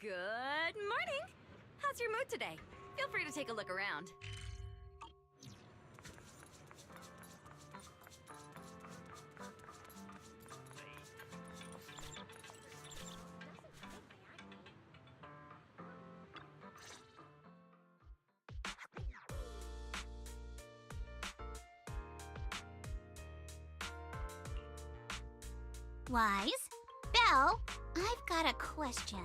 Good morning! How's your mood today? Feel free to take a look around. Wise? Belle, I've got a question.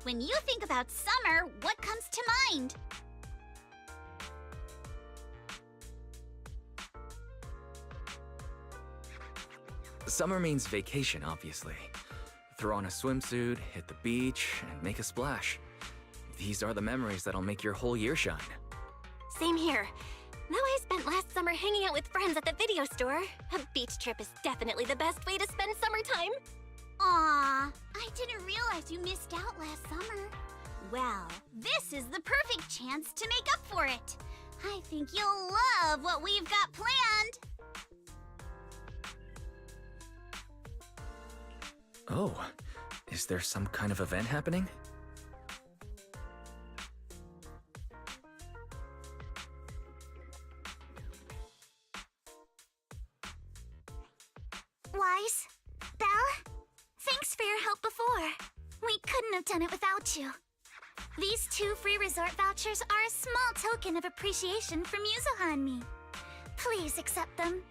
When you think about summer, what comes to mind? Summer means vacation, obviously. Throw on a swimsuit, hit the beach, and make a splash. These are the memories that'll make your whole year shine. Same here. Though I spent last summer hanging out with friends at the video store, a beach trip is definitely the best way to spend summertime. Aw, I didn't realize you missed out last summer. Well, this is the perfect chance to make up for it. I think you'll love what we've got planned. Oh, is there some kind of event happening? Wise? Belle? Thanks for your help before. We couldn't have done it without you. These 2 free resort vouchers are a small token of appreciation from Yuzuha and me. Please accept them.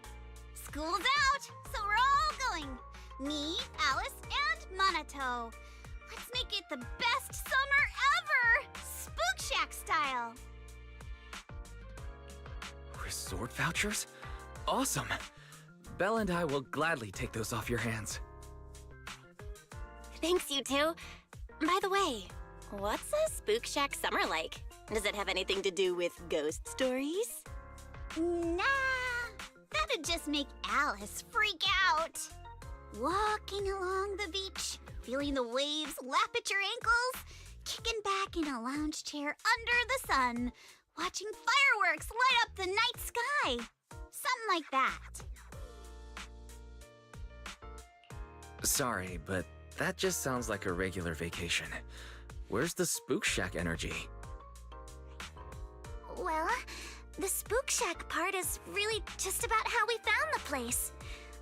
School's out, so we're all going. Me, Alice, and Minato. Let's make it the best summer ever! Spook Shack style! Resort vouchers? Awesome! Belle and I will gladly take those off your hands. Thanks, you two. By the way, what's a Spook Shack summer like? Does it have anything to do with ghost stories? Nah, that'd just make Alice freak out. Walking along the beach, feeling the waves lap at your ankles, kicking back in a lounge chair under the sun, watching fireworks light up the night sky. Something like that. Sorry, but that just sounds like a regular vacation. Where's the Spook Shack energy? Well, the Spook Shack part is really just about how we found the place.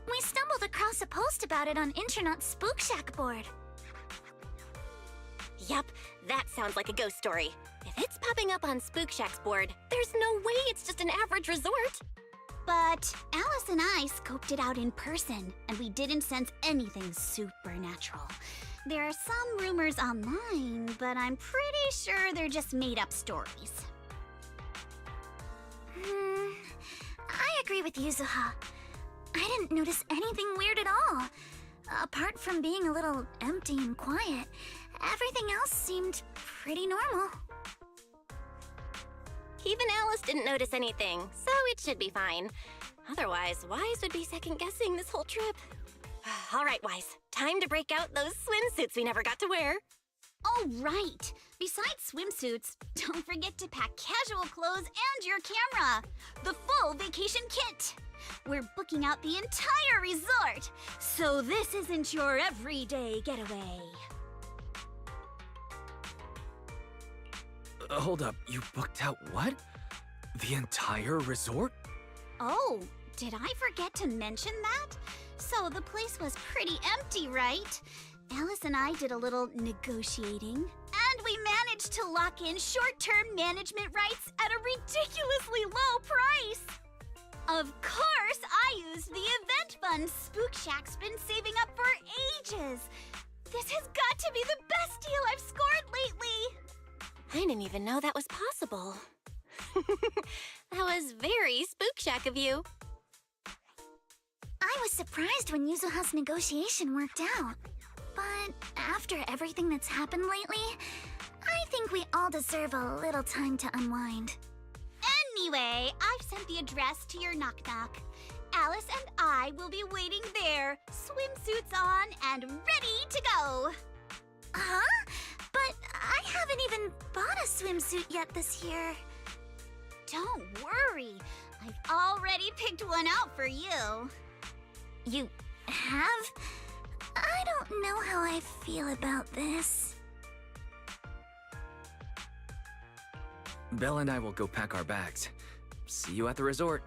We stumbled across a post about it on Internet's Spook Shack board. Yup, that sounds like a ghost story. If it's popping up on Spook Shack's board, there's no way it's just an average resort. But Alice and I scoped it out in person, and we didn't sense anything supernatural. There are some rumors online, but I'm pretty sure they're just made-up stories. I agree with Yuzuha. I didn't notice anything weird at all. Apart from being a little empty and quiet, everything else seemed pretty normal. Even Alice didn't notice anything, so it should be fine. Otherwise, Wise would be second-guessing this whole trip. All right, Wise. Time to break out those swimsuits we never got to wear. Oh, right. Besides swimsuits, don't forget to pack casual clothes and your camera. The full vacation kit. We're booking out the entire resort, so this isn't your everyday getaway. Hold up, you booked out what? The entire resort? Oh, did I forget to mention that? So the place was pretty empty, right? Alice and I did a little negotiating, and we managed to lock in short-term management rights at a ridiculously low price. Of course, I used the event fund Spook Shack's been saving up for ages. This has got to be the best deal I've scored lately. I didn't even know that was possible. That was very Spook Shack of you. I was surprised when Yuzuha's negotiation worked out. But after everything that's happened lately, I think we all deserve a little time to unwind. Anyway, I've sent the address to your knock-knock. Alice and I will be waiting there, swimsuits on and ready to go. Huh? But I haven't even bought a swimsuit yet this year. Don't worry, I've already picked one out for you. You have? I don't know how I feel about this. Belle and I will go pack our bags. See you at the resort.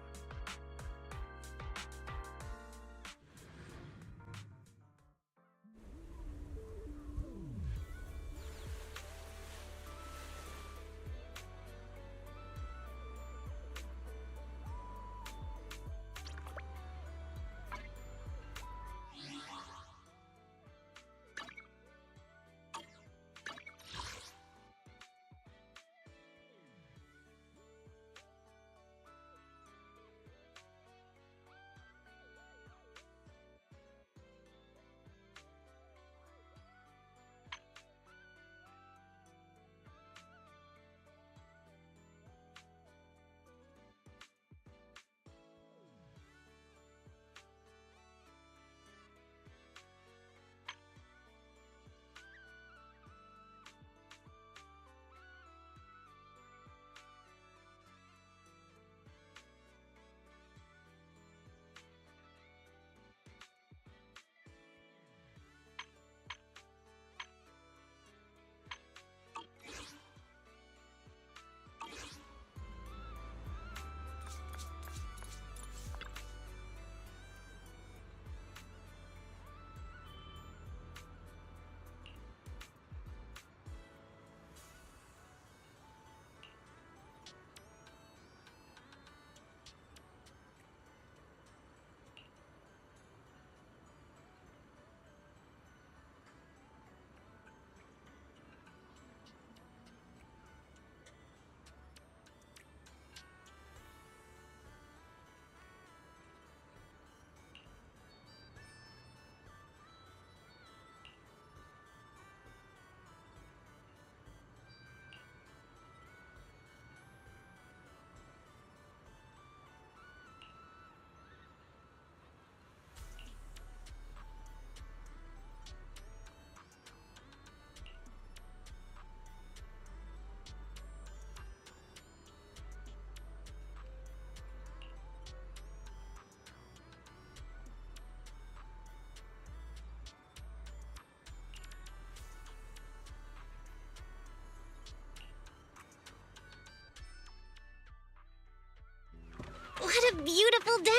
What a beautiful day!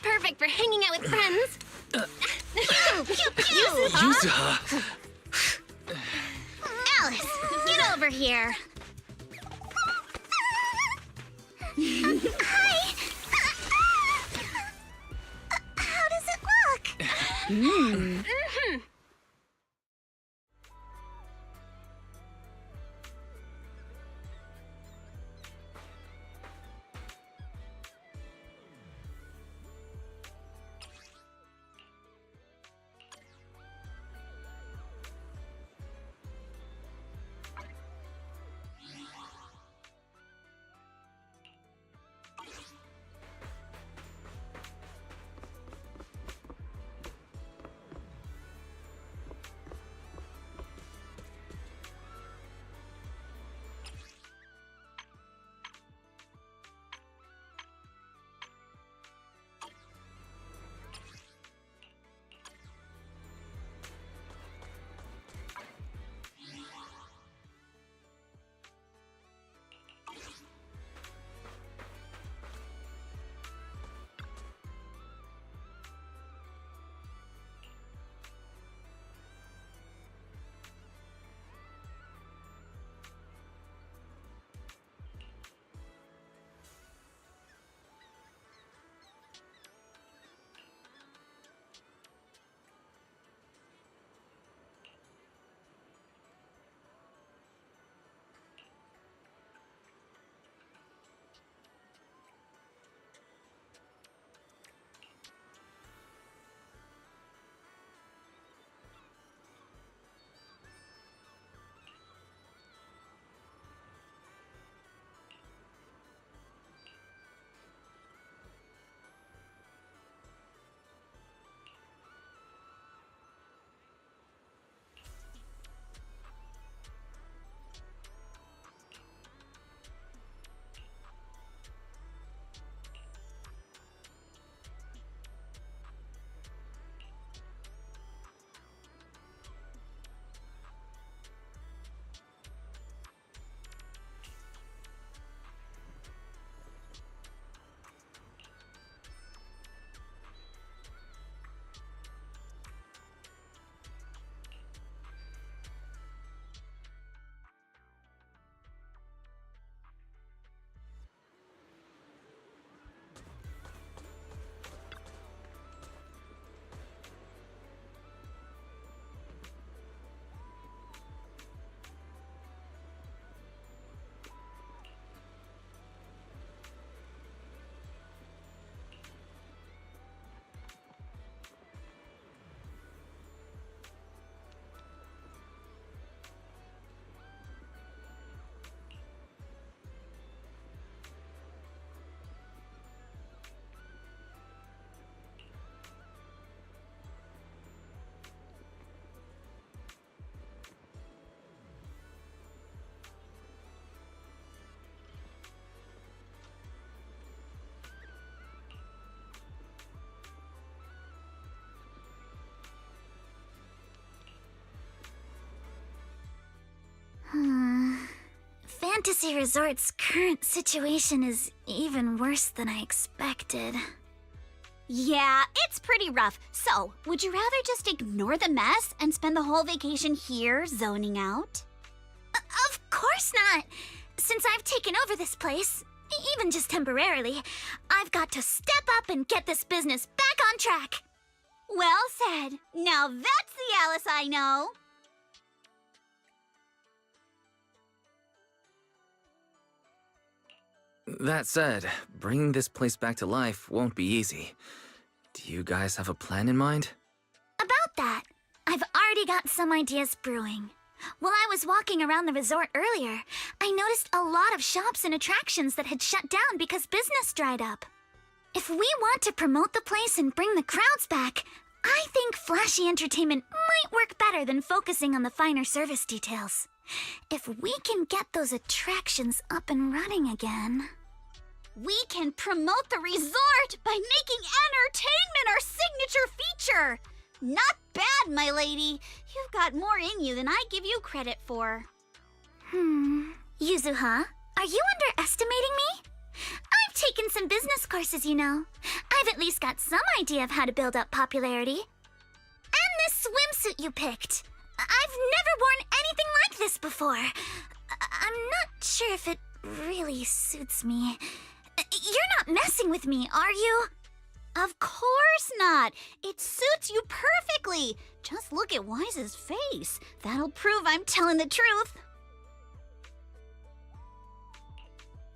Perfect for hanging out with friends. Pew, pew, pew! Yuzuha! Alice, get over here. Hi! How does it look? Fantasy Resort's current situation is even worse than I expected. Yeah, it's pretty rough. So, would you rather just ignore the mess and spend the whole vacation here zoning out? Of course not! Since I've taken over this place, even just temporarily, I've got to step up and get this business back on track! Well said. Now that's the Alice I know. That said, bringing this place back to life won't be easy. Do you guys have a plan in mind? About that, I've already got some ideas brewing. While I was walking around the resort earlier, I noticed a lot of shops and attractions that had shut down because business dried up. If we want to promote the place and bring the crowds back, I think flashy entertainment might work better than focusing on the finer service details. If we can get those attractions up and running again... We can promote the resort by making entertainment our signature feature. Not bad, my lady. You've got more in you than I give you credit for. Yuzuha, are you underestimating me? I've taken some business courses, you know. I've at least got some idea of how to build up popularity. And this swimsuit you picked. I've never worn anything like this before. I'm not sure if it really suits me. You're not messing with me, are you? Of course not. It suits you perfectly. Just look at Wise's face. That'll prove I'm telling the truth.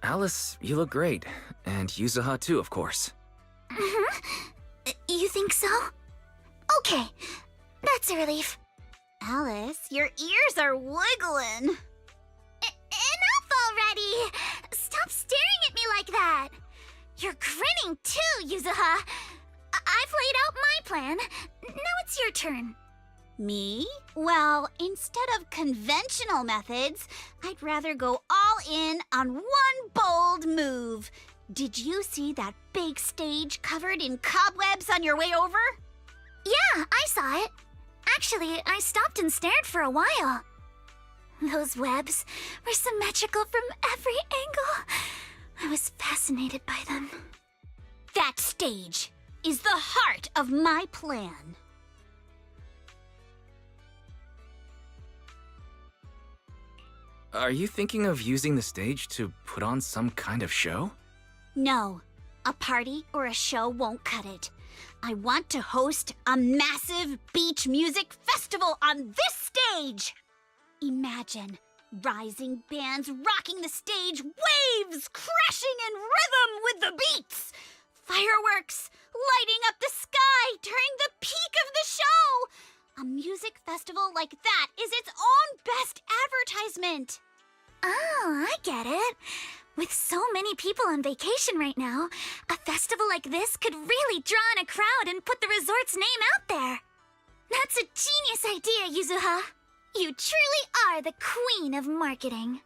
Alice, you look great. And Yuzuha too, of course. You think so? Okay, that's a relief. Alice, your ears are wiggling. Enough already! Stop staring at me like that! You're grinning too, Yuzuha! I've laid out my plan. Now it's your turn. Me? Well, instead of conventional methods, I'd rather go all in on one bold move. Did you see that big stage covered in cobwebs on your way over? Yeah, I saw it. Actually, I stopped and stared for a while. Those webs were symmetrical from every angle. I was fascinated by them. That stage is the heart of my plan. Are you thinking of using the stage to put on some kind of show? No, a party or a show won't cut it. I want to host a massive beach music festival on this stage. Imagine rising bands rocking the stage, waves crashing in rhythm with the beats, fireworks lighting up the sky during the peak of the show. A music festival like that is its own best advertisement. Oh, I get it. With so many people on vacation right now, a festival like this could really draw in a crowd and put the resort's name out there. That's a genius idea, Yuzuha. You truly are the queen of marketing.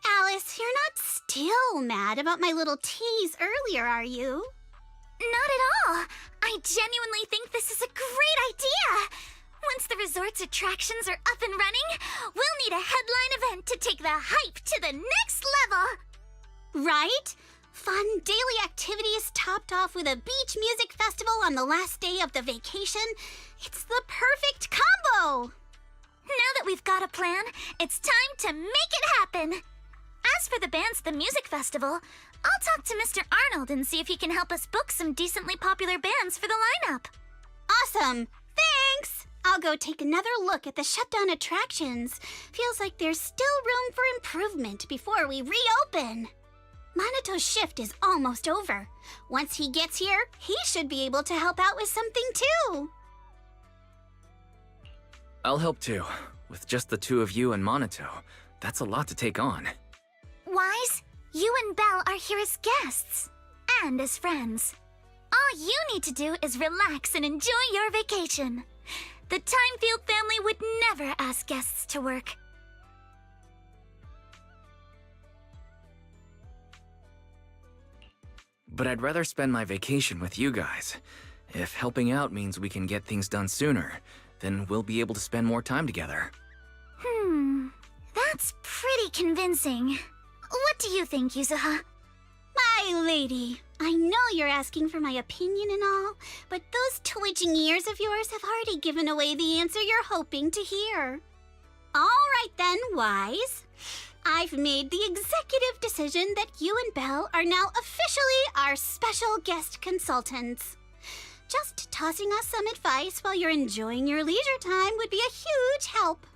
Alice, you're not still mad about my little tease earlier, are you? Not at all. I genuinely think this is a great idea. Once the resort's attractions are up and running, we'll need a headline event to take the hype to the next level. Right? Fun daily activities topped off with a beach music festival on the last day of the vacation. It's the perfect combo. Now that we've got a plan, it's time to make it happen. As for the bands at the music festival, I'll talk to Mr. Arnold and see if he can help us book some decently popular bands for the lineup. Awesome. Thanks. I'll go take another look at the shutdown attractions. Feels like there's still room for improvement before we reopen. Maneto's shift is almost over. Once he gets here, he should be able to help out with something too. I'll help too. With just the two of you and Monato, that's a lot to take on. Wise, you and Belle are here as guests. And as friends. All you need to do is relax and enjoy your vacation. The Timefield family would never ask guests to work. But I'd rather spend my vacation with you guys. If helping out means we can get things done sooner, then we'll be able to spend more time together. That's pretty convincing. What do you think, Yuzuha? My lady, I know you're asking for my opinion and all, but those twitching ears of yours have already given away the answer you're hoping to hear. All right then, Wise. I've made the executive decision that you and Belle are now officially our special guest consultants. Just tossing us some advice while you're enjoying your leisure time would be a huge help.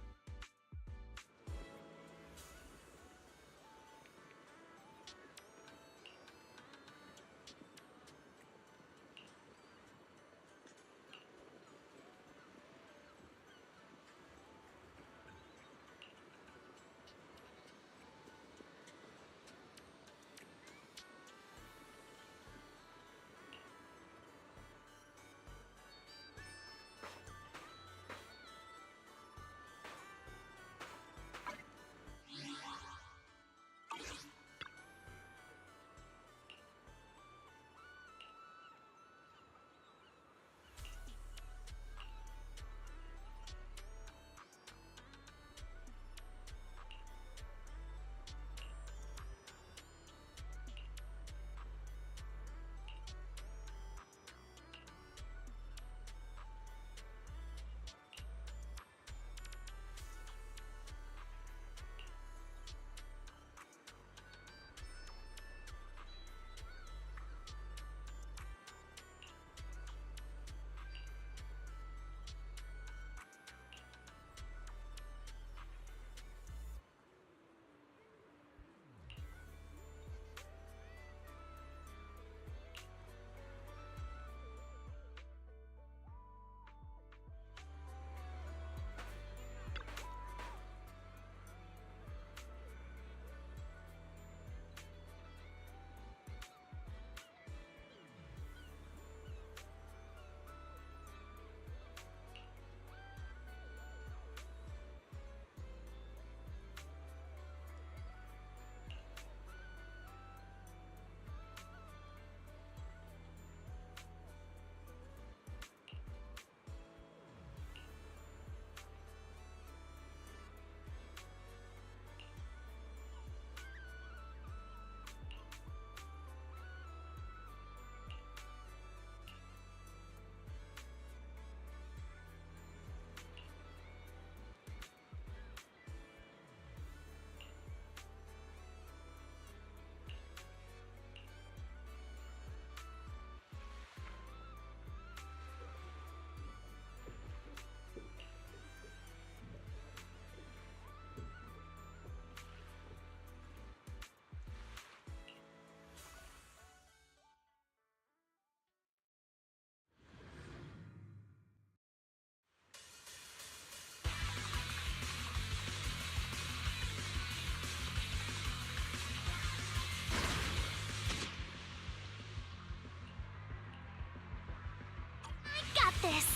Got this.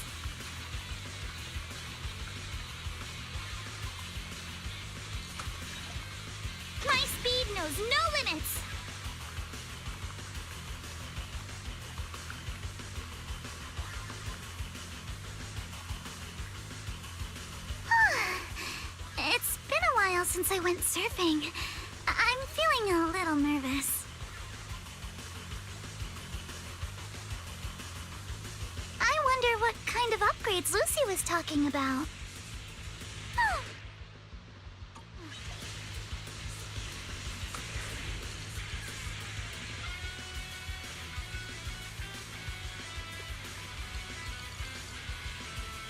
My speed knows no limits. It's been a while since I went surfing. I'm feeling a little nervous. I wonder what kind of upgrades Lucy was talking about.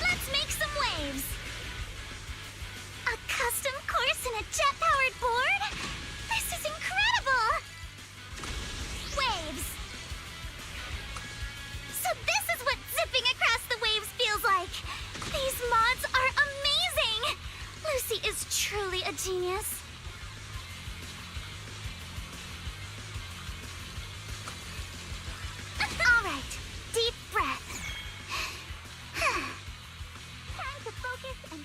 Let's make some waves! A custom course and a jet-powered board? This is incredible! Waves! So this is what zipping across the waves feels like! These mods are amazing! Lucy is truly a genius. Alright, deep breath. Time to focus and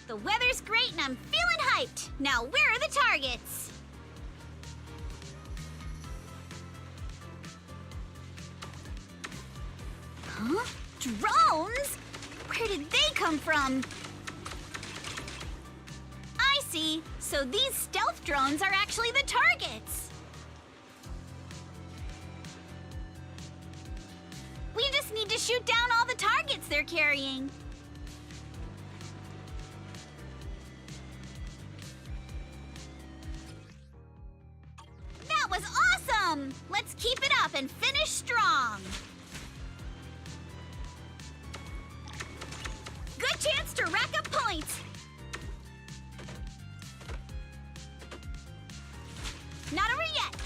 The weather's great and I'm feeling hyped. Now, where are the targets? Huh? Drones? Where did they come from? I see. So these stealth drones are actually the targets. We just need to shoot down all the targets they're carrying. That was awesome! Let's keep it up and finish strong. Good chance to rack up points. Not over yet.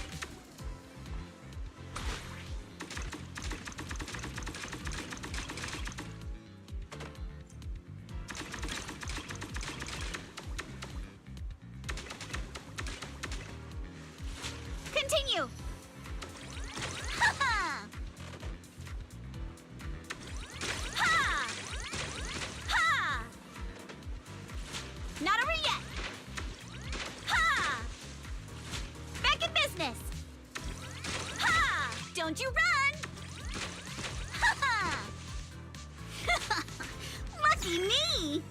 Continue. Ha ha! Ha! Ha! Not over yet. Ha! Back in business. Ha! Don't you run! Ha ha! Lucky me!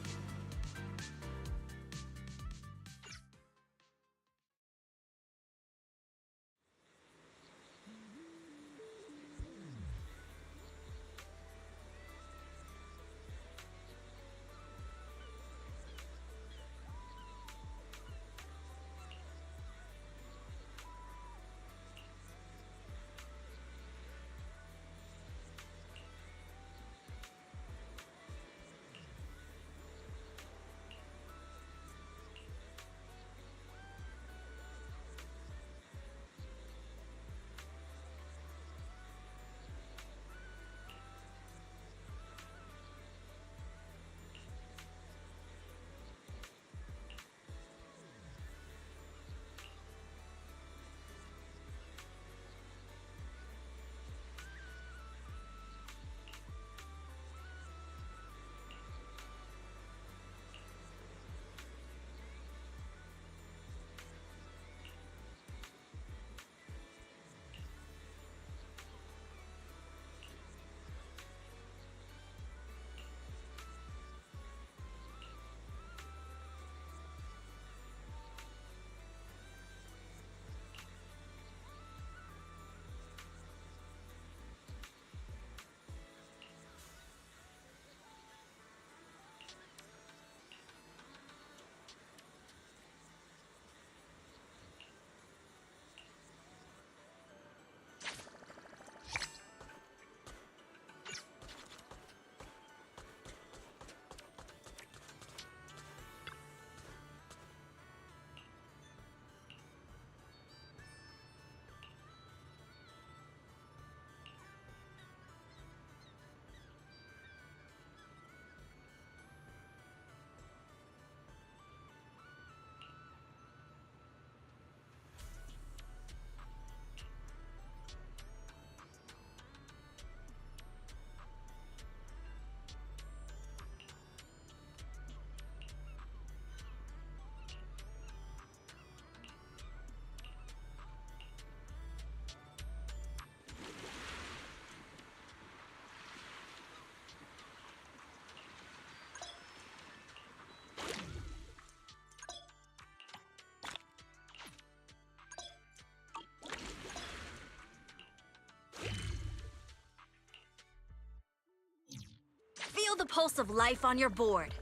Feel the pulse of life on your board.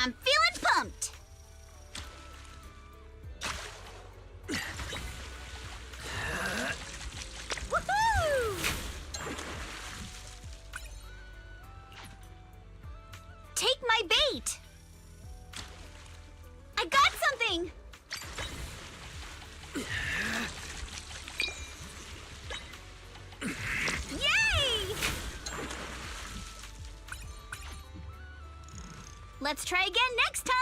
I'm feeling pumped! Woohoo! Take my bait! I got something! Yay! Let's try again next time!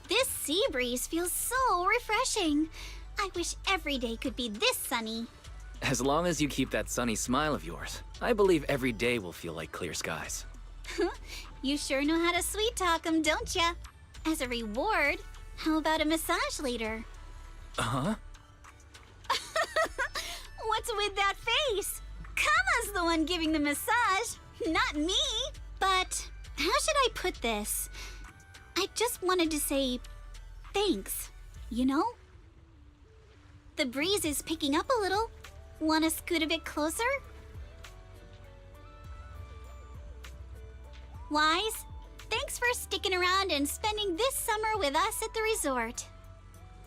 This sea breeze feels so refreshing. I wish every day could be this sunny. As long as you keep that sunny smile of yours, I believe every day will feel like clear skies. You sure know how to sweet talk 'em, don't ya? As a reward, how about a massage later? Uh-huh. What's with that face? Kama's the one giving the massage, not me. But how should I put this? I just wanted to say thanks, you know? The breeze is picking up a little. Want to scoot a bit closer? Wise, thanks for sticking around and spending this summer with us at the resort.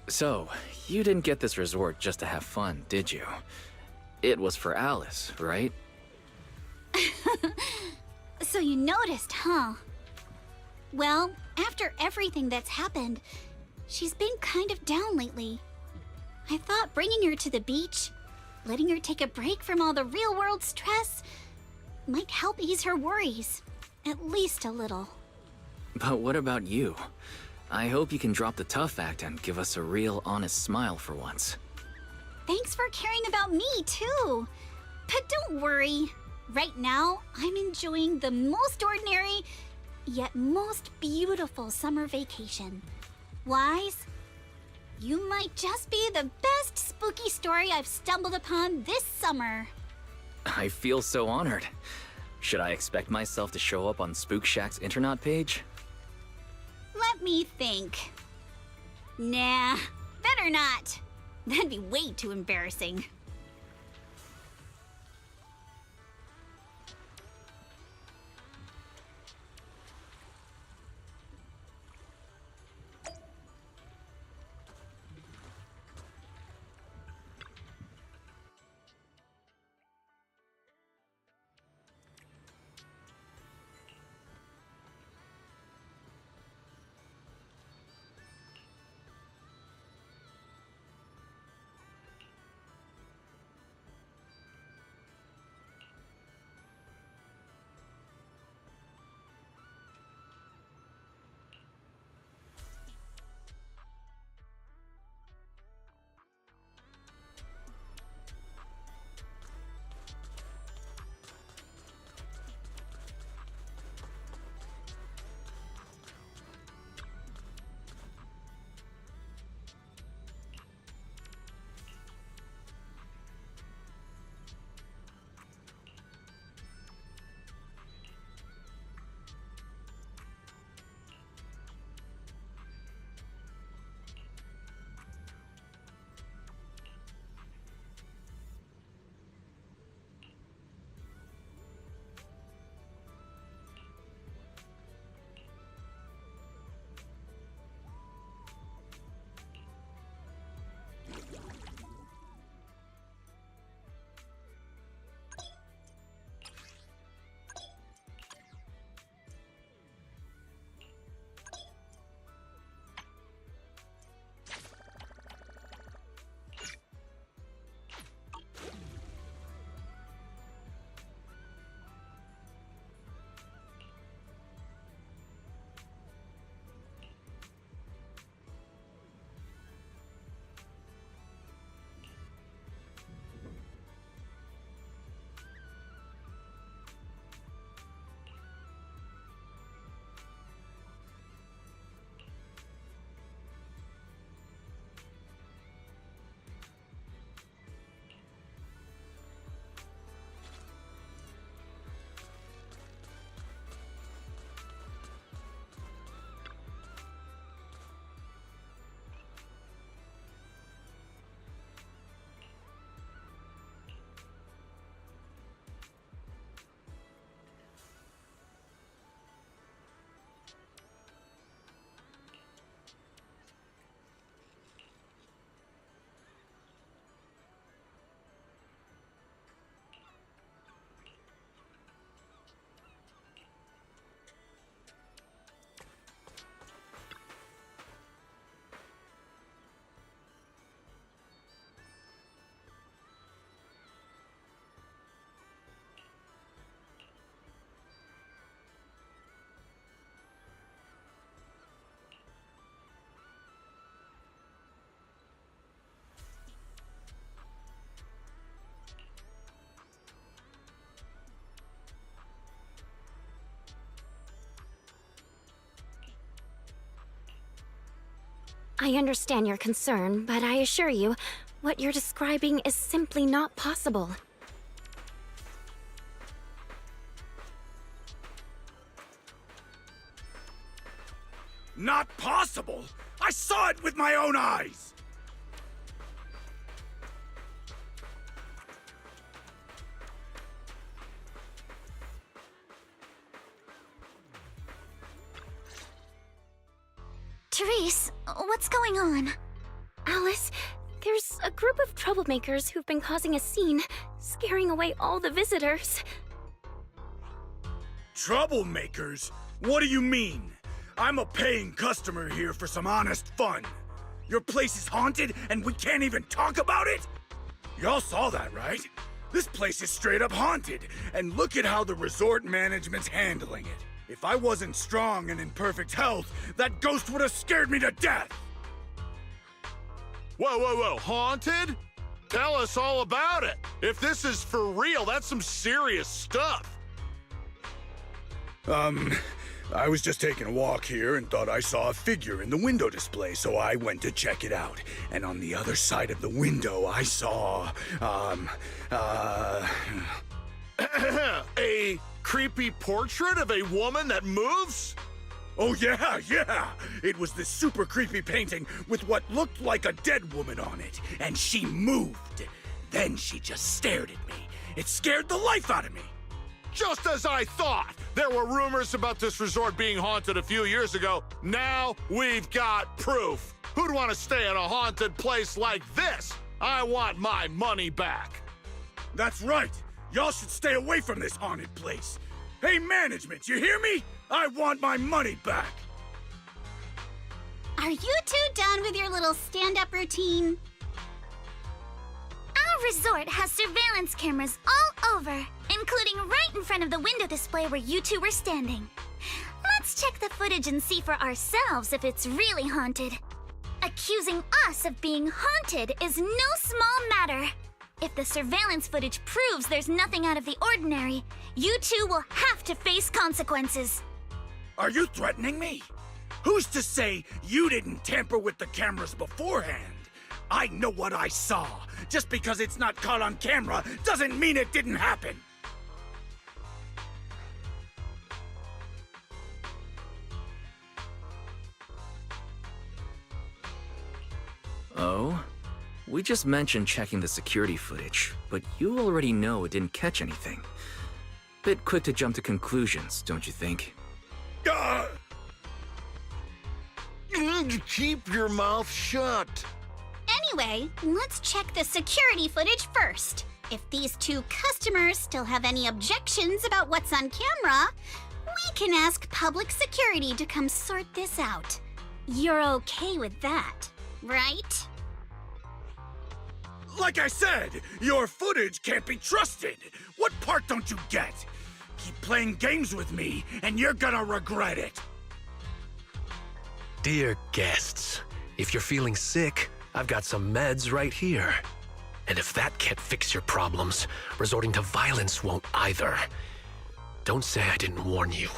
So, you didn't get this resort just to have fun, did you? It was for Alice, right? So you noticed, huh? Well, after everything that's happened, she's been kind of down lately. I thought bringing her to the beach, letting her take a break from all the real-world stress, might help ease her worries, at least a little. But what about you? I hope you can drop the tough act and give us a real, honest smile for once. Thanks for caring about me, too. But don't worry. Right now, I'm enjoying the most ordinary, yet most beautiful summer vacation. Wise, you might just be the best spooky story I've stumbled upon this summer. I feel so honored. Should I expect myself to show up on Spook Shack's Internaut page? Let me think. Nah, better not. That'd be way too embarrassing. I understand your concern, but I assure you, what you're describing is simply not possible. Not possible? I saw it with my own eyes! Therese, what's going on? Alice, there's a group of troublemakers who've been causing a scene, scaring away all the visitors. Troublemakers? What do you mean? I'm a paying customer here for some honest fun. Your place is haunted and we can't even talk about it? Y'all saw that, right? This place is straight up haunted, and look at how the resort management's handling it. If I wasn't strong and in perfect health, that ghost would have scared me to death! Whoa, haunted? Tell us all about it. If this is for real, that's some serious stuff. I was just taking a walk here and thought I saw a figure in the window display, so I went to check it out. And on the other side of the window, I saw, A creepy portrait of a woman that moves? Oh yeah! It was this super creepy painting with what looked like a dead woman on it, and she moved. Then she just stared at me. It scared the life out of me. Just as I thought! There were rumors about this resort being haunted a few years ago. Now we've got proof. Who'd want to stay in a haunted place like this? I want my money back. That's right! Y'all should stay away from this haunted place. Hey, management, you hear me? I want my money back! Are you two done with your little stand-up routine? Our resort has surveillance cameras all over, including right in front of the window display where you two were standing. Let's check the footage and see for ourselves if it's really haunted. Accusing us of being haunted is no small matter. If the surveillance footage proves there's nothing out of the ordinary, you two will have to face consequences. Are you threatening me? Who's to say you didn't tamper with the cameras beforehand? I know what I saw. Just because it's not caught on camera doesn't mean it didn't happen. Oh? We just mentioned checking the security footage, but you already know it didn't catch anything. Bit quick to jump to conclusions, don't you think? Keep your mouth shut. Anyway, let's check the security footage first. If these two customers still have any objections about what's on camera, we can ask public security to come sort this out. You're okay with that, right? Like I said, your footage can't be trusted. What part don't you get? Keep playing games with me, and you're gonna regret it. Dear guests, if you're feeling sick, I've got some meds right here. And if that can't fix your problems, resorting to violence won't either. Don't say I didn't warn you.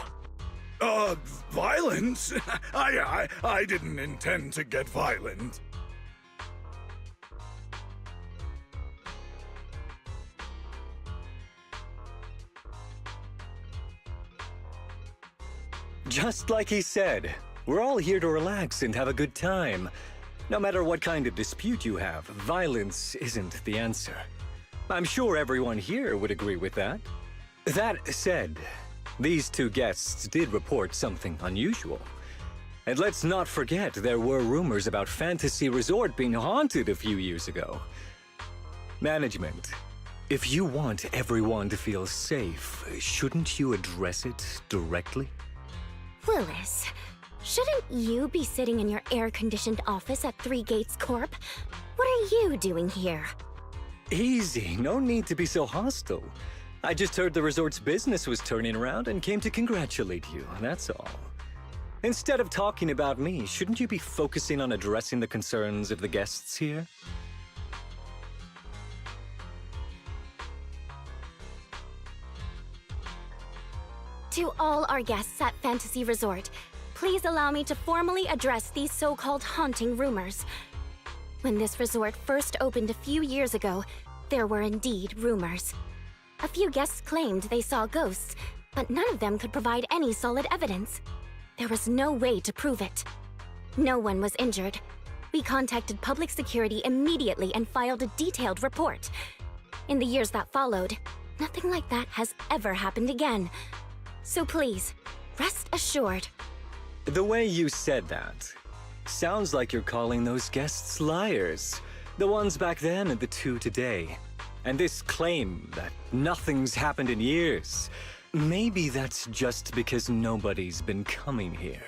Violence? I didn't intend to get violent. Just like he said, we're all here to relax and have a good time. No matter what kind of dispute you have, violence isn't the answer. I'm sure everyone here would agree with that. That said, these two guests did report something unusual. And let's not forget there were rumors about Fantasy Resort being haunted a few years ago. Management, if you want everyone to feel safe, shouldn't you address it directly? Willis, shouldn't you be sitting in your air-conditioned office at Three Gates Corp? What are you doing here? Easy, no need to be so hostile. I just heard the resort's business was turning around and came to congratulate you, that's all. Instead of talking about me, shouldn't you be focusing on addressing the concerns of the guests here? To all our guests at Fantasy Resort, please allow me to formally address these so-called haunting rumors. When this resort first opened a few years ago, there were indeed rumors. A few guests claimed they saw ghosts, but none of them could provide any solid evidence. There was no way to prove it. No one was injured. We contacted public security immediately and filed a detailed report. In the years that followed, nothing like that has ever happened again. So please, rest assured. The way you said that sounds like you're calling those guests liars. The ones back then and the two today. And this claim that nothing's happened in years, maybe that's just because nobody's been coming here.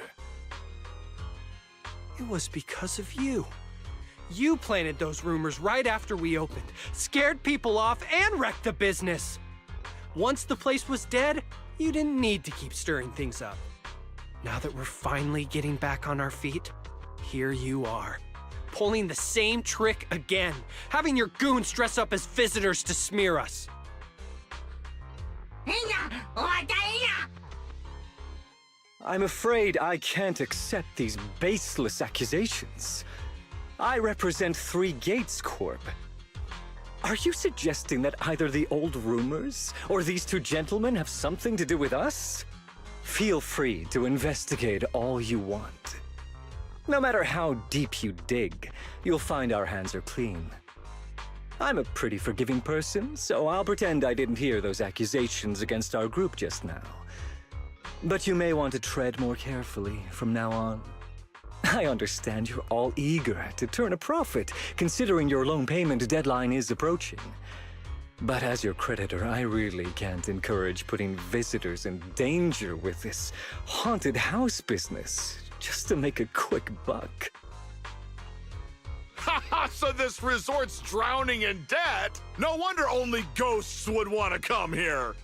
It was because of you. You planted those rumors right after we opened, scared people off, and wrecked the business. Once the place was dead, you didn't need to keep stirring things up. Now that we're finally getting back on our feet, here you are, pulling the same trick again, having your goons dress up as visitors to smear us. I'm afraid I can't accept these baseless accusations. I represent Three Gates Corp. Are you suggesting that either the old rumors or these two gentlemen have something to do with us? Feel free to investigate all you want. No matter how deep you dig, you'll find our hands are clean. I'm a pretty forgiving person, so I'll pretend I didn't hear those accusations against our group just now. But you may want to tread more carefully from now on. I understand you're all eager to turn a profit, considering your loan payment deadline is approaching. But as your creditor, I really can't encourage putting visitors in danger with this haunted house business, just to make a quick buck. Haha, so this resort's drowning in debt? No wonder only ghosts would want to come here.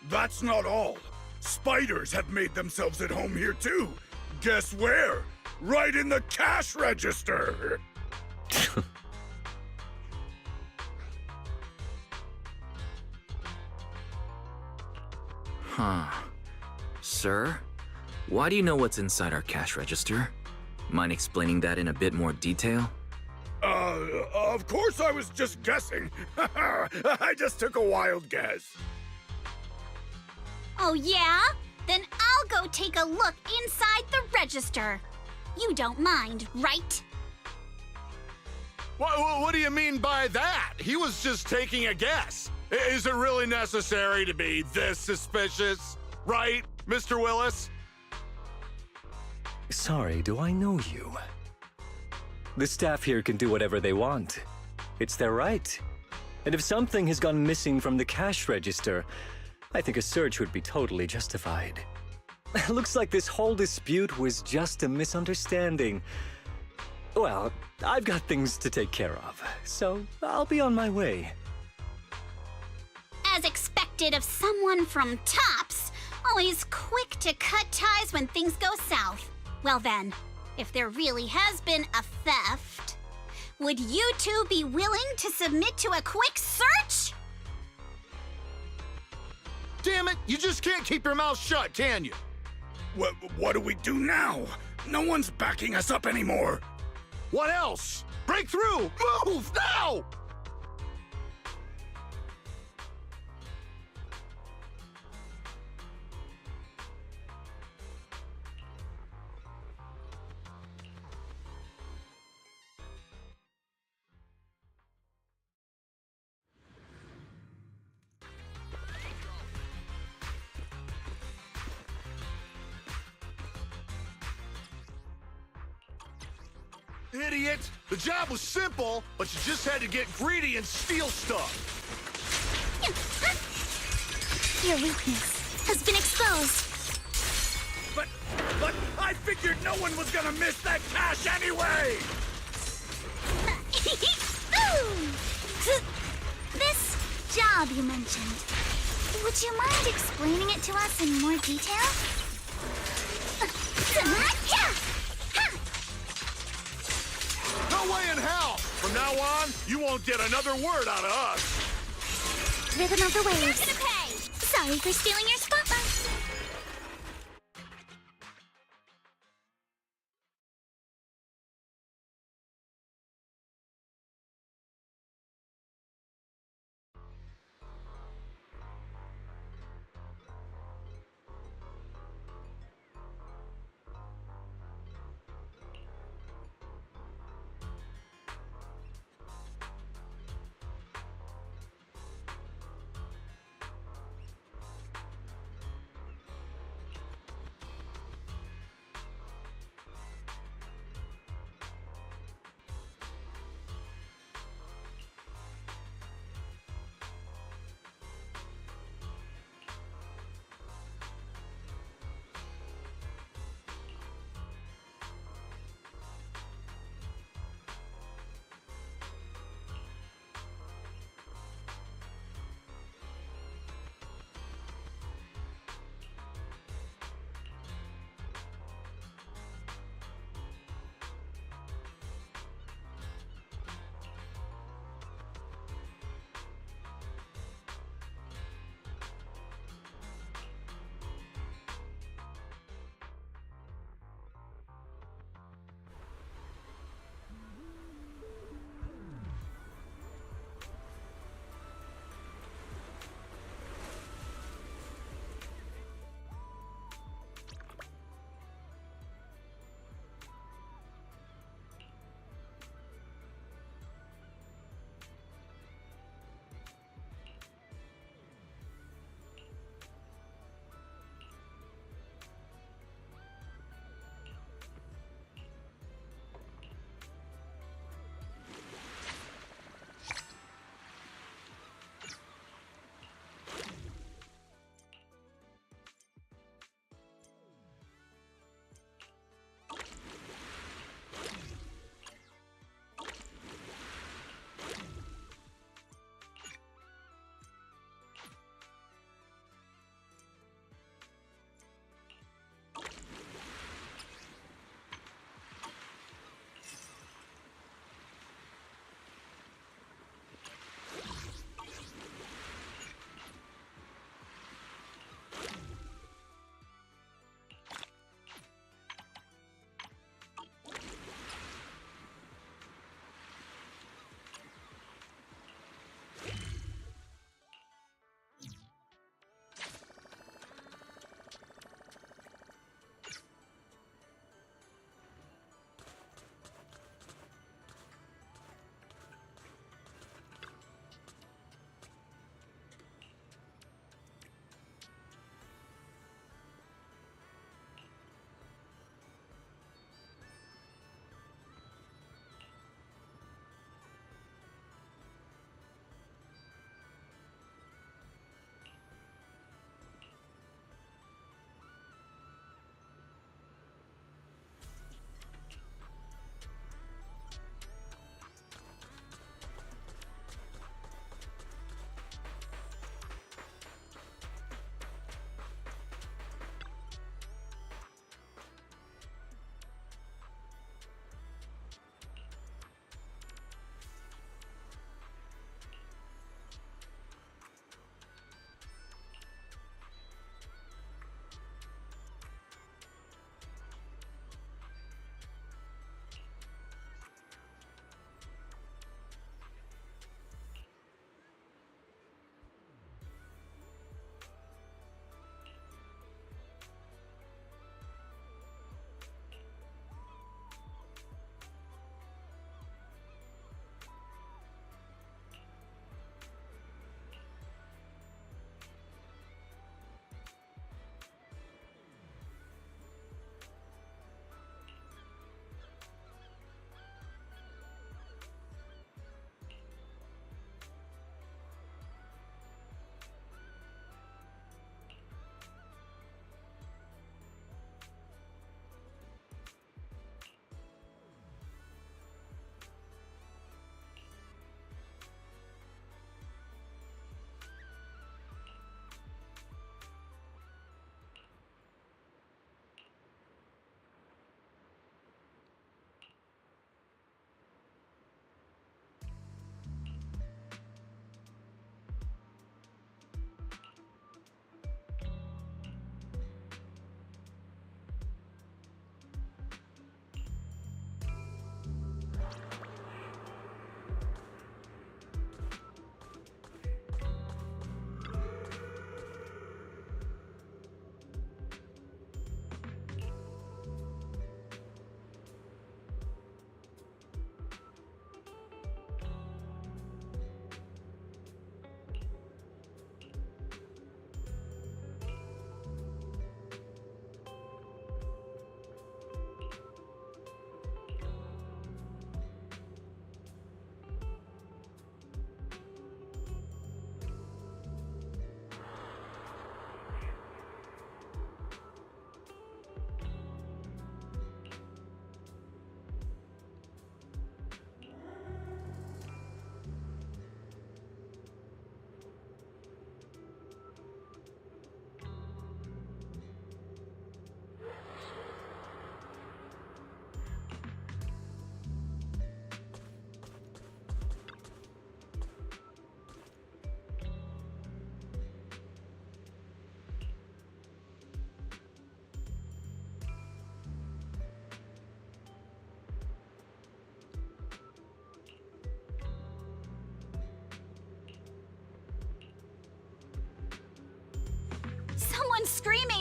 That's not all. Spiders have made themselves at home here too. Guess where? Right in the cash register. Huh. Sir? Why do you know what's inside our cash register? Mind explaining that in a bit more detail? Of course I was just guessing. I just took a wild guess. Oh yeah? Then I'll go take a look inside the register. You don't mind, right? What do you mean by that? He was just taking a guess. Is it really necessary to be this suspicious? Right, Mr. Willis? Sorry, do I know you? The staff here can do whatever they want. It's their right. And if something has gone missing from the cash register, I think a search would be totally justified. Looks like this whole dispute was just a misunderstanding. Well, I've got things to take care of, so I'll be on my way. As expected of someone from Tops, always quick to cut ties when things go south. Well then, if there really has been a theft, would you two be willing to submit to a quick search? Damn it, you just can't keep your mouth shut, can you? What do we do now? No one's backing us up anymore. What else? Break through! Move, now! Idiot! The job was simple, but you just had to get greedy and steal stuff. Your weakness has been exposed. But I figured no one was gonna miss that cash anyway! This job you mentioned, would you mind explaining it to us in more detail? No way in hell! From now on, you won't get another word out of us. Rhythm of the waves. You're gonna pay! Sorry for stealing your spotlight.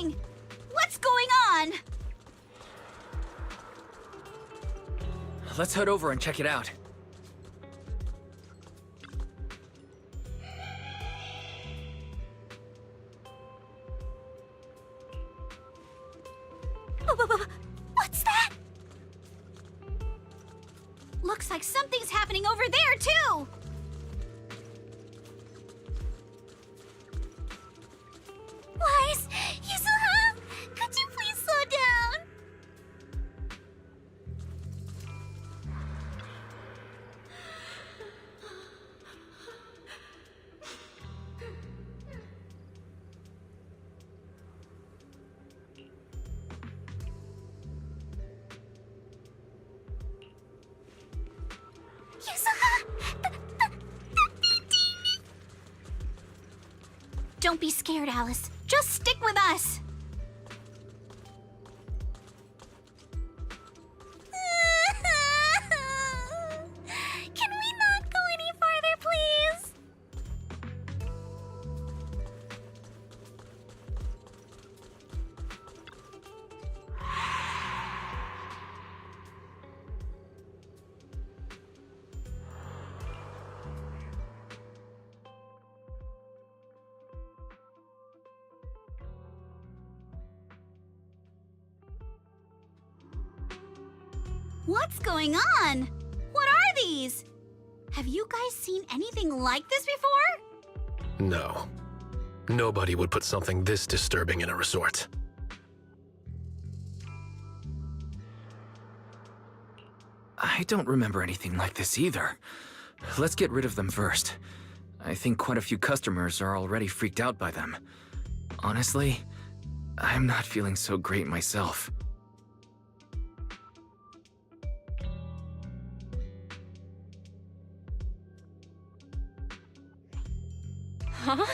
happening? What's going on? Let's head over and check it out. What's that? Looks like something's happening over there, too! Wise, Yuzuha, could you please slow down? Don't be scared, Alice. Just stick with us. Can we not go any farther, please? What's going on? What are these? Have you guys seen anything like this before? No. Nobody would put something this disturbing in a resort. I don't remember anything like this either. Let's get rid of them first. I think quite a few customers are already freaked out by them. Honestly, I'm not feeling so great myself. Huh?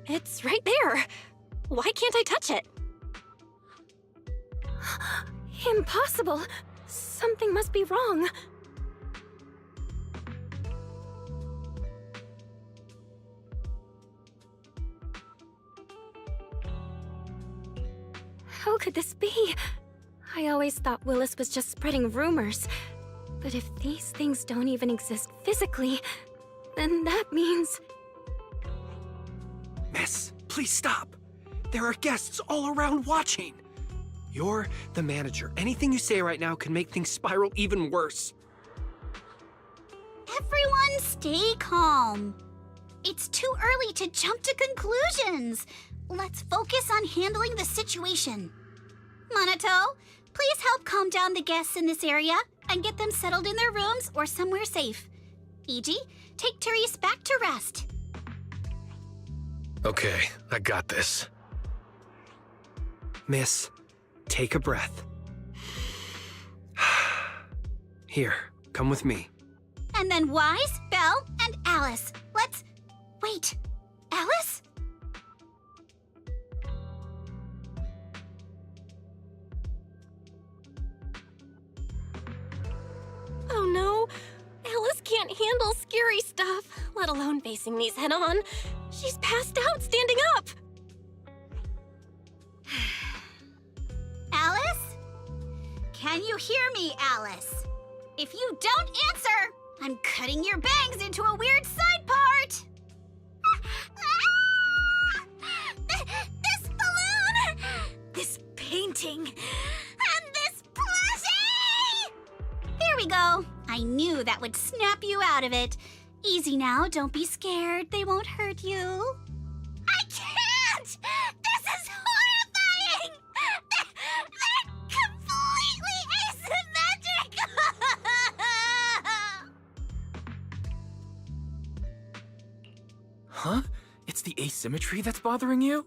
It's right there. Why can't I touch it? Impossible. Something must be wrong. How could this be? I always thought Willis was just spreading rumors. But if these things don't even exist physically, then that means... Miss, please stop. There are guests all around watching. You're the manager. Anything you say right now can make things spiral even worse. Everyone stay calm. It's too early to jump to conclusions. Let's focus on handling the situation. Monato, please help calm down the guests in this area and get them settled in their rooms or somewhere safe. Iji, take Therese back to rest. Okay, I got this. Miss, take a breath. Here, come with me. And then Wise, Belle, and Alice. Let's... Wait, Alice? Oh no! Alice can't handle scary stuff, let alone facing these head-on. She's passed out standing up! Alice? Can you hear me, Alice? If you don't answer, I'm cutting your bangs into a weird side part! This balloon! This painting! And this plushie! There we go. I knew that would snap you out of it. Easy now, don't be scared. They won't hurt you. I can't! This is horrifying! They're completely asymmetric! Huh? It's the asymmetry that's bothering you?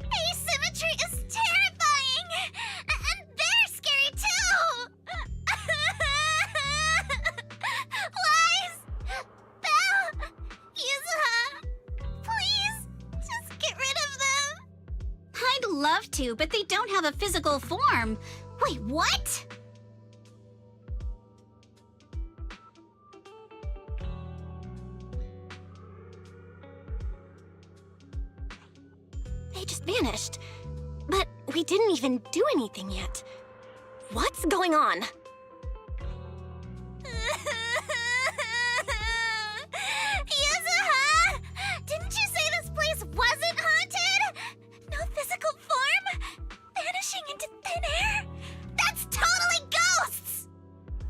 Asymmetry is terrifying! And they're scary too! Wise! Belle! Yuzuha! Please, just get rid of them! I'd love to, but they don't have a physical form. Wait, what? They just vanished. even do anything yet. What's going on? Yuzuha! Didn't you say this place wasn't haunted? No physical form? Vanishing into thin air? That's totally ghosts!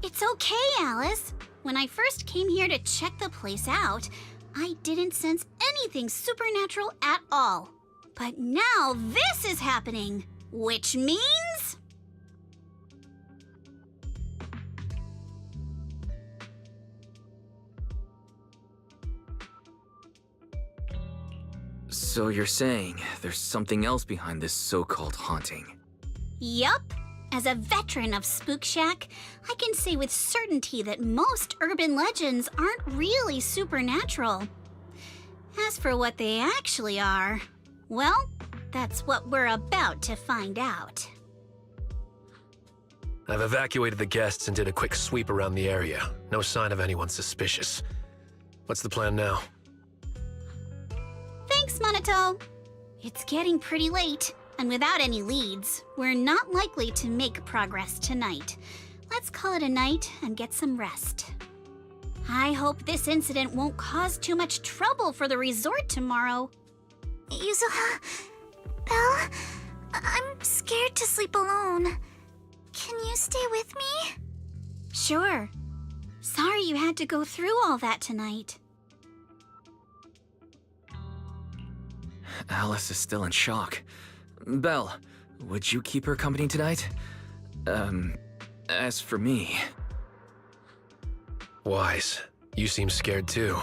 It's okay, Alice. When I first came here to check the place out, I didn't sense anything supernatural at all. But now this is happening, which means... So you're saying there's something else behind this so-called haunting? Yup. As a veteran of Spook Shack, I can say with certainty that most urban legends aren't really supernatural. As for what they actually are, well, that's what we're about to find out. I've evacuated the guests and did a quick sweep around the area. No sign of anyone suspicious. What's the plan now? Thanks, Monato. It's getting pretty late, and without any leads, we're not likely to make progress tonight. Let's call it a night and get some rest. I hope this incident won't cause too much trouble for the resort tomorrow. Yuzuha, Belle, I'm scared to sleep alone. Can you stay with me? Sure. Sorry you had to go through all that tonight. Alice is still in shock. Belle, would you keep her company tonight? As for me... Wise, you seem scared too.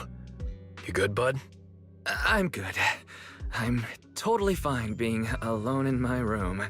You good, bud? I'm good. I'm totally fine being alone in my room.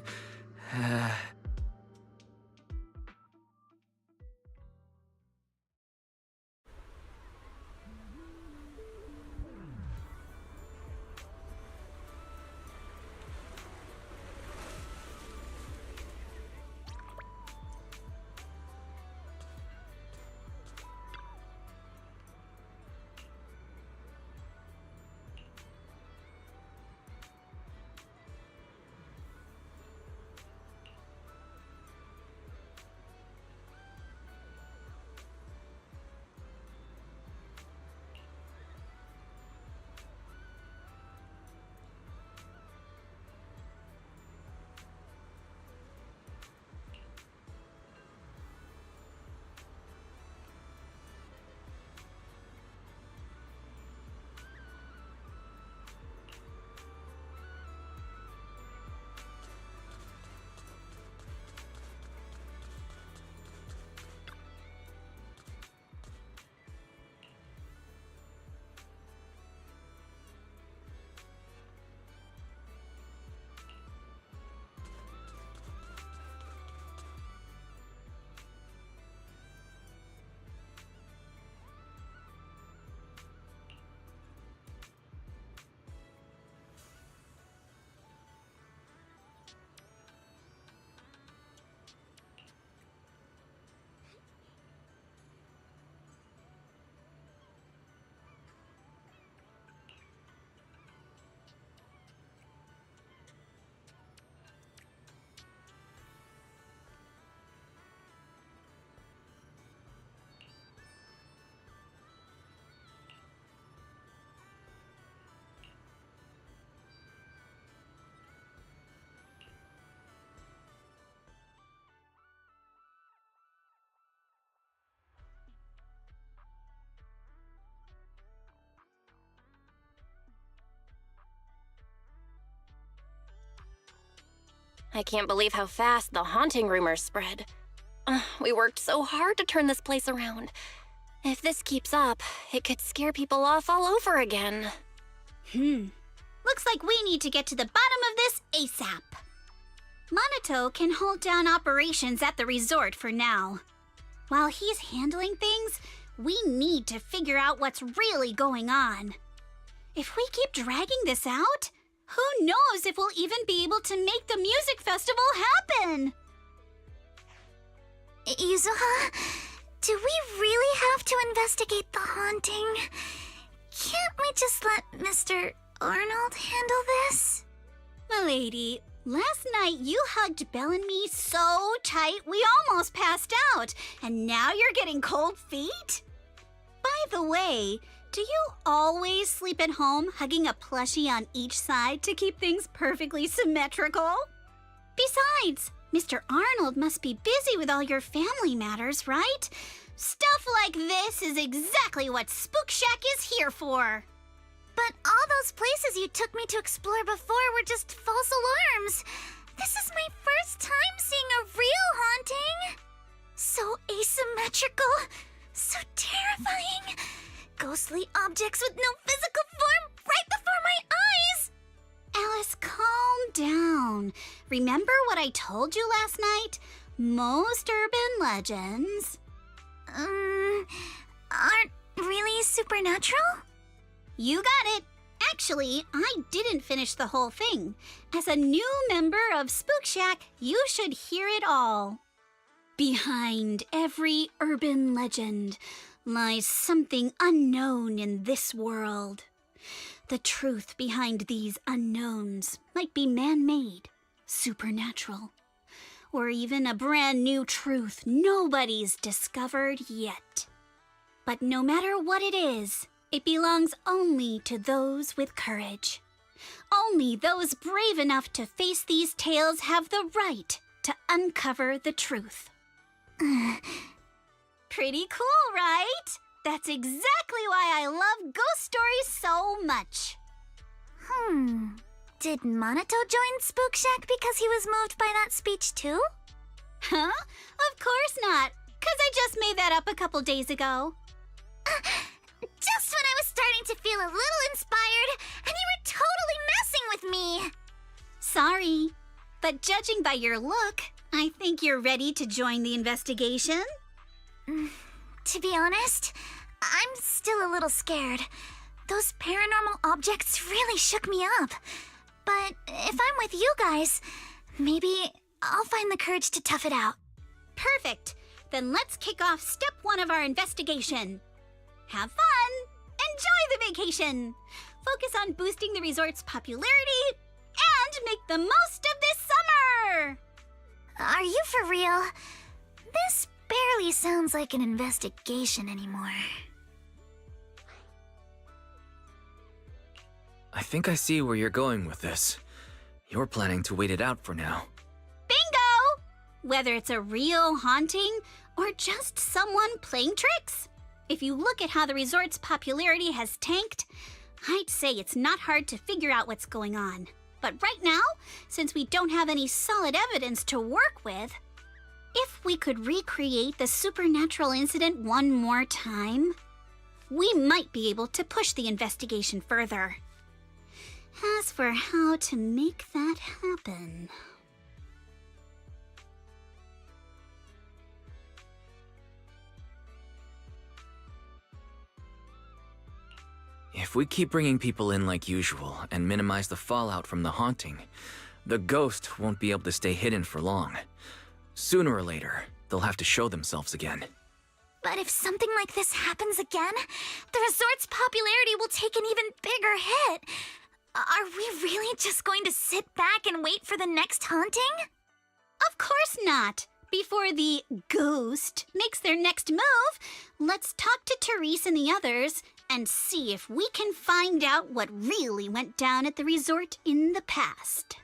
I can't believe how fast the haunting rumors spread. We worked so hard to turn this place around. If this keeps up, it could scare people off all over again. Looks like we need to get to the bottom of this ASAP. Monato can hold down operations at the resort for now. While he's handling things, we need to figure out what's really going on. If we keep dragging this out, who knows if we'll even be able to make the music festival happen? Yuzuha, do we really have to investigate the haunting? Can't we just let Mr. Arnold handle this? Milady, Last night you hugged Belle and me so tight we almost passed out, and now you're getting cold feet? By the way, do you always sleep at home hugging a plushie on each side to keep things perfectly symmetrical? Besides, Mr. Arnold must be busy with all your family matters, right? Stuff like this is exactly what Spook Shack is here for. But all those places you took me to explore before were just false alarms. This is my first time seeing a real haunting. So asymmetrical, so terrifying. Ghostly objects with no physical form right before my eyes. Alice, calm down. Remember what I told you last night? Most urban legends... aren't really supernatural? You got it. Actually, I didn't finish the whole thing. As a new member of Spook Shack, you should hear it all. Behind every urban legend lies something unknown in this world. The truth behind these unknowns might be man-made, supernatural, or even a brand new truth nobody's discovered yet. But no matter what it is, it belongs only to those with courage. Only those brave enough to face these tales have the right to uncover the truth. Pretty cool, right? That's exactly why I love ghost stories so much. Did Monato join Spook Shack because he was moved by that speech too? Huh? Of course not, 'cause I just made that up a couple days ago. Just when I was starting to feel a little inspired, and you were totally messing with me. Sorry, but judging by your look, I think you're ready to join the investigation. To be honest, I'm still a little scared. Those paranormal objects really shook me up. But if I'm with you guys, maybe I'll find the courage to tough it out. Perfect. Then let's kick off step 1 of our investigation. Have fun! Enjoy the vacation! Focus on boosting the resort's popularity and make the most of this summer! Are you for real? This barely sounds like an investigation anymore. I think I see where you're going with this. You're planning to wait it out for now. Bingo! Whether it's a real haunting or just someone playing tricks. If you look at how the resort's popularity has tanked, I'd say it's not hard to figure out what's going on. But right now, since we don't have any solid evidence to work with, if we could recreate the supernatural incident one more time, we might be able to push the investigation further. As for how to make that happen... If we keep bringing people in like usual and minimize the fallout from the haunting, the ghost won't be able to stay hidden for long. Sooner or later, they'll have to show themselves again. But if something like this happens again, the resort's popularity will take an even bigger hit. Are we really just going to sit back and wait for the next haunting? Of course not. Before the ghost makes their next move, let's talk to Therese and the others and see if we can find out what really went down at the resort in the past.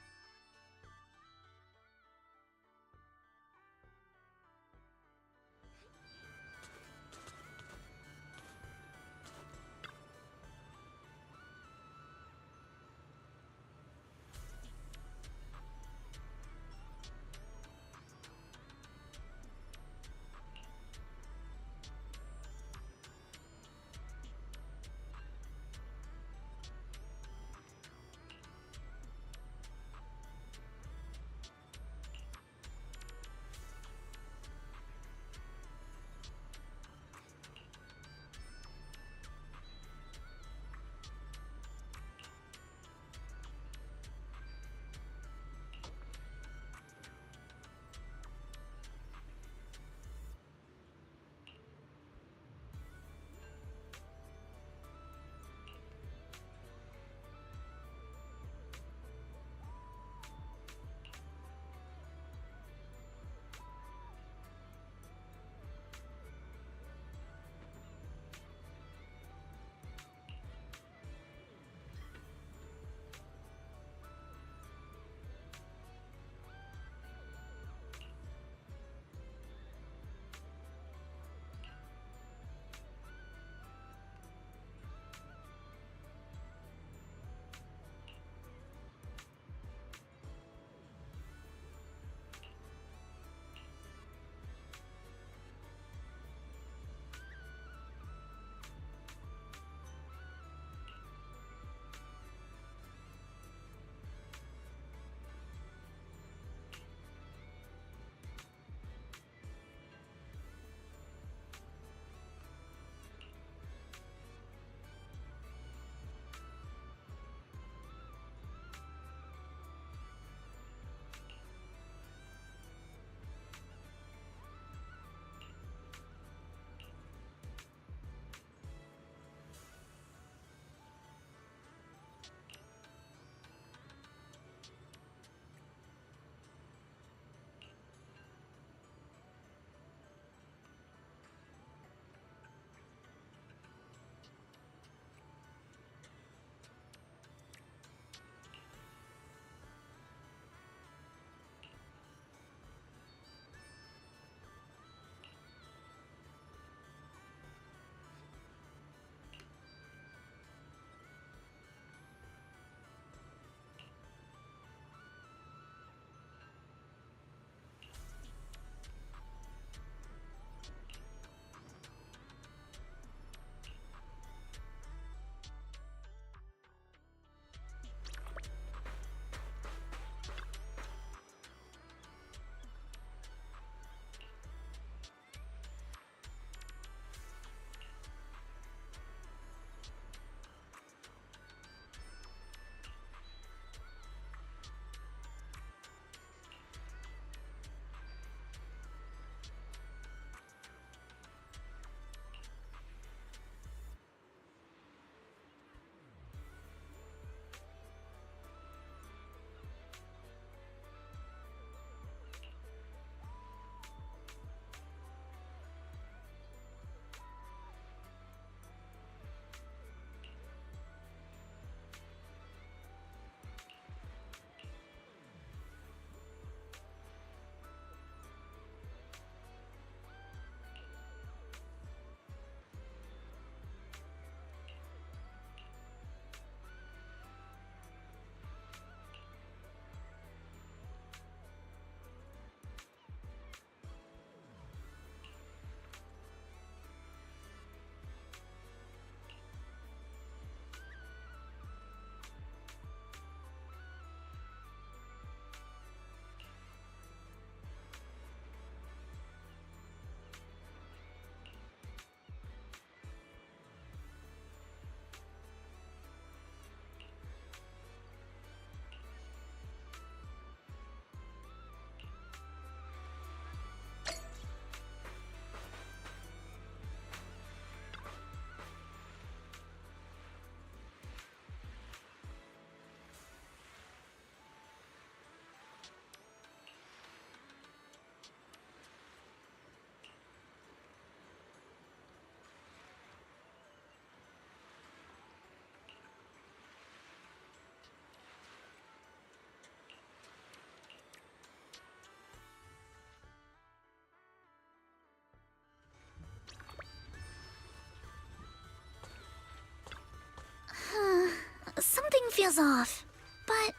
feels off. But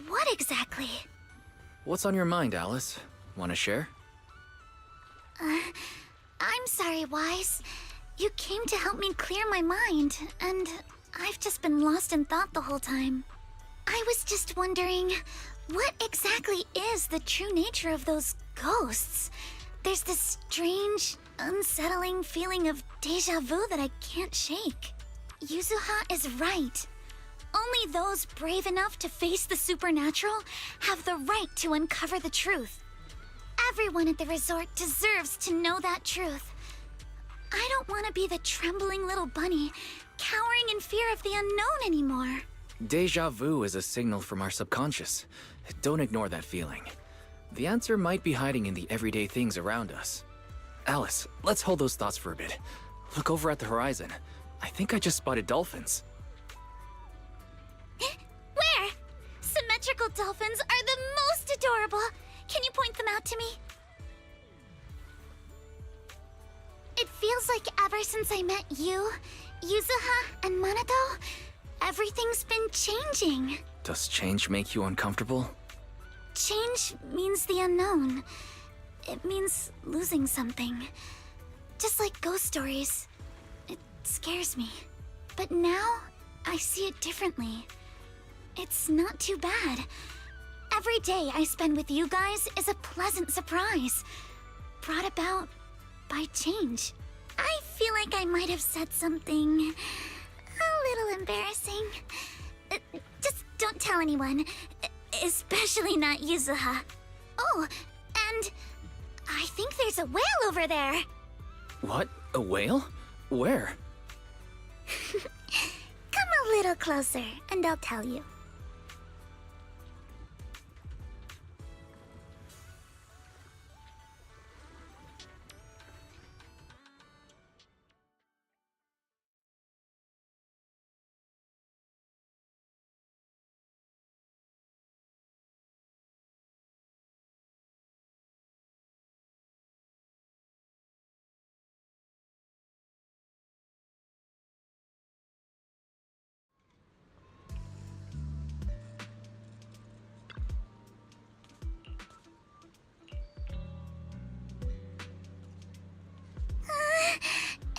what exactly? What's on your mind, Alice? Want to share? I'm sorry, Wise. You came to help me clear my mind, and I've just been lost in thought the whole time. I was just wondering, what exactly is the true nature of those ghosts? There's this strange, unsettling feeling of deja vu that I can't shake. Yuzuha is right. Only those brave enough to face the supernatural have the right to uncover the truth. Everyone at the resort deserves to know that truth. I don't want to be the trembling little bunny, cowering in fear of the unknown anymore. Deja vu is a signal from our subconscious. Don't ignore that feeling. The answer might be hiding in the everyday things around us. Alice, let's hold those thoughts for a bit. Look over at the horizon. I think I just spotted dolphins. Where? Symmetrical dolphins are the most adorable. Can you point them out to me? It feels like ever since I met you, Yuzuha, and Manato, everything's been changing. Does change make you uncomfortable? Change means the unknown. It means losing something. Just like ghost stories. It scares me. But now, I see it differently. It's not too bad. Every day I spend with you guys is a pleasant surprise, brought about by change. I feel like I might have said something a little embarrassing. Just don't tell anyone, especially not Yuzuha. Oh, and I think there's a whale over there. What? A whale? Where? Come a little closer, and I'll tell you.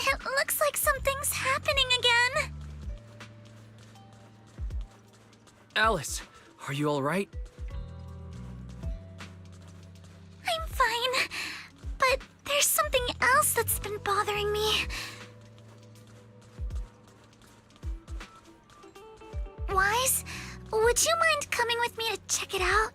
It looks like something's happening again. Alice, are you alright? I'm fine, but there's something else that's been bothering me. Wise, would you mind coming with me to check it out?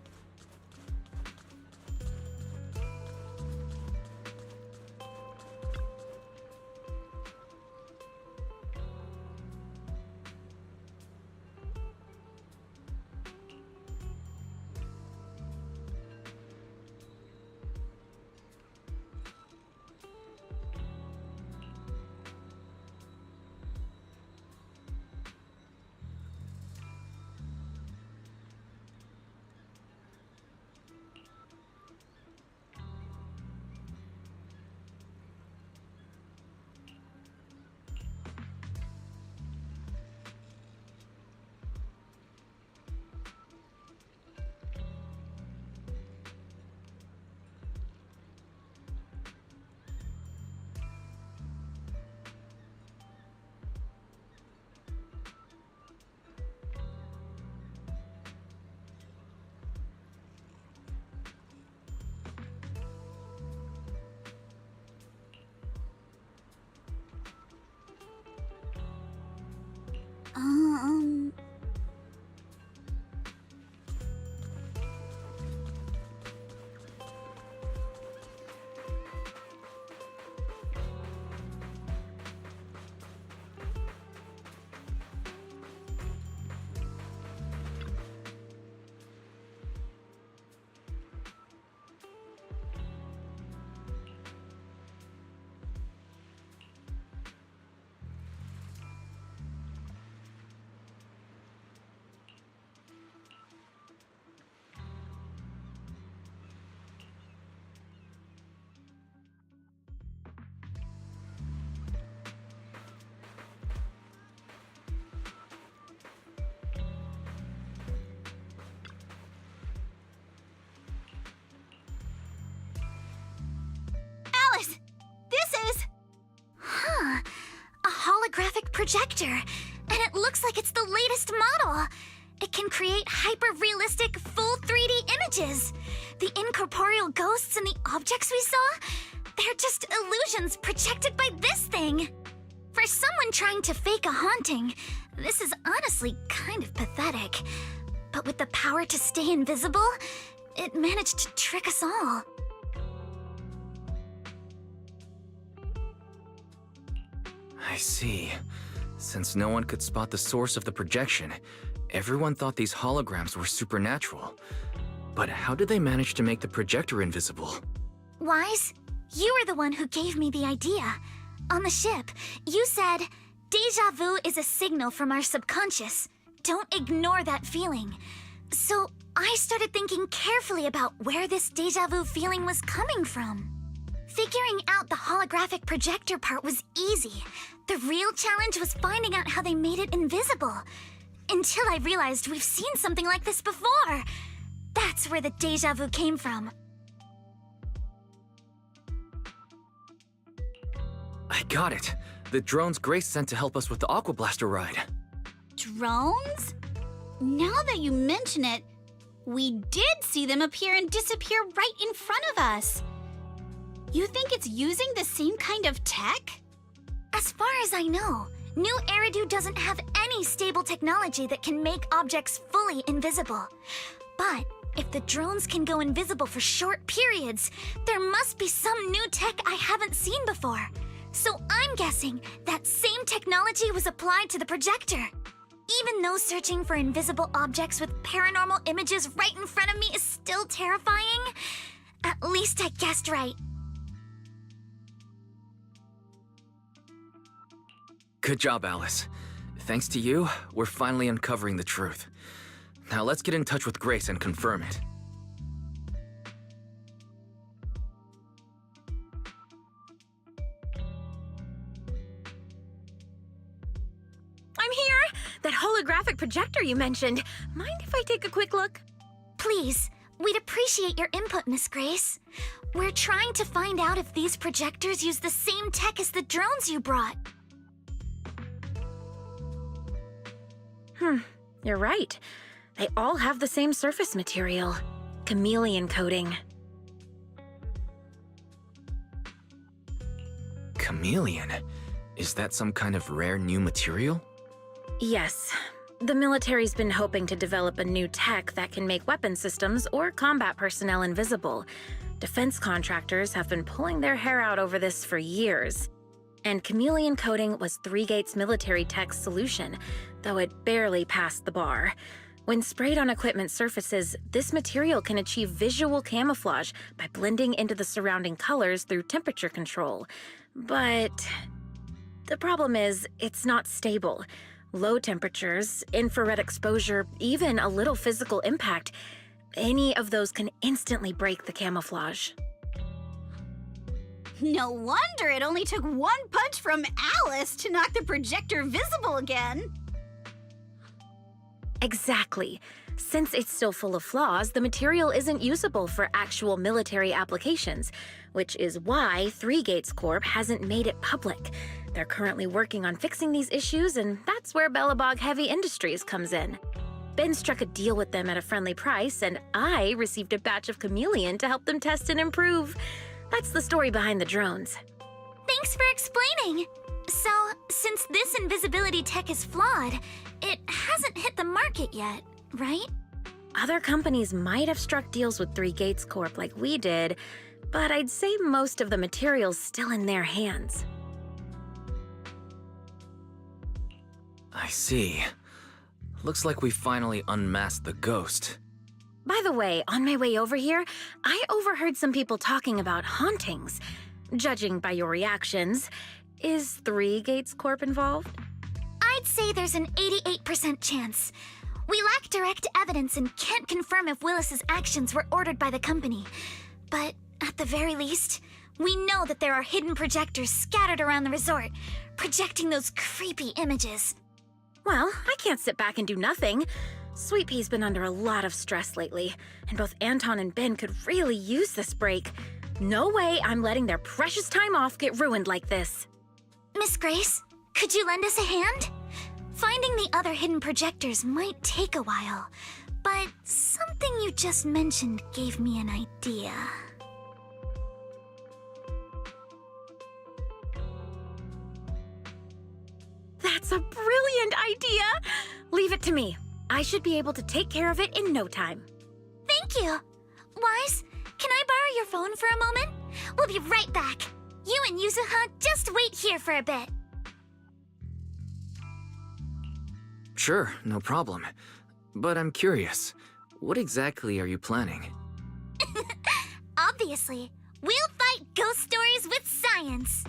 faces! Huh. A holographic projector. And it looks like it's the latest model. It can create hyper-realistic, full 3D images. The incorporeal ghosts and the objects we saw, they're just illusions projected by this thing. For someone trying to fake a haunting, this is honestly kind of pathetic. But with the power to stay invisible, it managed to trick us all. I see. Since no one could spot the source of the projection, everyone thought these holograms were supernatural. But how did they manage to make the projector invisible? Wise, you were the one who gave me the idea. On the ship, you said, "Deja vu is a signal from our subconscious. Don't ignore that feeling." So I started thinking carefully about where this deja vu feeling was coming from. Figuring out the holographic projector part was easy. The real challenge was finding out how they made it invisible. Until I realized we've seen something like this before. That's where the deja vu came from. I got it. The drones Grace sent to help us with the Aqua Blaster ride. Drones? Now that you mention it, we did see them appear and disappear right in front of us. You think it's using the same kind of tech? As far as I know, New Eridu doesn't have any stable technology that can make objects fully invisible. But if the drones can go invisible for short periods, there must be some new tech I haven't seen before. So I'm guessing that same technology was applied to the projector. Even though searching for invisible objects with paranormal images right in front of me is still terrifying, at least I guessed right. Good job, Alice. Thanks to you, we're finally uncovering the truth. Now let's get in touch with Grace and confirm it. I'm here! That holographic projector you mentioned. Mind if I take a quick look? Please, we'd appreciate your input, Miss Grace. We're trying to find out if these projectors use the same tech as the drones you brought. You're right. They all have the same surface material. Chameleon coating. Chameleon? Is that some kind of rare new material? Yes. The military's been hoping to develop a new tech that can make weapon systems or combat personnel invisible. Defense contractors have been pulling their hair out over this for years. And chameleon coating was Three Gates military tech's solution, though it barely passed the bar. When sprayed on equipment surfaces, this material can achieve visual camouflage by blending into the surrounding colors through temperature control. But the problem is, it's not stable. Low temperatures, infrared exposure, even a little physical impact, any of those can instantly break the camouflage. No wonder it only took one punch from Alice to knock the projector visible again. Exactly. Since it's still full of flaws, the material isn't usable for actual military applications, which is why Three Gates Corp hasn't made it public. They're currently working on fixing these issues, and that's where Bellabog Heavy Industries comes in. Ben struck a deal with them at a friendly price, and I received a batch of chameleon to help them test and improve. That's the story behind the drones. Thanks for explaining. So, since this invisibility tech is flawed, it hasn't hit the market yet, right? Other companies might have struck deals with Three Gates Corp like we did, but I'd say most of the material's still in their hands. I see. Looks like we finally unmasked the ghost. By the way, on my way over here, I overheard some people talking about hauntings. Judging by your reactions, is Three Gates Corp involved? I'd say there's an 88% chance. We lack direct evidence and can't confirm if Willis's actions were ordered by the company. But at the very least, we know that there are hidden projectors scattered around the resort, projecting those creepy images. Well, I can't sit back and do nothing. Sweet Pea's been under a lot of stress lately, and both Anton and Ben could really use this break. No way I'm letting their precious time off get ruined like this. Miss Grace, could you lend us a hand? Finding the other hidden projectors might take a while, but something you just mentioned gave me an idea. That's a brilliant idea! Leave it to me. I should be able to take care of it in no time. Thank you. Wise, can I borrow your phone for a moment? We'll be right back. You and Yuzuha just wait here for a bit. Sure, no problem. But I'm curious, what exactly are you planning? Obviously, we'll fight ghost stories with science.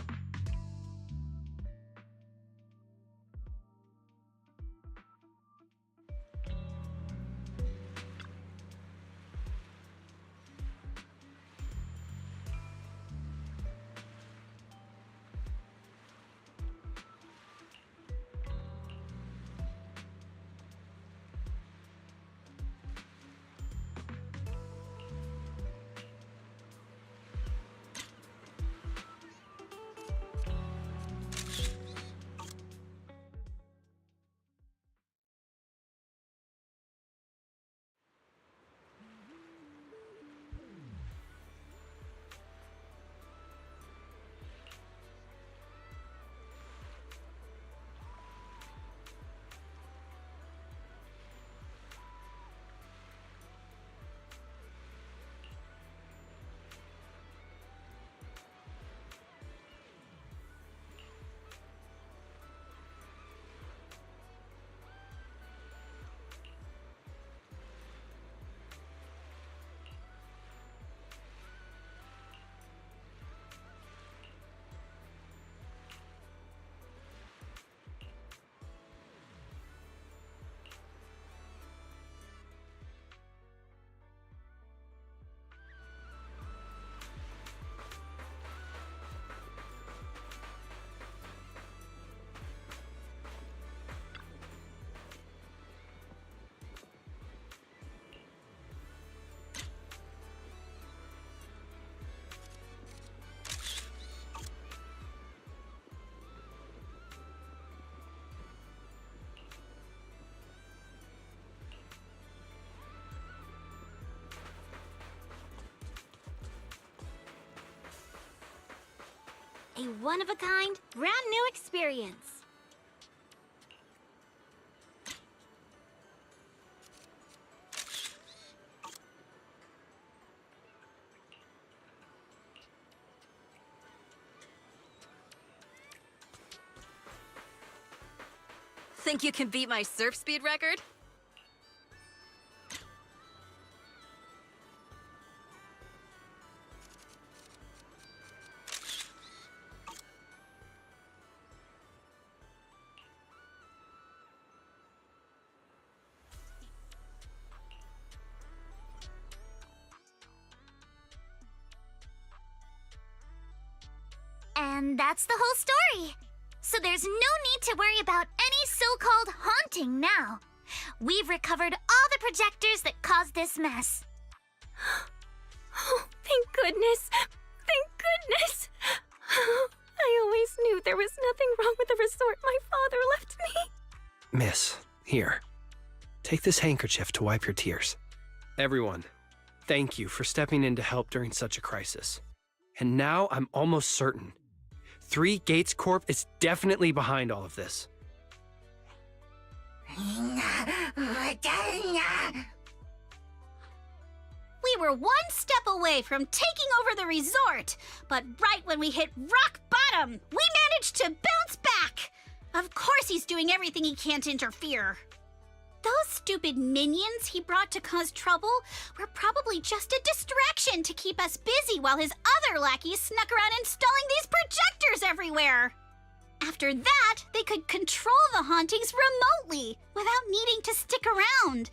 A one-of-a-kind, brand-new experience. Think you can beat my surf speed record? And that's the whole story. So there's no need to worry about any so-called haunting now. We've recovered all the projectors that caused this mess. Oh, thank goodness. Thank goodness. I always knew there was nothing wrong with the resort my father left me. Miss, here. Take this handkerchief to wipe your tears. Everyone, thank you for stepping in to help during such a crisis. And now I'm almost certain. 3 Gates Corp is definitely behind all of this. We were one step away from taking over the resort, but right when we hit rock bottom, we managed to bounce back. Of course he's doing everything he can to interfere. Those stupid minions he brought to cause trouble were probably just a distraction to keep us busy while his other lackeys snuck around installing these projectors everywhere. After that, they could control the hauntings remotely without needing to stick around.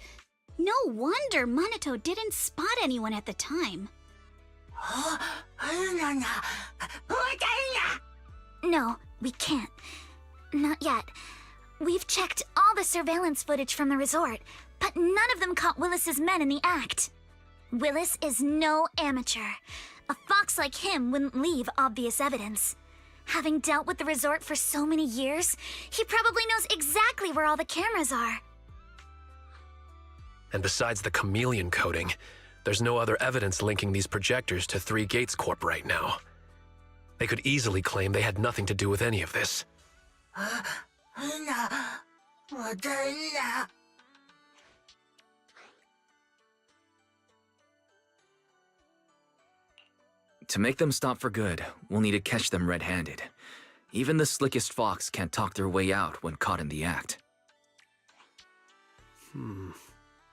No wonder Minato didn't spot anyone at the time. No, we can't. Not yet. We've checked all the surveillance footage from the resort, but none of them caught Willis's men in the act. Willis is no amateur. A fox like him wouldn't leave obvious evidence. Having dealt with the resort for so many years, he probably knows exactly where all the cameras are. And besides the chameleon coating, there's no other evidence linking these projectors to Three Gates Corp right now. They could easily claim they had nothing to do with any of this. To make them stop for good, we'll need to catch them red-handed. Even the slickest fox can't talk their way out when caught in the act.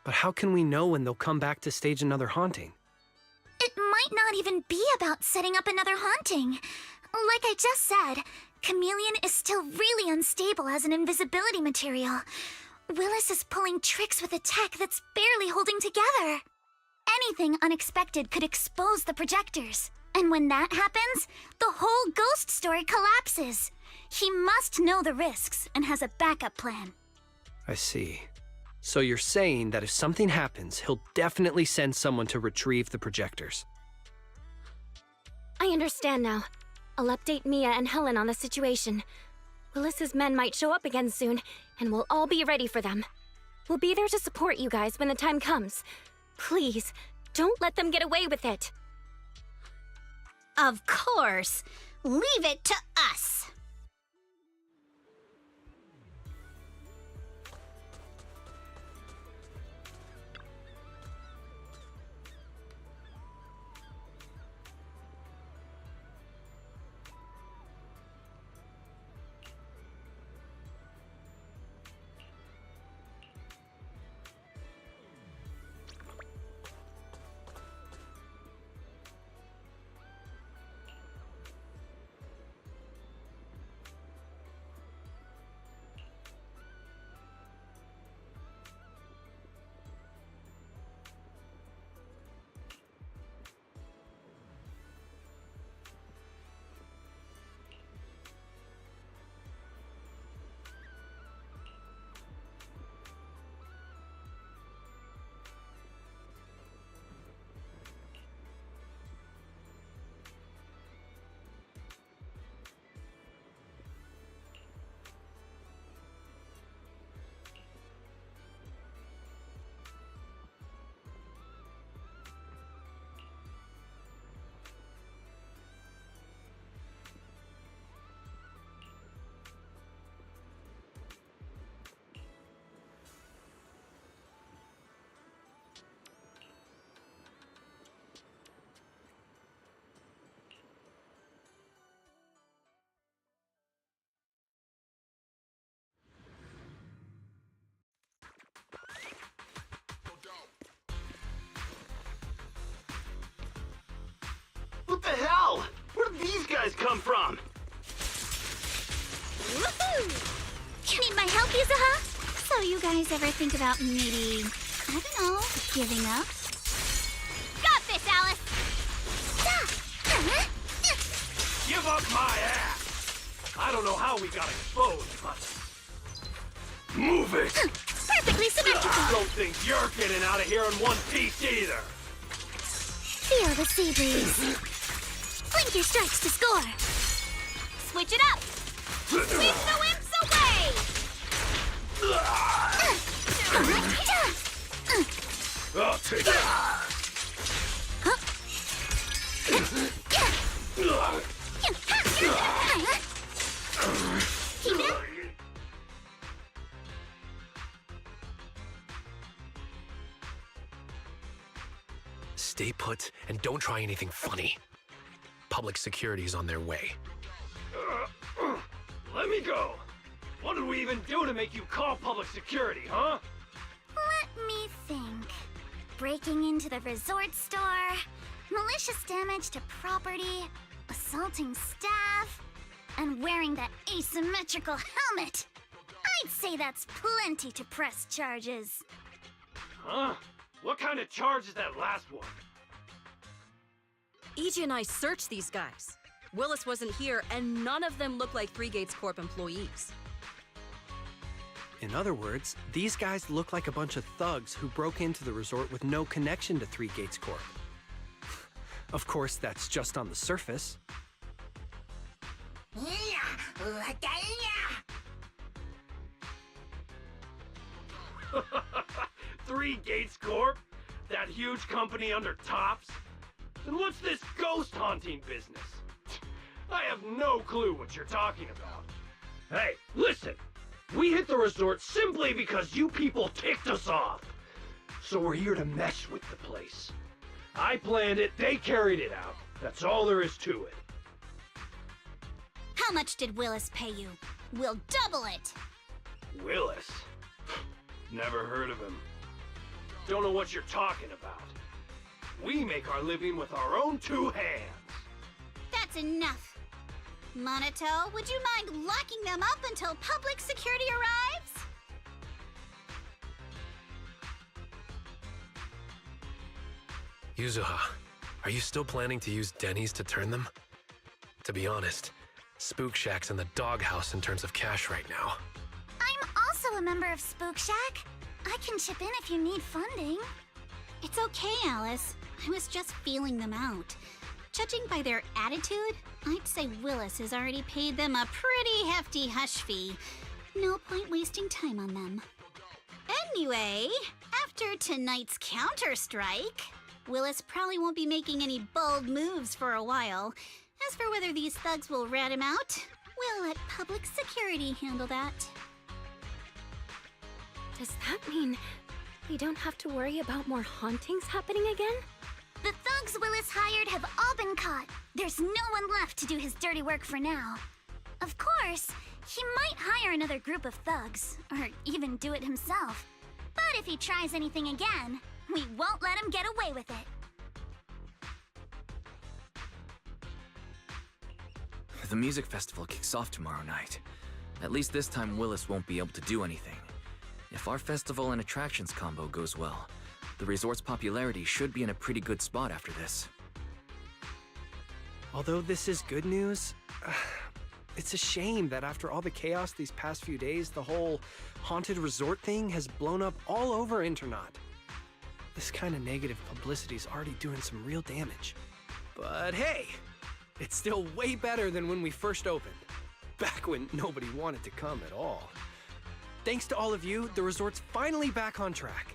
But how can we know when they'll come back to stage another haunting? It might not even be about setting up another haunting. Like I just said, Chameleon is still really unstable as an invisibility material. Willis is pulling tricks with a tech that's barely holding together. Anything unexpected could expose the projectors. And when that happens, the whole ghost story collapses. He must know the risks and has a backup plan. I see. So you're saying that if something happens, he'll definitely send someone to retrieve the projectors. I understand now. I'll update Mia and Helen on the situation. Willis's men might show up again soon, and we'll all be ready for them. We'll be there to support you guys when the time comes. Please, don't let them get away with it. Of course. Leave it to us. What the hell? Where did these guys come from? Woohoo! Need my help, Yuzuha? So you guys ever think about maybe, I don't know, giving up? Got this, Alice! Give up my ass! I don't know how we got exposed, but... Move it! Perfectly symmetrical. I don't think you're getting out of here in one piece either! Feel the sea breeze. Blink your strikes to score. Switch it up! Sweep the wimps away! I'll take it! Keep it up. Stay put and don't try anything funny. Public security's on their way. Let me go! What did we even do to make you call public security, huh? Let me think. Breaking into the resort store, malicious damage to property, assaulting staff, and wearing that asymmetrical helmet. I'd say that's plenty to press charges. Huh? What kind of charge is that last one? EJ and I searched these guys. Willis wasn't here, and none of them look like Three Gates Corp employees. In other words, these guys look like a bunch of thugs who broke into the resort with no connection to Three Gates Corp. Of course, that's just on the surface. 3 Gates Corp? That huge company under Tops? And what's this ghost haunting business? I have no clue what you're talking about. Hey, listen! We hit the resort simply because you people ticked us off. So we're here to mess with the place. I planned it, they carried it out. That's all there is to it. How much did Willis pay you? We'll double it! Willis? Never heard of him. Don't know what you're talking about. We make our living with our own 2 hands. That's enough. Monato, would you mind locking them up until public security arrives? Yuzuha, are you still planning to use Denny's to turn them? To be honest, Spook Shack's in the doghouse in terms of cash right now. I'm also a member of Spook Shack. I can chip in if you need funding. It's okay, Alice. I was just feeling them out. Judging by their attitude, I'd say Willis has already paid them a pretty hefty hush fee. No point wasting time on them. Anyway, after tonight's counter-strike, Willis probably won't be making any bold moves for a while. As for whether these thugs will rat him out, we'll let public security handle that. Does that mean we don't have to worry about more hauntings happening again? The thugs Willis hired have all been caught. There's no one left to do his dirty work for now. Of course, he might hire another group of thugs, or even do it himself. But if he tries anything again, we won't let him get away with it. The music festival kicks off tomorrow night. At least this time Willis won't be able to do anything. If our festival and attractions combo goes well, the resort's popularity should be in a pretty good spot after this. Although this is good news, it's a shame that after all the chaos these past few days, the whole haunted resort thing has blown up all over Internaut. This kind of negative publicity's already doing some real damage. But hey, it's still way better than when we first opened, back when nobody wanted to come at all. Thanks to all of you, the resort's finally back on track.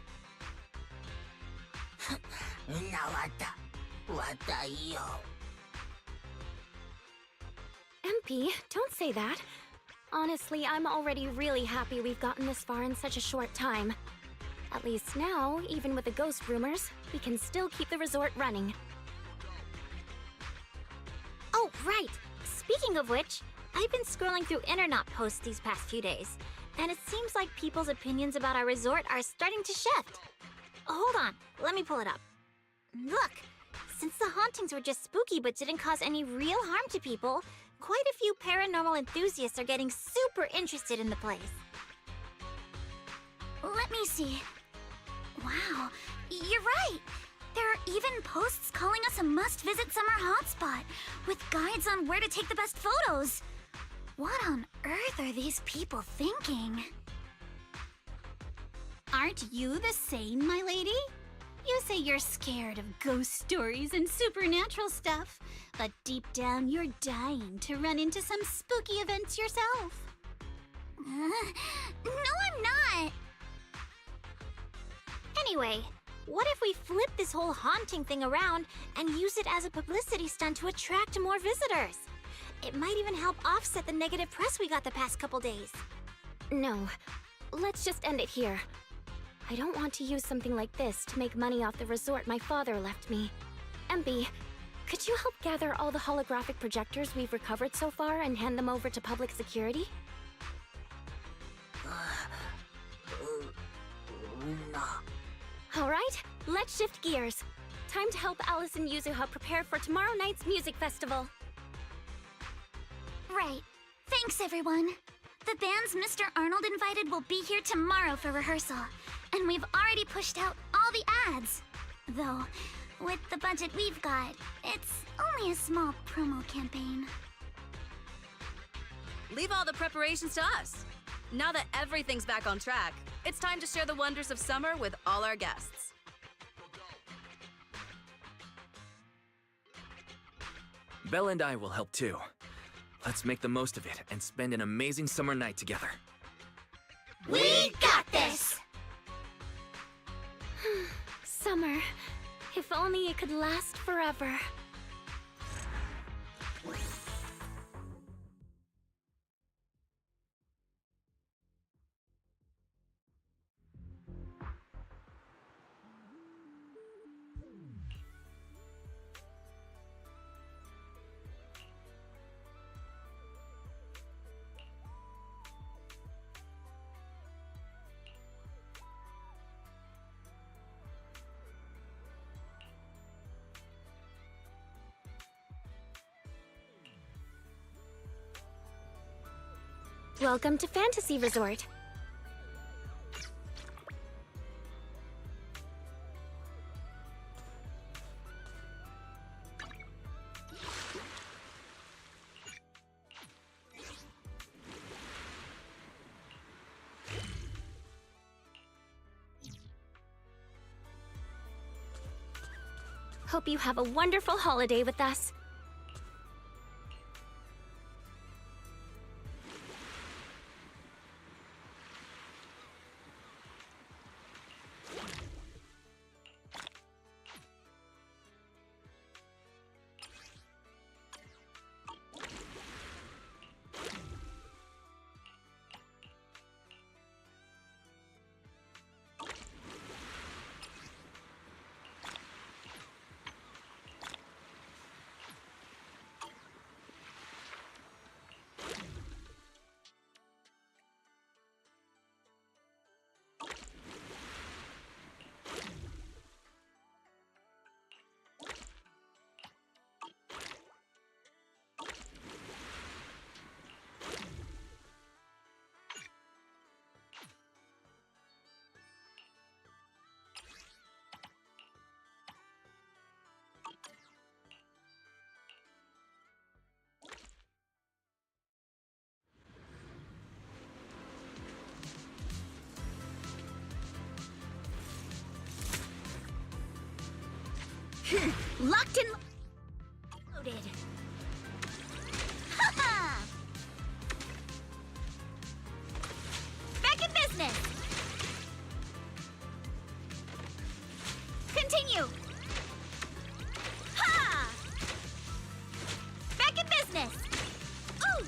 MP, don't say that. Honestly, I'm already really happy we've gotten this far in such a short time. At least now, even with the ghost rumors, we can still keep the resort running. Oh, right! Speaking of which, I've been scrolling through Internaut posts these past few days, and it seems like people's opinions about our resort are starting to shift. Hold on, let me pull it up. Look, since the hauntings were just spooky but didn't cause any real harm to people, quite a few paranormal enthusiasts are getting super interested in the place. Let me see. Wow, you're right. There are even posts calling us a must-visit summer hotspot, with guides on where to take the best photos. What on earth are these people thinking? Aren't you the same, my lady? You say you're scared of ghost stories and supernatural stuff, but deep down you're dying to run into some spooky events yourself. No, I'm not. Anyway, what if we flip this whole haunting thing around and use it as a publicity stunt to attract more visitors? It might even help offset the negative press we got the past couple days. No, let's just end it here. I don't want to use something like this to make money off the resort my father left me. MP, could you help gather all the holographic projectors we've recovered so far and hand them over to public security? All right, let's shift gears. Time to help Alice and Yuzuha prepare for tomorrow night's music festival. Right. Thanks, everyone. The bands Mr. Arnold invited will be here tomorrow for rehearsal, and we've already pushed out all the ads. Though, with the budget we've got, it's only a small promo campaign. Leave all the preparations to us. Now that everything's back on track, it's time to share the wonders of summer with all our guests. Belle and I will help too. Let's make the most of it and spend an amazing summer night together. We got this! Summer. If only it could last forever. Welcome to Fantasy Resort. Hope you have a wonderful holiday with us. Locked and loaded. Ha ha! Back in business. Continue. Ha! Back in business. Ooh!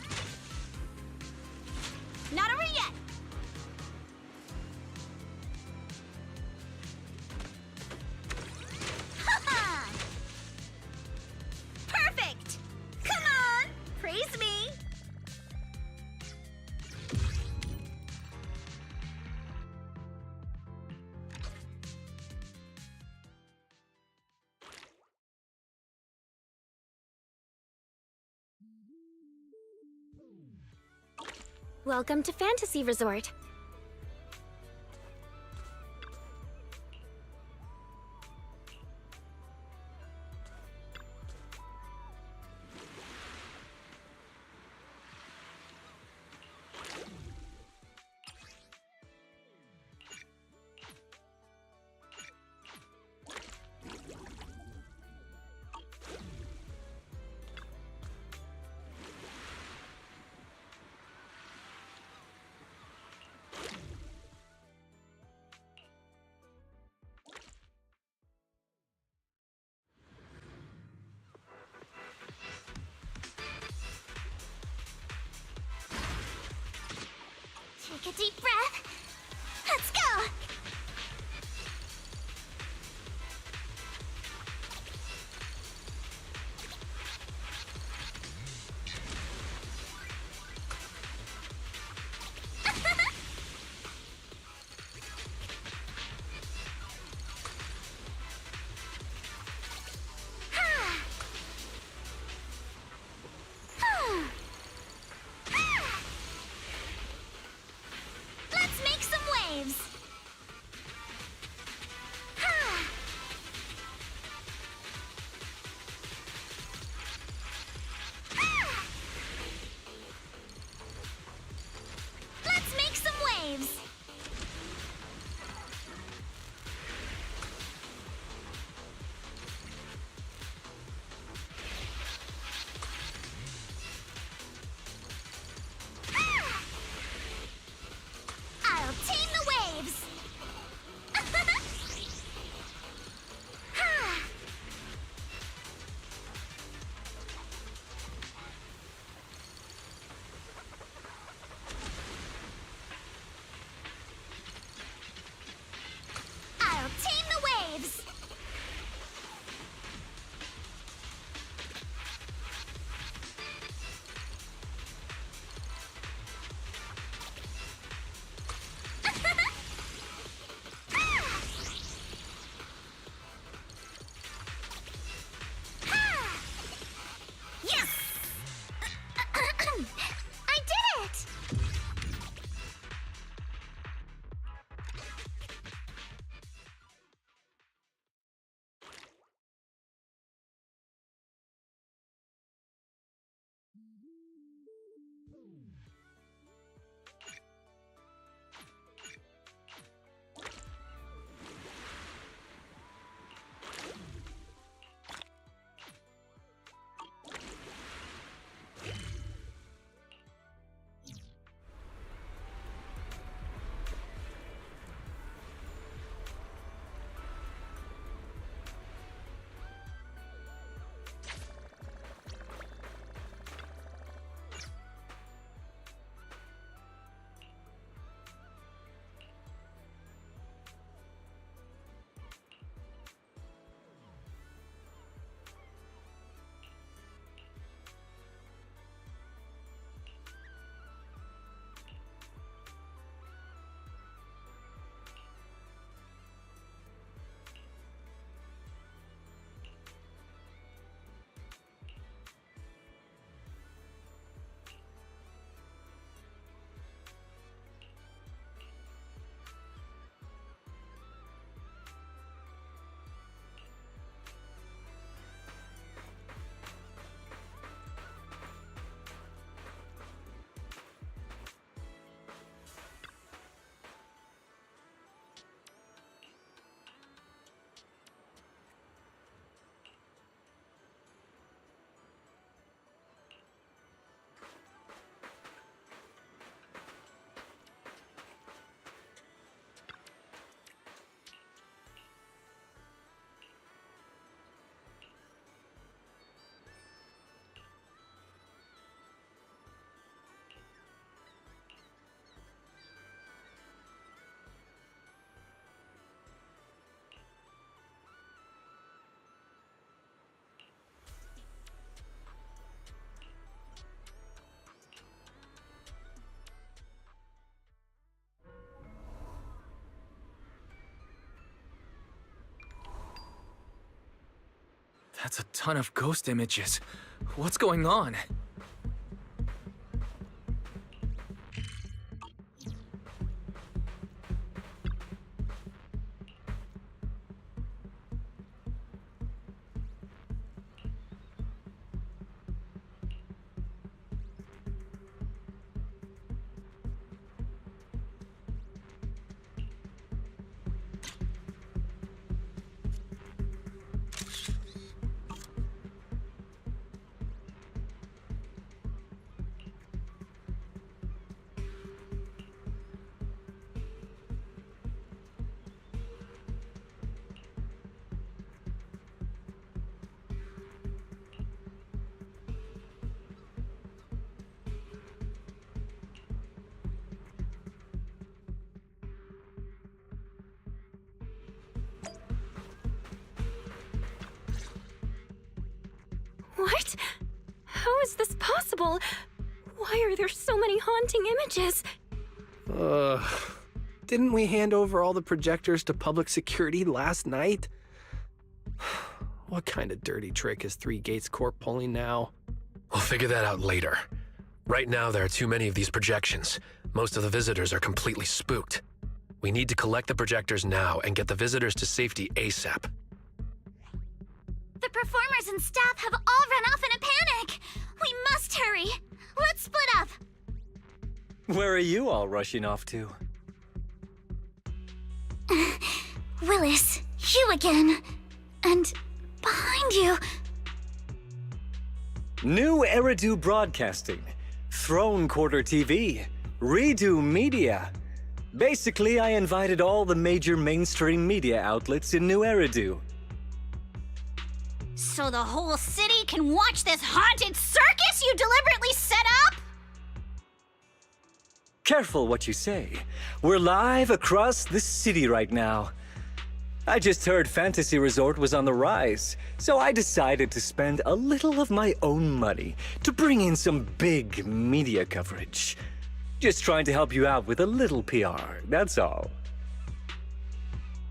Not over yet. Perfect! Come on! Praise me! Welcome to Fantasy Resort. Take a deep breath. Let's go! Let's That's a ton of ghost images. What's going on? What? How is this possible? Why are there so many haunting images? Didn't we hand over all the projectors to public security last night? What kind of dirty trick is Three Gates Corp pulling now? We'll figure that out later. Right now, there are too many of these projections. Most of the visitors are completely spooked. We need to collect the projectors now and get the visitors to safety ASAP. The performers and staff have all run off in a panic! We must hurry! Let's split up! Where are you all rushing off to? Willis, you again. And behind you. New Eridu Broadcasting, Throne Quarter TV, Redo Media. Basically, I invited all the major mainstream media outlets in New Eridu. So the whole city can watch this haunted circus you deliberately set up? Careful what you say. We're live across the city right now. I just heard Fantasy Resort was on the rise, so I decided to spend a little of my own money to bring in some big media coverage. Just trying to help you out with a little PR, that's all.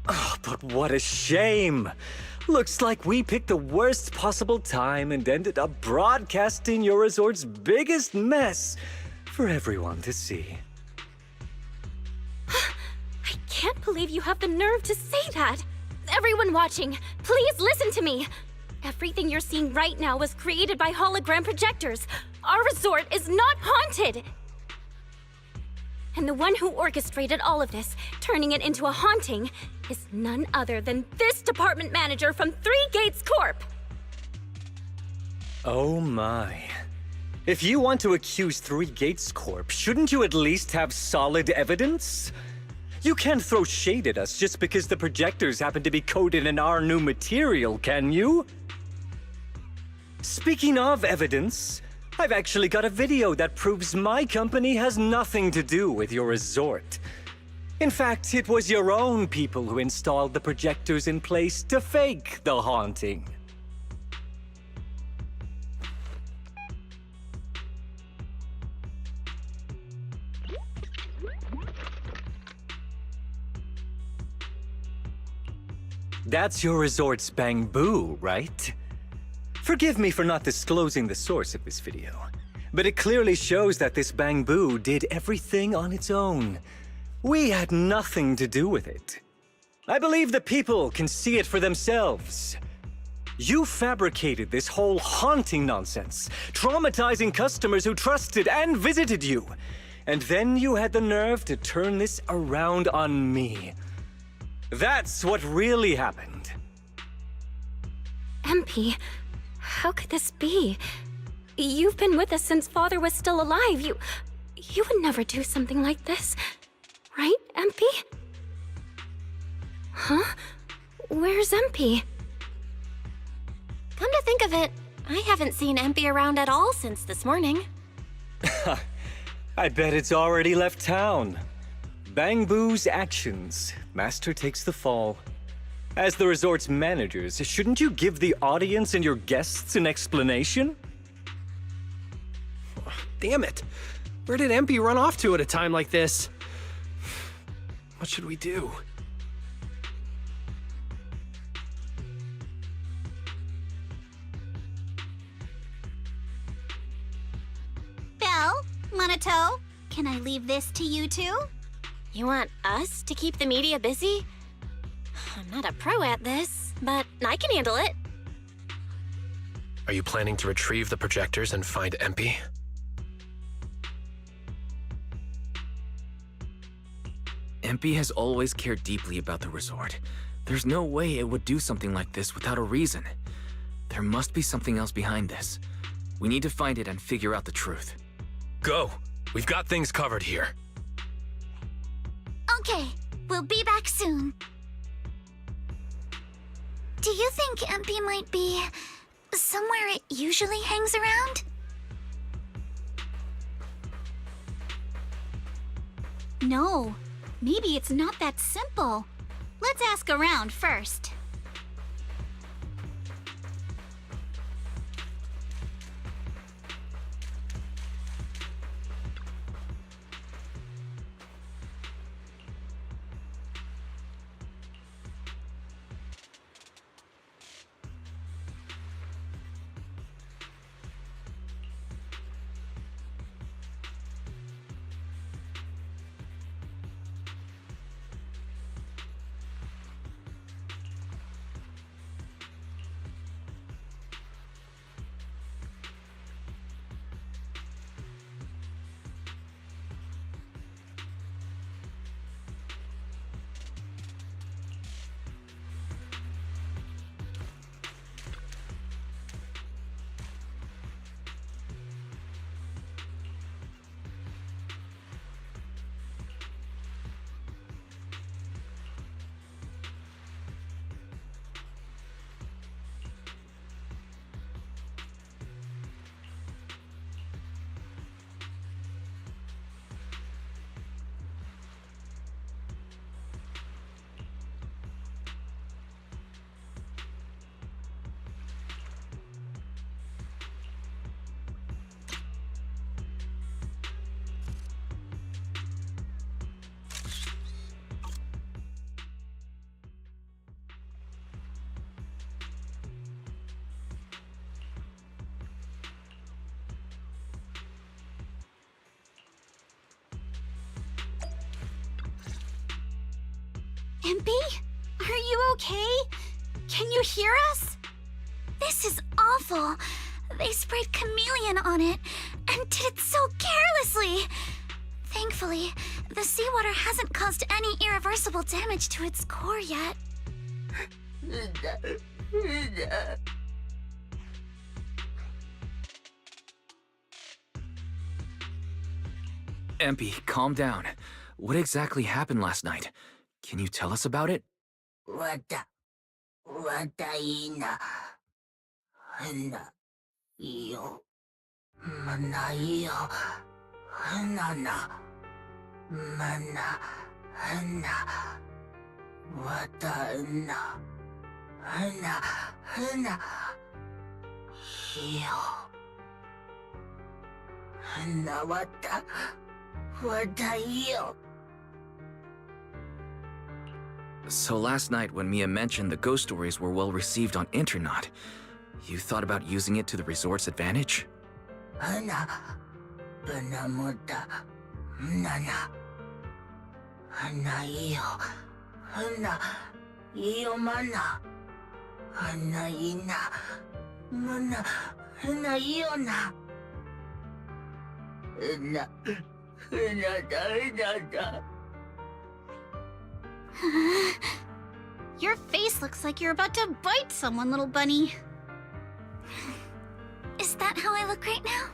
Oh, but what a shame! Looks like we picked the worst possible time and ended up broadcasting your resort's biggest mess for everyone to see. I can't believe you have the nerve to say that! Everyone watching, please listen to me! Everything you're seeing right now was created by hologram projectors. Our resort is not haunted! And the one who orchestrated all of this, turning it into a haunting, is none other than this department manager from Three Gates Corp! Oh my. If you want to accuse Three Gates Corp, shouldn't you at least have solid evidence? You can't throw shade at us just because the projectors happen to be coated in our new material, can you? Speaking of evidence, I've actually got a video that proves my company has nothing to do with your resort. In fact, it was your own people who installed the projectors in place to fake the haunting. That's your resort's Bang-Boo, right? Forgive me for not disclosing the source of this video, but it clearly shows that this Bang-Boo did everything on its own. We had nothing to do with it. I believe the people can see it for themselves. You fabricated this whole haunting nonsense, traumatizing customers who trusted and visited you. And then you had the nerve to turn this around on me. That's what really happened. MP, how could this be? You've been with us since Father was still alive. You would never do something like this. Right, MP? Huh? Where's MP? Come to think of it, I haven't seen MP around at all since this morning. I bet it's already left town. Bang-Boo's actions. Master takes the fall. As the resort's managers, shouldn't you give the audience and your guests an explanation? Damn it! Where did MP run off to at a time like this? What should we do? Monato, can I leave this to you two? You want us to keep the media busy? I'm not a pro at this, but I can handle it. Are you planning to retrieve the projectors and find Empy? Empy has always cared deeply about the resort. There's no way it would do something like this without a reason. There must be something else behind this. We need to find it and figure out the truth. Go! We've got things covered here. Okay, we'll be back soon. Do you think Empy might be somewhere it usually hangs around? No, maybe it's not that simple. Let's ask around first. Empy? Are you okay? Can you hear us? This is awful. They sprayed chameleon on it, and did it so carelessly. Thankfully, the seawater hasn't caused any irreversible damage to its core yet. Empy, calm down. What exactly happened last night? Can you tell us about it? So last night when Mia mentioned the ghost stories were well received on Internet, you thought about using it to the resort's advantage? Your face looks like you're about to bite someone, little bunny. Is that how I look right now?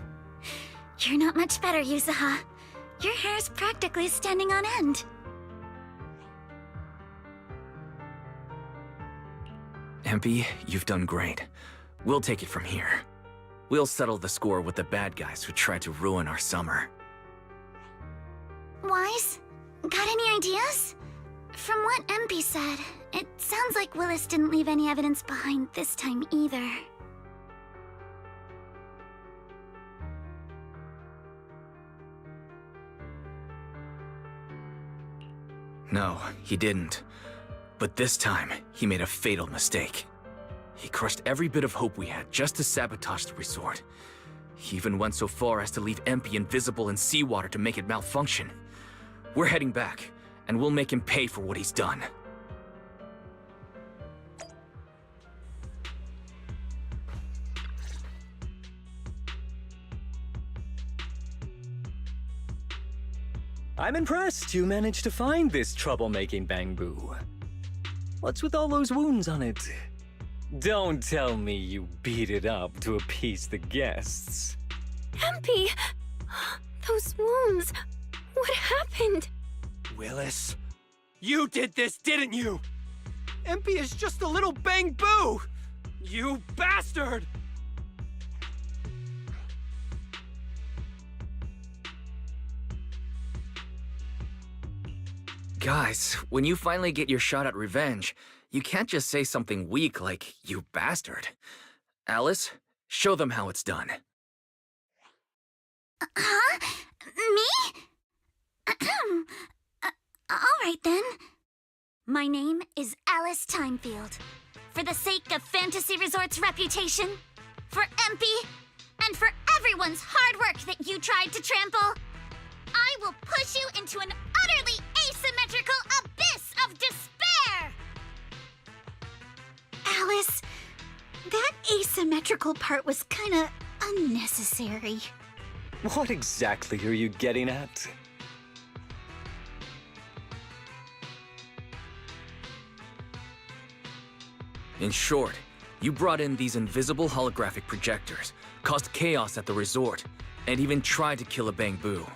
You're not much better, Yuzuha. Your hair's practically standing on end. Empy, you've done great. We'll take it from here. We'll settle the score with the bad guys who tried to ruin our summer. Wise, got any ideas? From what Empy said, it sounds like Willis didn't leave any evidence behind this time either. No, he didn't. But this time, he made a fatal mistake. He crushed every bit of hope we had just to sabotage the resort. He even went so far as to leave Empy invisible in seawater to make it malfunction. We're heading back, and we'll make him pay for what he's done. I'm impressed you managed to find this troublemaking Bangbu. What's with all those wounds on it? Don't tell me you beat it up to appease the guests. Empy! Those wounds. What happened? Willis, you did this, didn't you? Empy is just a little Bangbu! You bastard! Guys, when you finally get your shot at revenge, you can't just say something weak like, "You bastard." Alice, show them how it's done. Huh? Me? Alright then. My name is Alice Timefield. For the sake of Fantasy Resort's reputation, for Empy, and for everyone's hard work that you tried to trample, I will push you into an utterly asymmetrical abyss of despair! Alice, that asymmetrical part was kinda unnecessary. What exactly are you getting at? In short, you brought in these invisible holographic projectors, caused chaos at the resort, and even tried to kill a Bangbu.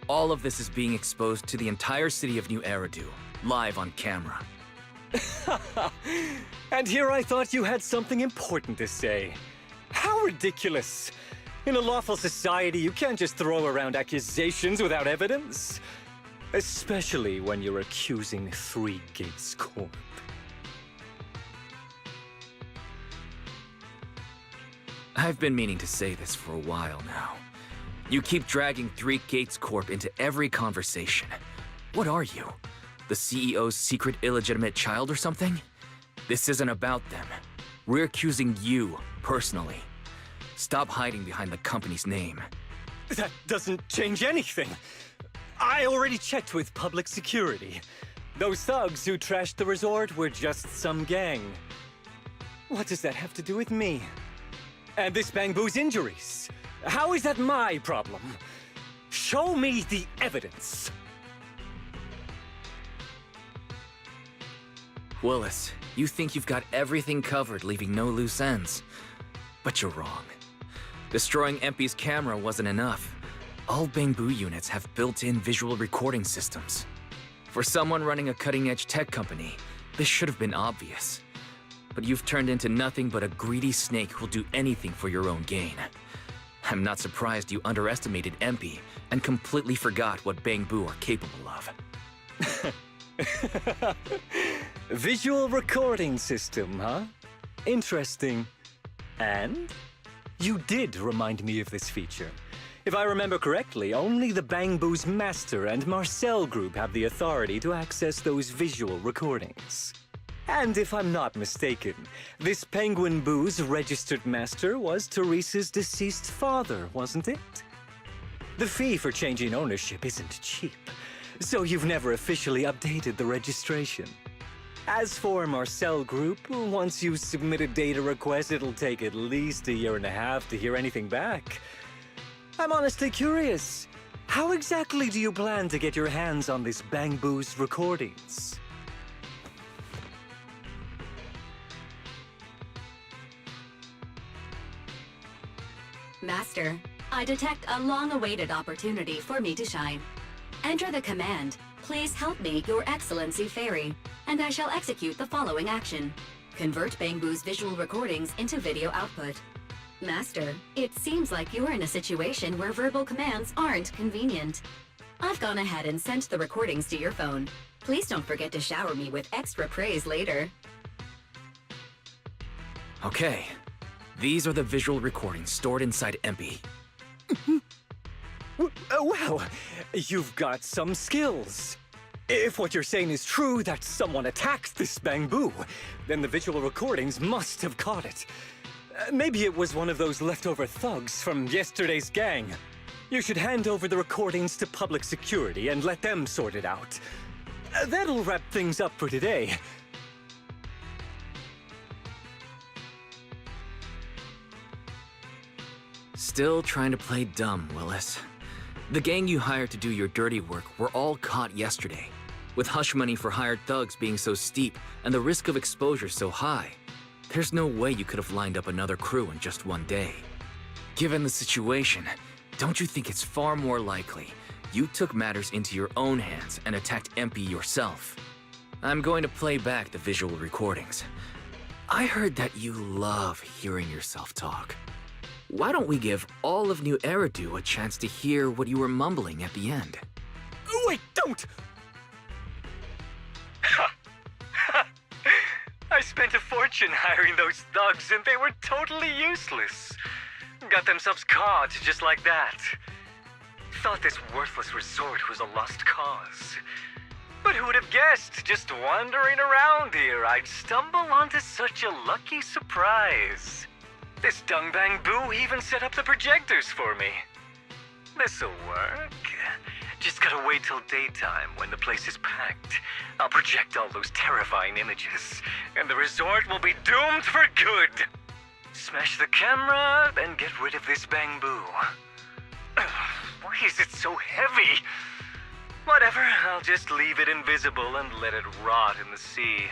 All of this is being exposed to the entire city of New Eridu, live on camera. And here I thought you had something important to say. How ridiculous! In a lawful society, you can't just throw around accusations without evidence. Especially when you're accusing Three Gates Corp. I've been meaning to say this for a while now. You keep dragging Three Gates Corp into every conversation. What are you? The CEO's secret illegitimate child or something? This isn't about them. We're accusing you, personally. Stop hiding behind the company's name. That doesn't change anything. I already checked with public security. Those thugs who trashed the resort were just some gang. What does that have to do with me? And this Bangbu's injuries? How is that my problem? Show me the evidence. Willis, you think you've got everything covered, leaving no loose ends. But you're wrong. Destroying Empy's camera wasn't enough. All Bangbu units have built-in visual recording systems. For someone running a cutting-edge tech company, this should have been obvious. But you've turned into nothing but a greedy snake who'll do anything for your own gain. I'm not surprised you underestimated Empy and completely forgot what Bangbu are capable of. Visual recording system, huh? Interesting. And? You did remind me of this feature. If I remember correctly, only the Bangbu's Master and Marcel Group have the authority to access those visual recordings. And if I'm not mistaken, this Penguin Boo's registered master was Teresa's deceased father, wasn't it? The fee for changing ownership isn't cheap, so you've never officially updated the registration. As for Marcel Group, once you submit a data request, it'll take at least 1.5 years to hear anything back. I'm honestly curious. How exactly do you plan to get your hands on this Bangbu's recordings? Master, I detect a long-awaited opportunity for me to shine. Enter the command, "Please help me, Your Excellency Fairy," and I shall execute the following action. Convert Bangbu's visual recordings into video output. Master, it seems like you're in a situation where verbal commands aren't convenient. I've gone ahead and sent the recordings to your phone. Please don't forget to shower me with extra praise later. Okay. These are the visual recordings stored inside Empy. Well, you've got some skills. If what you're saying is true, that someone attacked this Bangbu, then the visual recordings must have caught it. Maybe it was one of those leftover thugs from yesterday's gang. You should hand over the recordings to public security and let them sort it out. That'll wrap things up for today. Still trying to play dumb, Willis. The gang you hired to do your dirty work were all caught yesterday. With hush money for hired thugs being so steep and the risk of exposure so high, there's no way you could have lined up another crew in just one day. Given the situation, don't you think it's far more likely you took matters into your own hands and attacked MP yourself? I'm going to play back the visual recordings. I heard that you love hearing yourself talk. Why don't we give all of New Eridu a chance to hear what you were mumbling at the end? Wait, don't! I spent a fortune hiring those thugs and they were totally useless. Got themselves caught just like that. Thought this worthless resort was a lost cause. But who would have guessed, just wandering around here, I'd stumble onto such a lucky surprise. This Dungbang Boo even set up the projectors for me. This'll work. Just gotta wait till daytime when the place is packed. I'll project all those terrifying images, and the resort will be doomed for good. Smash the camera, then get rid of this bamboo. Why is it so heavy? Whatever, I'll just leave it invisible and let it rot in the sea.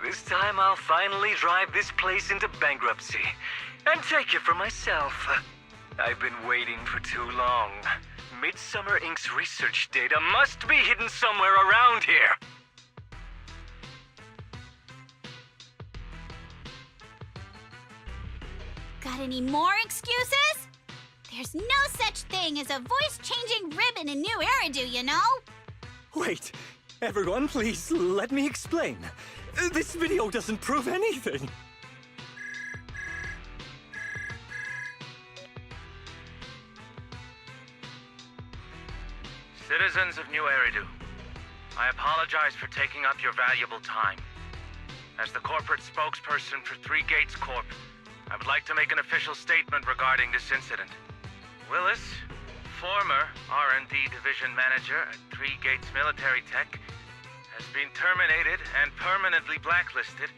This time I'll finally drive this place into bankruptcy and take it for myself. I've been waiting for too long. Midsummer Inc.'s research data must be hidden somewhere around here. Got any more excuses? There's no such thing as a voice-changing ribbon in New Eridu, you know? Wait, everyone, please let me explain. This video doesn't prove anything. Citizens of New Eridu, I apologize for taking up your valuable time. As the corporate spokesperson for Three Gates Corp., I would like to make an official statement regarding this incident. Willis, former R&D division manager at Three Gates Military Tech, has been terminated and permanently blacklisted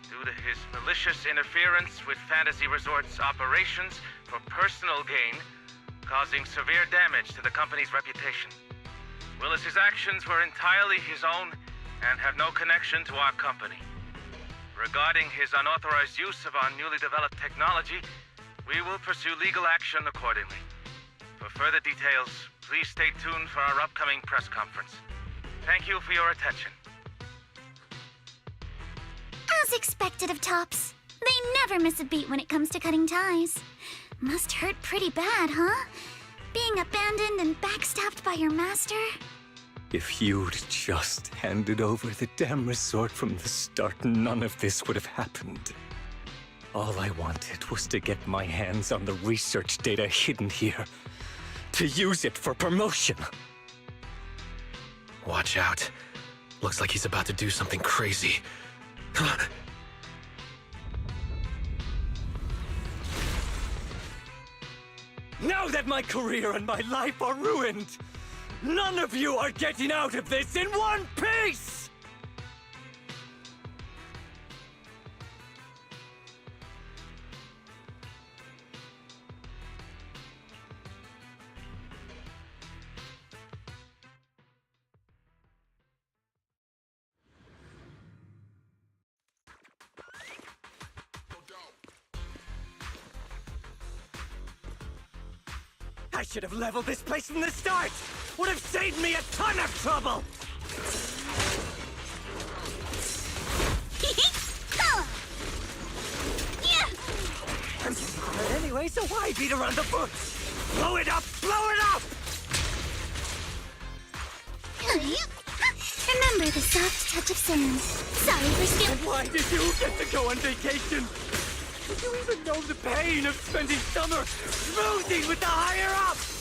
due to his malicious interference with Fantasy Resort's operations for personal gain, causing severe damage to the company's reputation. Willis's actions were entirely his own and have no connection to our company. Regarding his unauthorized use of our newly developed technology, we will pursue legal action accordingly. For further details, please stay tuned for our upcoming press conference. Thank you for your attention. As expected of Tops, they never miss a beat when it comes to cutting ties. Must hurt pretty bad, huh? Being abandoned and backstabbed by your master? If you'd just handed over the damn resort from the start, none of this would have happened. All I wanted was to get my hands on the research data hidden here. To use it for promotion. Watch out. Looks like he's about to do something crazy. Now that my career and my life are ruined, none of you are getting out of this in one piece! I should have leveled this place from the start! Would have saved me a ton of trouble! Anyway, so why beat around the bush? Blow it up! Blow it up! Remember the soft touch of sand. Sorry for skipping. And why did you get to go on vacation? Did you even know the pain of spending summer schmoozing with the higher-ups?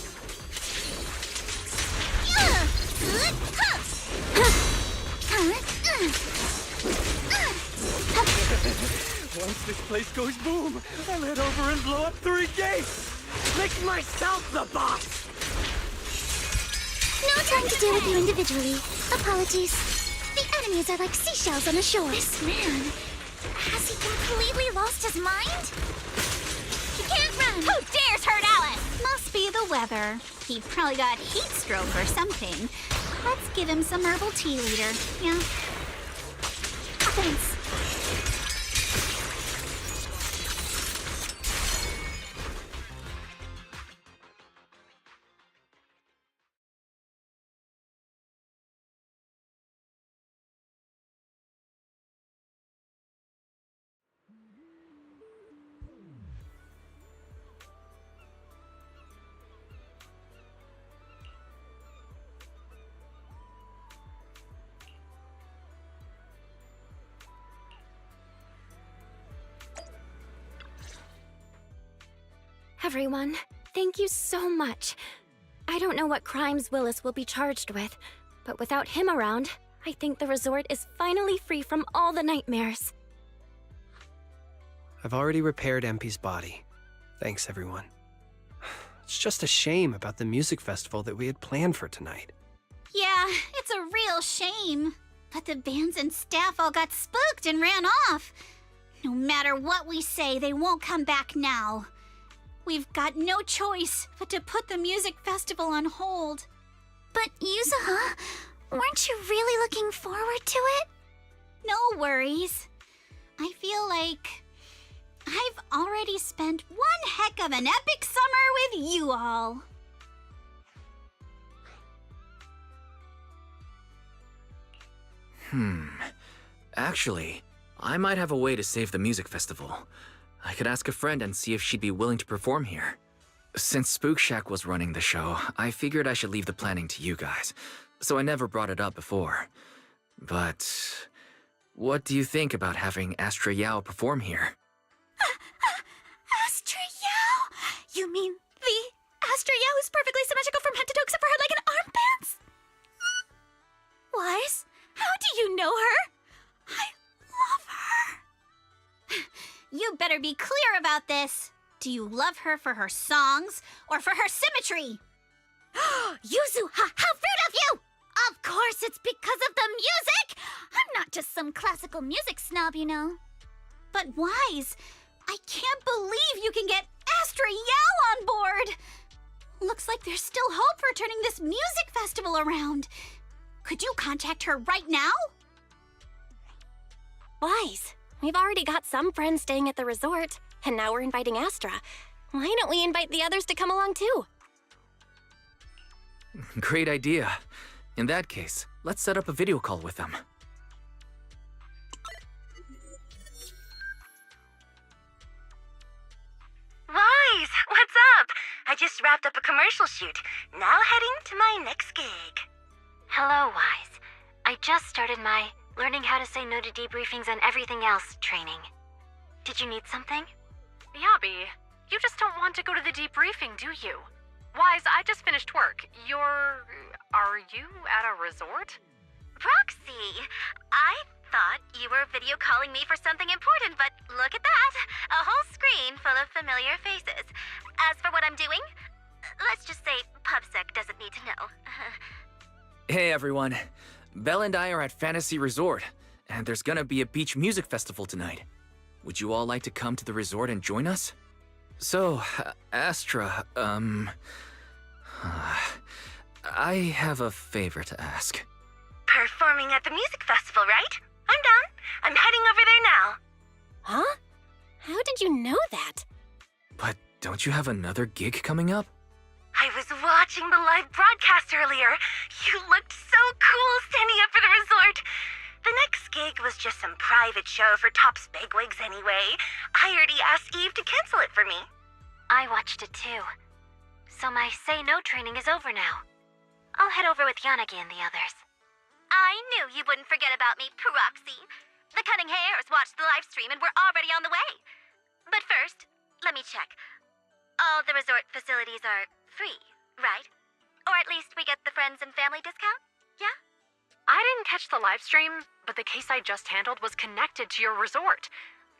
Once this place goes boom, I'll head over and blow up 3 gates! Make myself the boss! No time to deal with you individually. Apologies. The enemies are like seashells on the shore. This man, has he completely lost his mind? He can't run! Who dares hurt Alice? Must be the weather. He probably got heat stroke or something. Let's give him some herbal tea later. Yeah. Thanks. Everyone, thank you so much. I don't know what crimes Willis will be charged with, but without him around, I think the resort is finally free from all the nightmares. I've already repaired MP's body. Thanks, everyone. It's just a shame about the music festival that we had planned for tonight. Yeah, it's a real shame. But the bands and staff all got spooked and ran off. No matter what we say, they won't come back now. We've got no choice but to put the music festival on hold. But Yuzuha, weren't you really looking forward to it? No worries. I feel like I've already spent one heck of an epic summer with you all. Actually, I might have a way to save the music festival. I could ask a friend and see if she'd be willing to perform here. Since Spook Shack was running the show, I figured I should leave the planning to you guys, so I never brought it up before. But what do you think about having Astra Yao perform here? Astra Yao? You mean the Astra Yao who's perfectly symmetrical from head to toe except for her leg and armbands? Wise, how do you know her? I love her. You better be clear about this. Do you love her for her songs or for her symmetry? Yuzuha, how rude of you! Of course it's because of the music! I'm not just some classical music snob, you know. But Wise, I can't believe you can get Astra Yao on board! Looks like there's still hope for turning this music festival around. Could you contact her right now? Wise, we've already got some friends staying at the resort, and now we're inviting Astra. Why don't we invite the others to come along too? Great idea. In that case, let's set up a video call with them. Wise, what's up? I just wrapped up a commercial shoot. Now heading to my next gig. Hello, Wise. I just started my learning how to say no to debriefings and everything else training. Did you need something? Yeah, Bee. You just don't want to go to the debriefing, do you? Wise, I just finished work. Are you at a resort? Proxy, I thought you were video calling me for something important, but look at that. A whole screen full of familiar faces. As for what I'm doing, let's just say PubSec doesn't need to know. Hey everyone, Belle and I are at Fantasy Resort, and there's gonna be a beach music festival tonight. Would you all like to come to the resort and join us? So, Astra, I have a favor to ask. Performing at the music festival, right? I'm down. I'm heading over there now. Huh? How did you know that? But don't you have another gig coming up? I was watching the live broadcast earlier. You looked so cool standing up for the resort. The next gig was just some private show for Top's bigwigs anyway. I already asked Eve to cancel it for me. I watched it too. So my say no training is over now. I'll head over with Yanagi and the others. I knew you wouldn't forget about me, Proxy. The Cunning Hares watched the live stream and we're already on the way. But first, let me check. All the resort facilities are free, right? Or at least we get the friends and family discount? Yeah? I didn't catch the live stream, but the case I just handled was connected to your resort.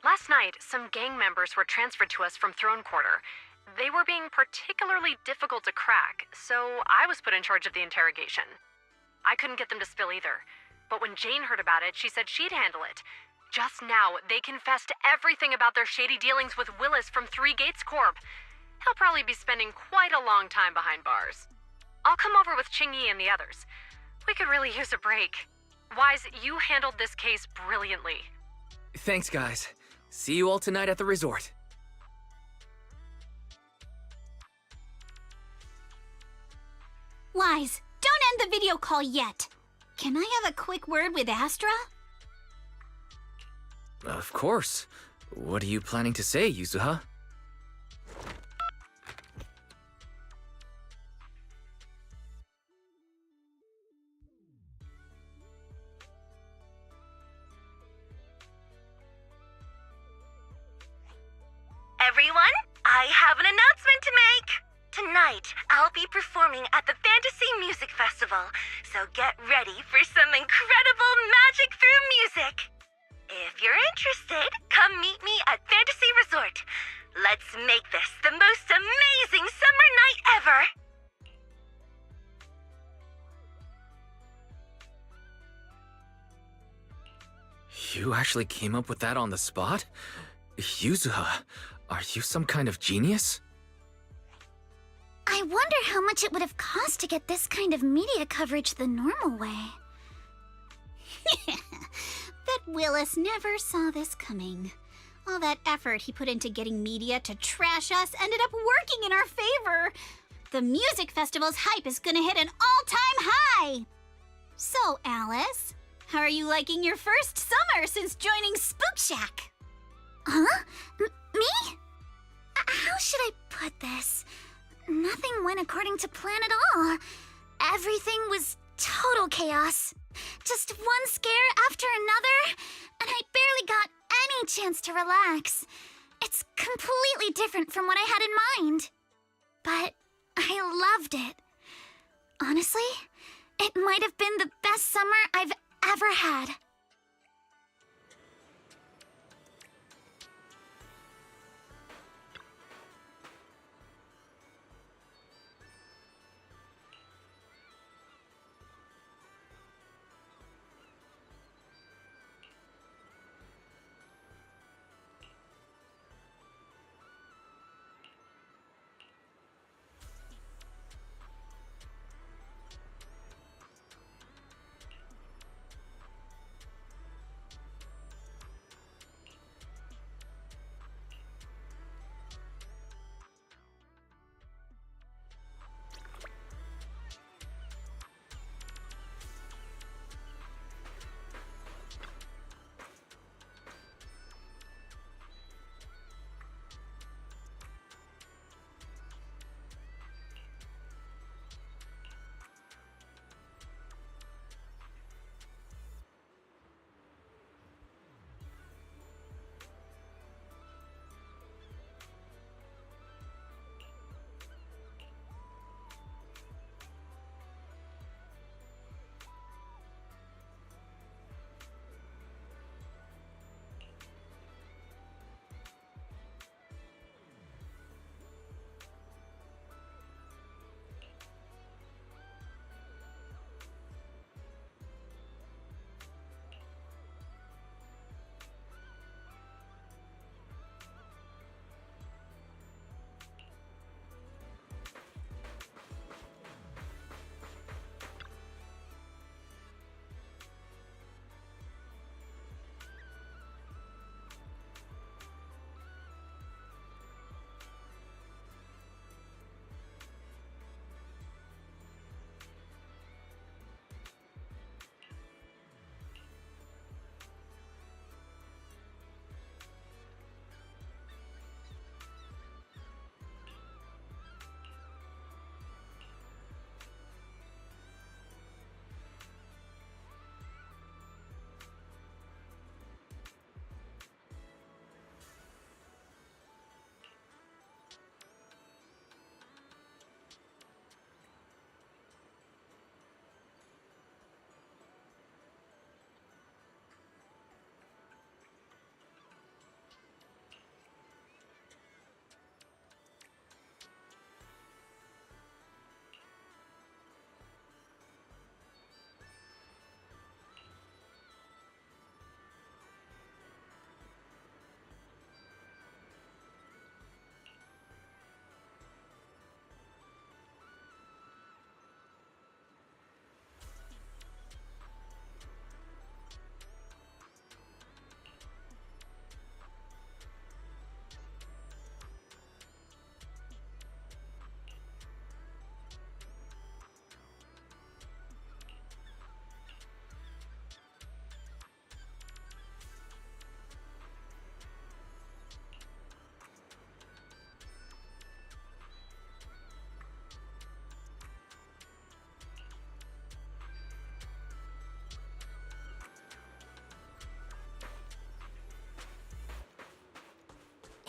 Last night, some gang members were transferred to us from Throne Quarter. They were being particularly difficult to crack, so I was put in charge of the interrogation. I couldn't get them to spill either, but when Jane heard about it, she said she'd handle it. Just now, they confessed everything about their shady dealings with Willis from Three Gates Corp. He'll probably be spending quite a long time behind bars. I'll come over with Qingyi and the others. We could really use a break. Wise, you handled this case brilliantly. Thanks, guys. See you all tonight at the resort. Wise, don't end the video call yet. Can I have a quick word with Astra? Of course. What are you planning to say, Yuzuha? Everyone, I have an announcement to make! Tonight, I'll be performing at the Fantasy Music Festival, so get ready for some incredible magic through music! If you're interested, come meet me at Fantasy Resort. Let's make this the most amazing summer night ever! You actually came up with that on the spot? Yuzuha, are you some kind of genius? I wonder how much it would have cost to get this kind of media coverage the normal way. Bet Willis never saw this coming. All that effort he put into getting media to trash us ended up working in our favor. The music festival's hype is gonna hit an all-time high! So, Alice, how are you liking your first summer since joining Spook Shack? Huh? Me? How should I put this? Nothing went according to plan at all. Everything was total chaos. Just one scare after another, and I barely got any chance to relax. It's completely different from what I had in mind. But I loved it. Honestly, it might have been the best summer I've ever had.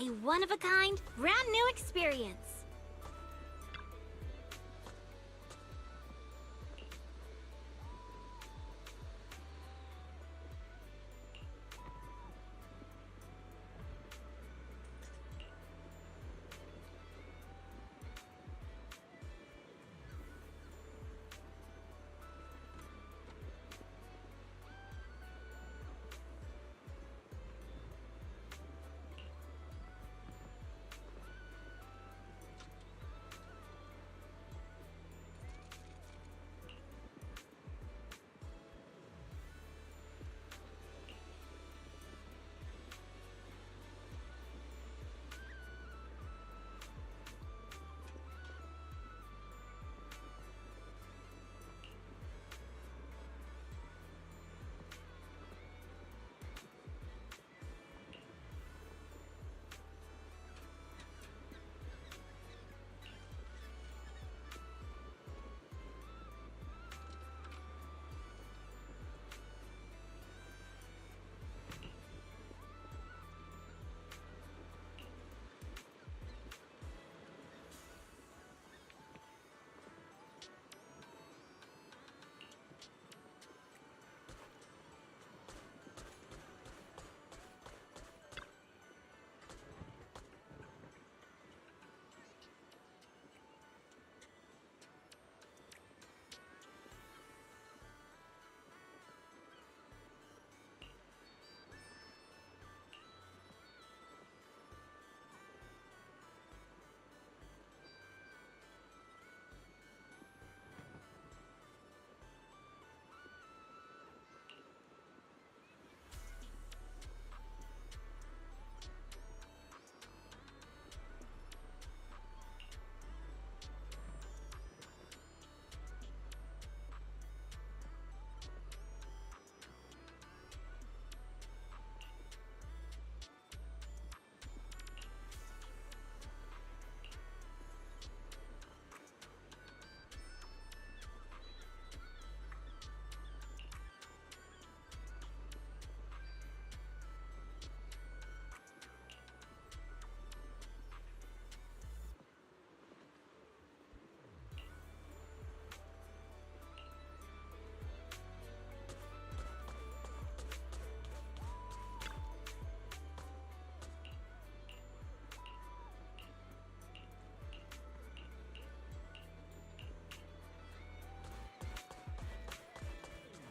A one-of-a-kind, brand new experience.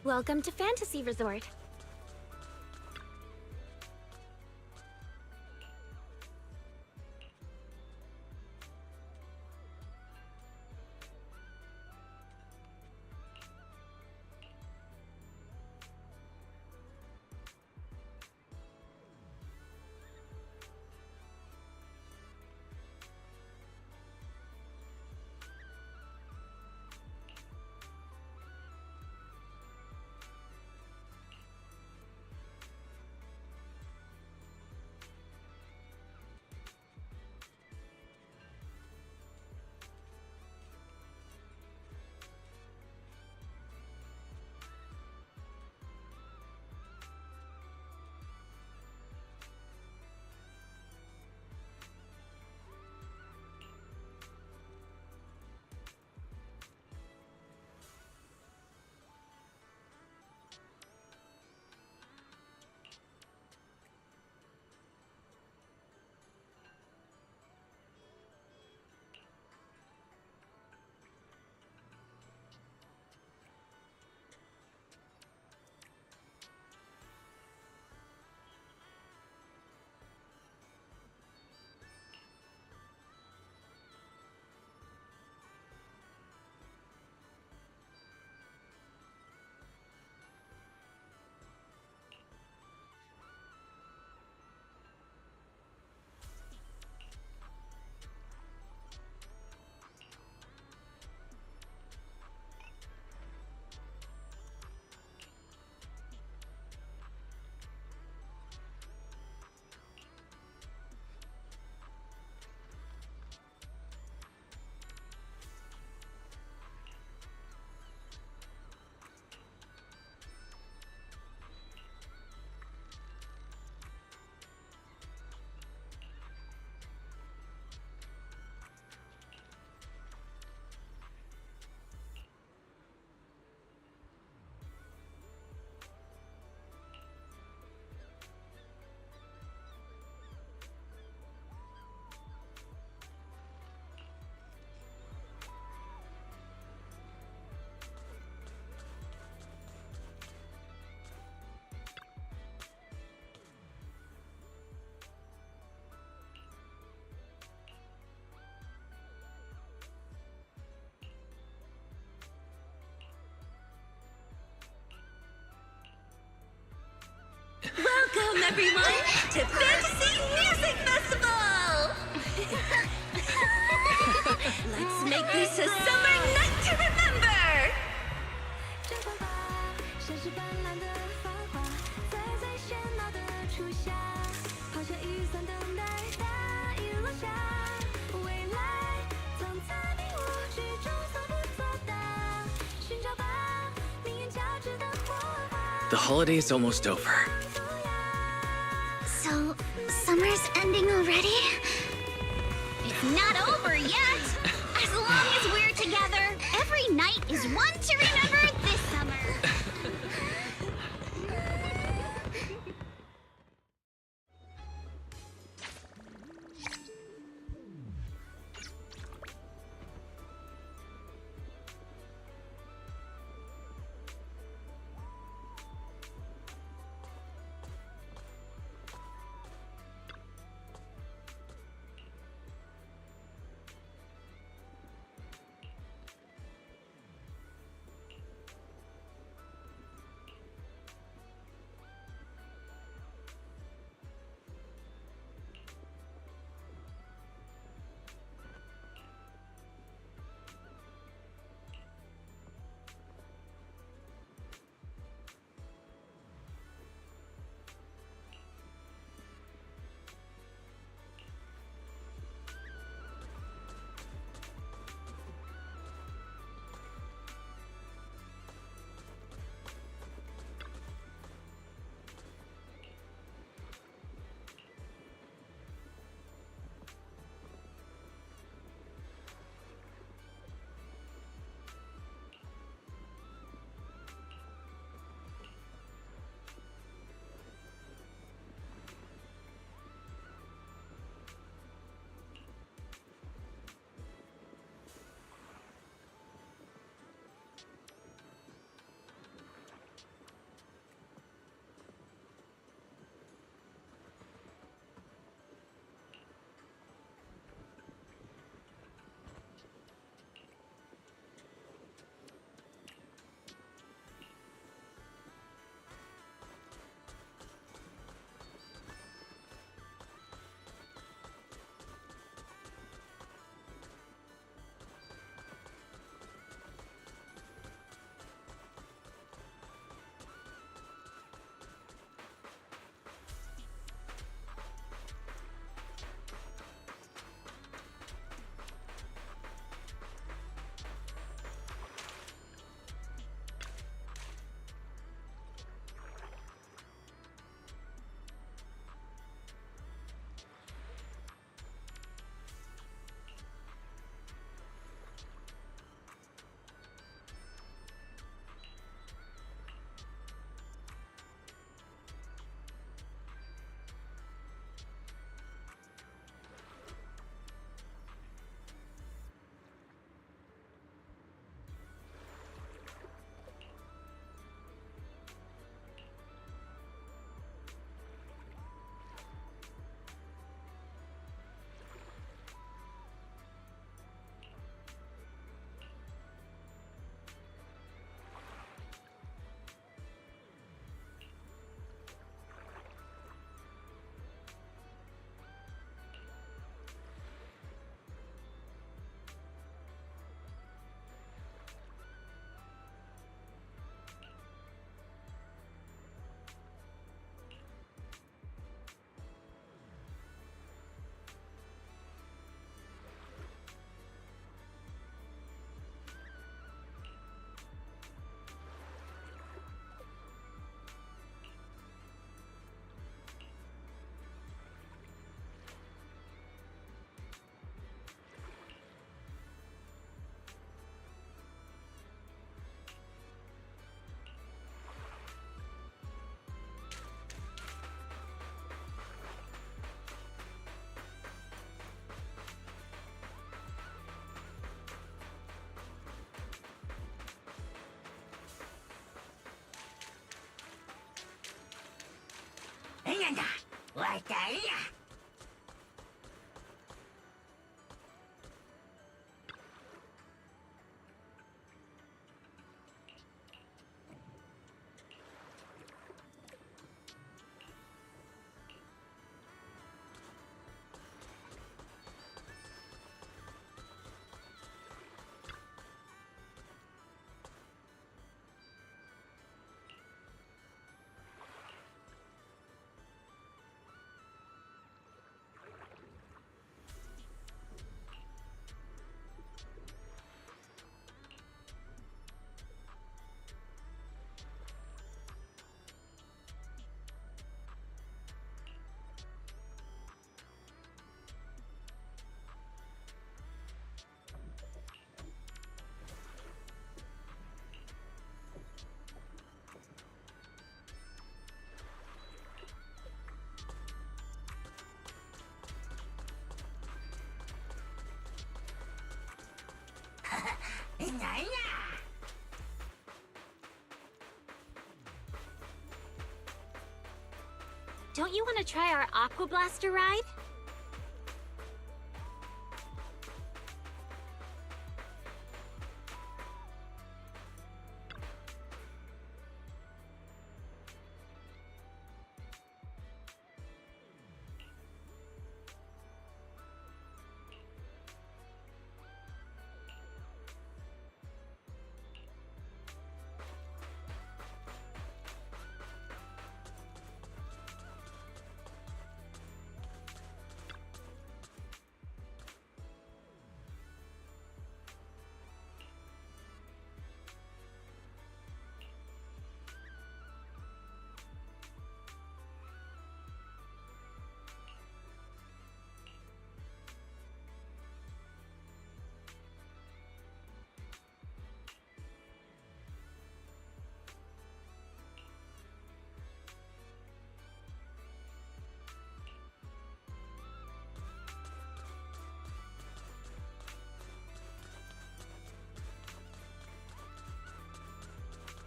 Welcome to Fantasy Resort. everyone to Fantasy Music Festival! Let's make this a summer night to remember! The holiday's almost over. So, summer's ending already? It's not over yet! As long as we're together, every night is one to remember this summer. Don't you want to try our Aqua Blaster ride?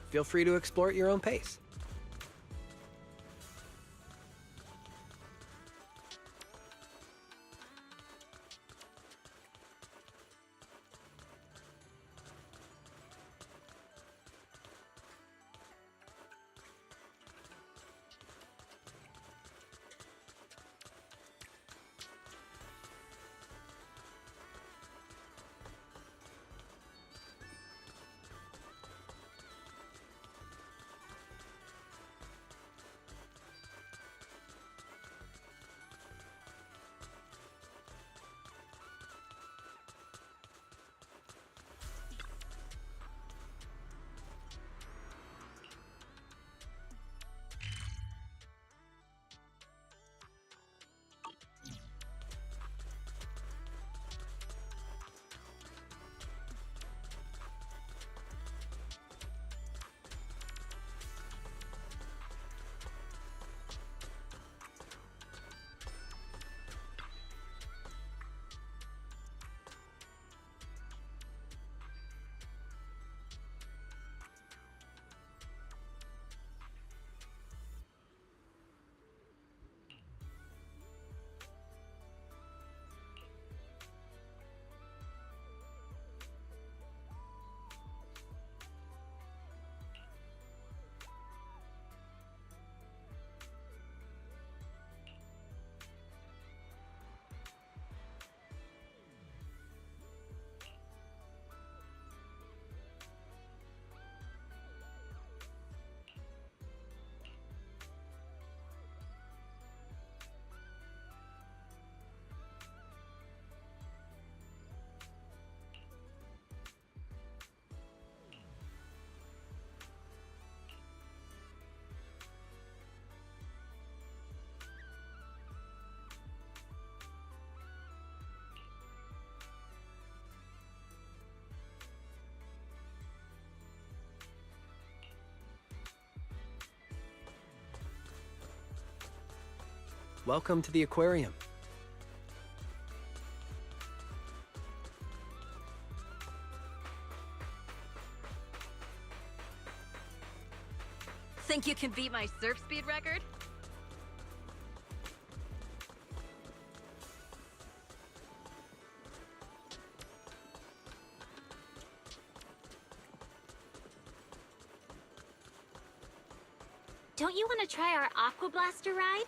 Feel free to explore at your own pace. Welcome to the aquarium. Think you can beat my surf speed record? Don't you want to try our Aqua Blaster ride?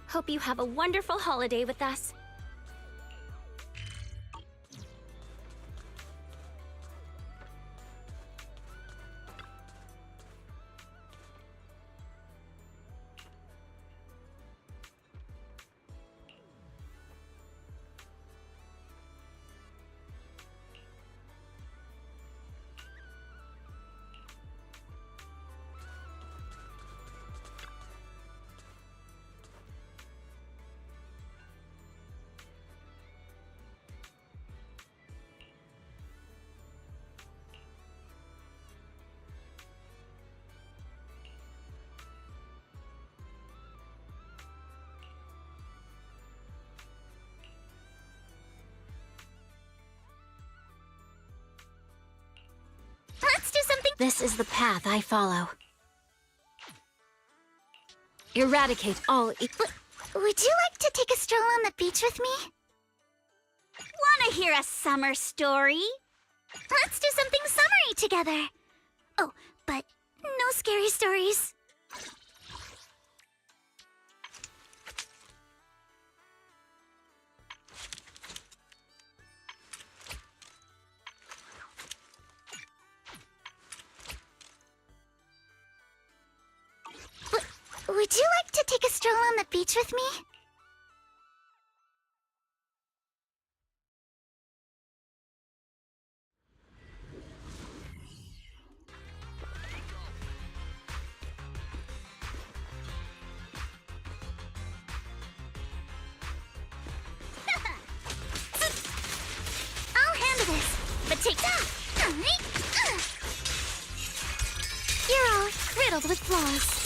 Hope you have a wonderful holiday with us. Let's do something. This is the path I follow. Eradicate all Would you like to take a stroll on the beach with me? Wanna hear a summer story? Let's do something summery together. Oh, but no scary stories. Would you like to take a stroll on the beach with me? I'll handle this, but take that. You're all riddled with flaws.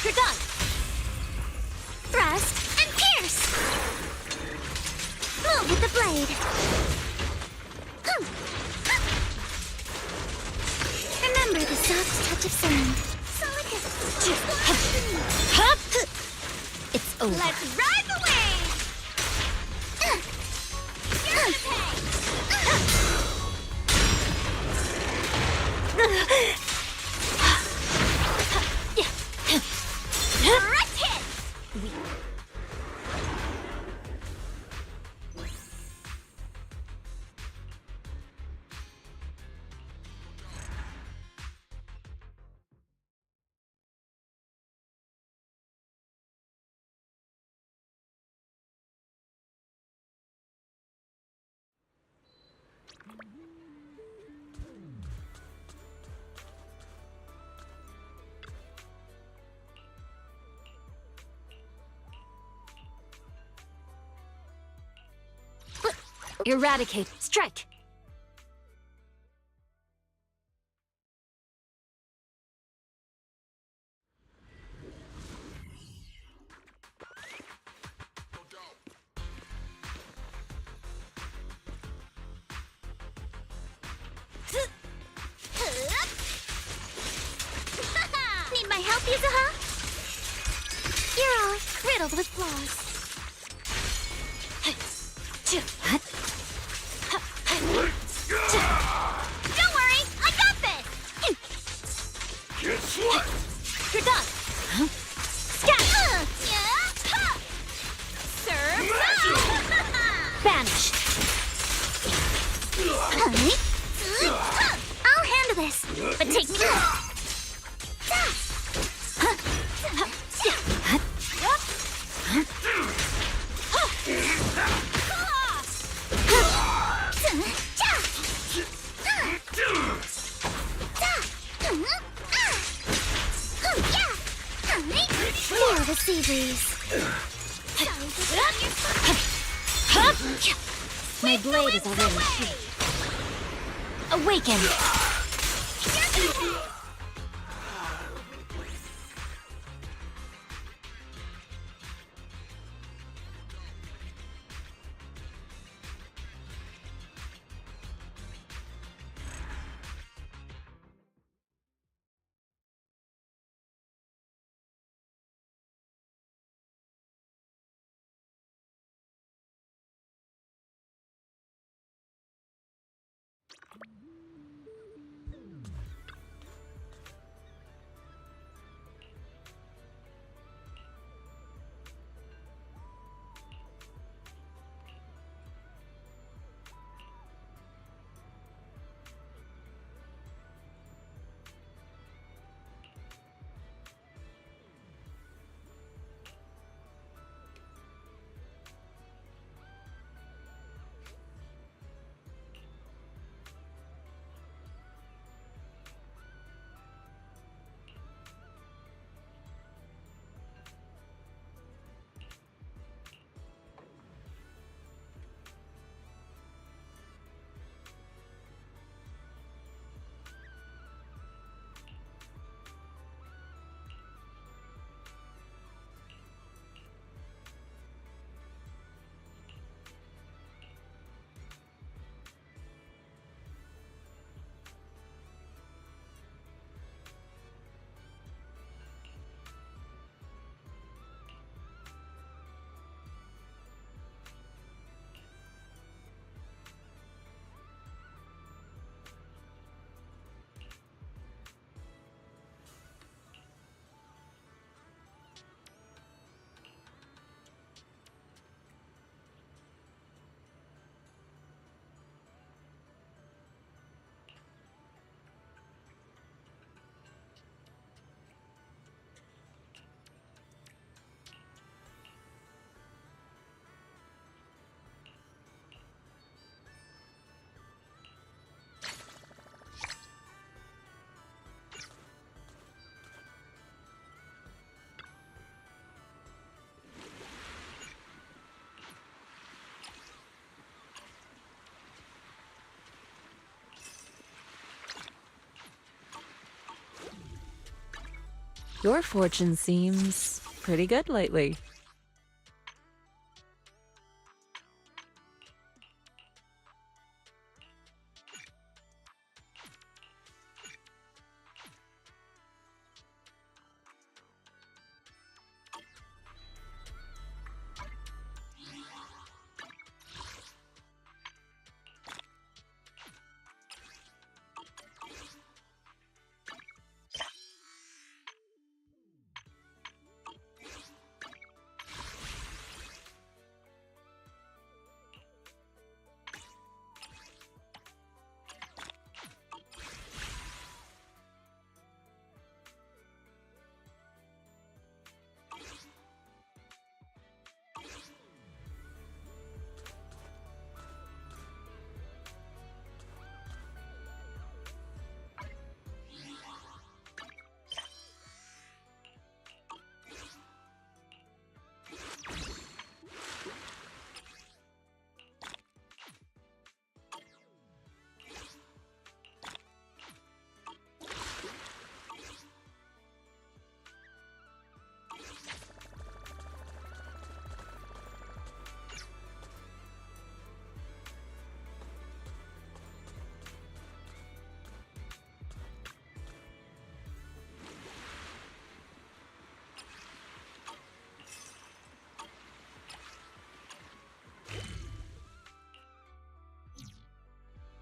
You're done! Thrust and pierce! Move with the blade. Remember the soft touch of sand. It's over. Let's ride the wave! You're gonna pay! Direct hit! Eradicate. Strike. Need my help, Yuzuha? You're all riddled with flaws. Don't worry, I got this! Guess what? You're done. Scat! Serve! Vanish. I'll handle this, but take me back. Feel the sea breeze. My blade is already free. Awaken. Your fortune seems pretty good lately.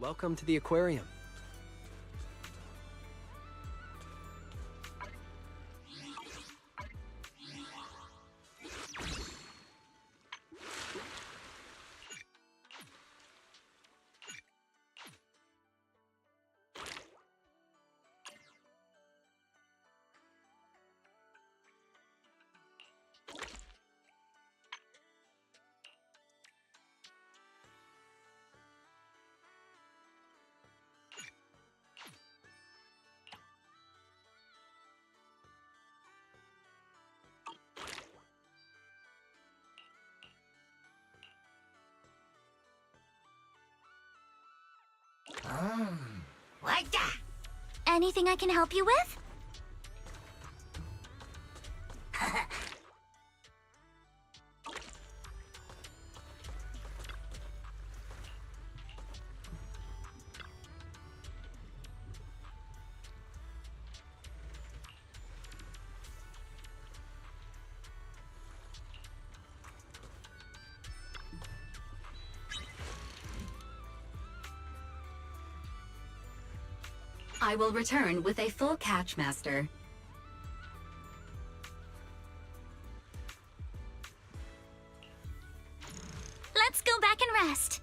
Welcome to the aquarium. Anything I can help you with? I will return with a full catch, Master. Let's go back and rest.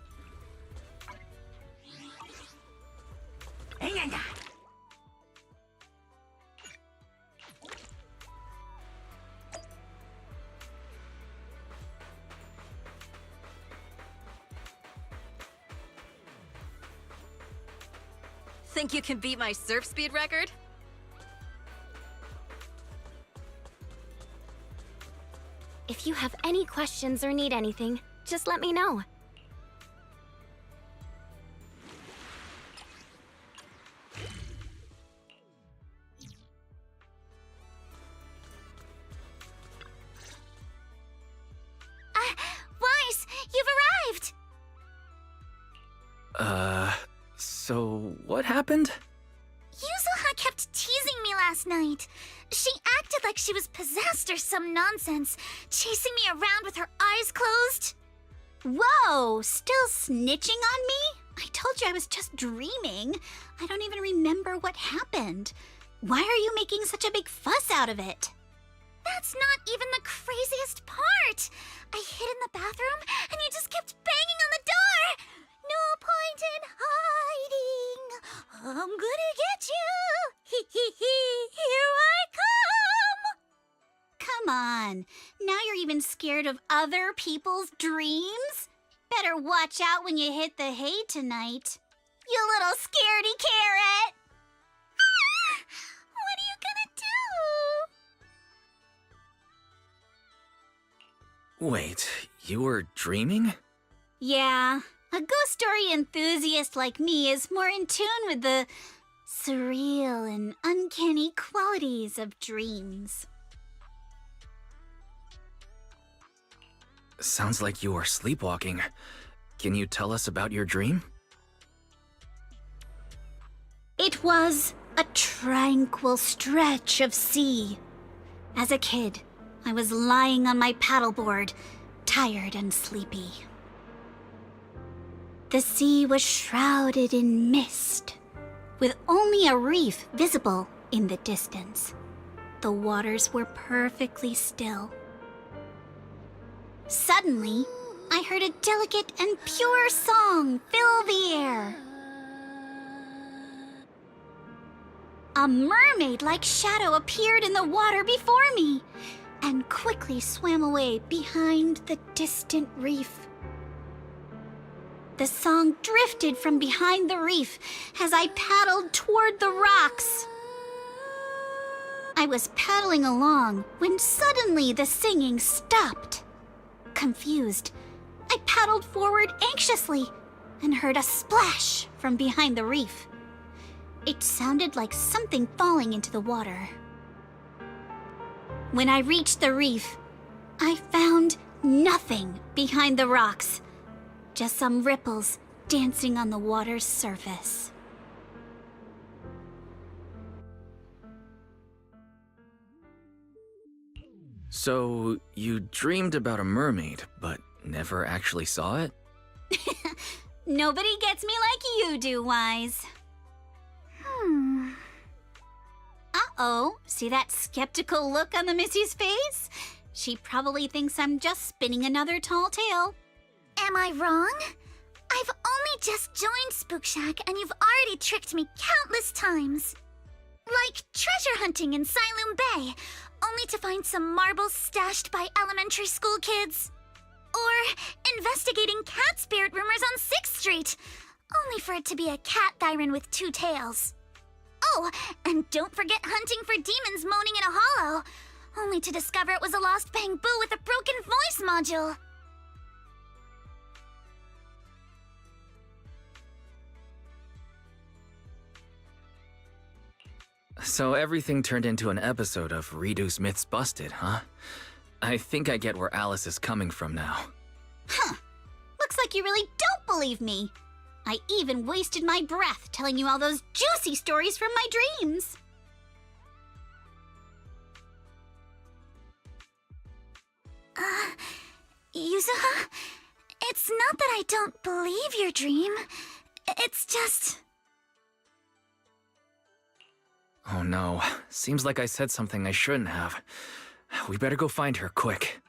Think you can beat my surf speed record? If you have any questions or need anything, just let me know. Weiss, you've arrived! So what happened? Yuzuha kept teasing me last night. She acted like she was possessed or some nonsense, chasing me around with her eyes closed. Whoa, still snitching on me? I told you I was just dreaming. I don't even remember what happened. Why are you making such a big fuss out of it? That's not even the craziest part. I hid in the bathroom and you just kept banging on the door. No point in hiding. I'm gonna get you. Hee hee hee. Here I come. Come on. Now you're even scared of other people's dreams? Better watch out when you hit the hay tonight. You little scaredy carrot. What are you gonna do? Wait, you were dreaming? Yeah, a ghost story enthusiast like me is more in tune with the surreal and uncanny qualities of dreams. Sounds like you are sleepwalking. Can you tell us about your dream? It was a tranquil stretch of sea. As a kid, I was lying on my paddleboard, tired and sleepy. The sea was shrouded in mist, with only a reef visible in the distance. The waters were perfectly still. Suddenly, I heard a delicate and pure song fill the air. A mermaid-like shadow appeared in the water before me and quickly swam away behind the distant reef. The song drifted from behind the reef as I paddled toward the rocks. I was paddling along when suddenly the singing stopped. Confused, I paddled forward anxiously and heard a splash from behind the reef. It sounded like something falling into the water. When I reached the reef, I found nothing behind the rocks, just some ripples dancing on the water's surface. So, you dreamed about a mermaid, but never actually saw it? Nobody gets me like you do, Wise. Uh-oh, see that skeptical look on the Missy's face? She probably thinks I'm just spinning another tall tale. Am I wrong? I've only just joined Spook Shack and you've already tricked me countless times. Like treasure hunting in Siloam Bay, only to find some marbles stashed by elementary school kids. Or investigating cat spirit rumors on 6th Street, only for it to be a cat siren with 2 tails. Oh, and don't forget hunting for demons moaning in a hollow, only to discover it was a lost bamboo with a broken voice module. So everything turned into an episode of Reduce Myths Busted, huh? I think I get where Alice is coming from now. Huh. Looks like you really don't believe me. I even wasted my breath telling you all those juicy stories from my dreams. Yuzuha, it's not that I don't believe your dream. It's just... Oh no, seems like I said something I shouldn't have. We better go find her, quick.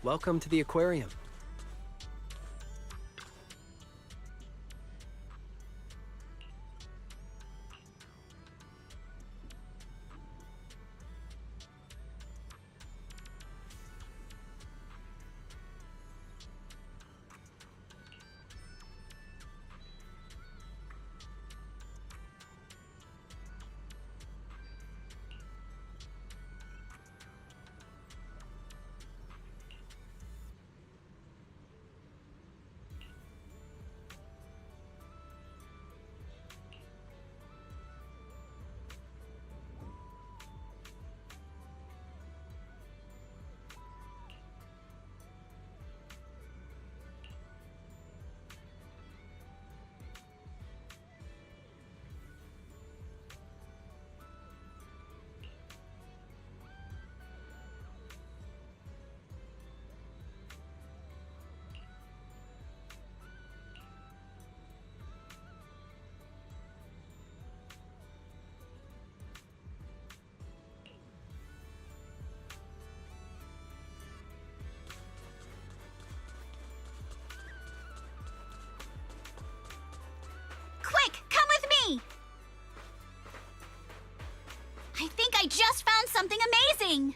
Welcome to the aquarium. just found something amazing!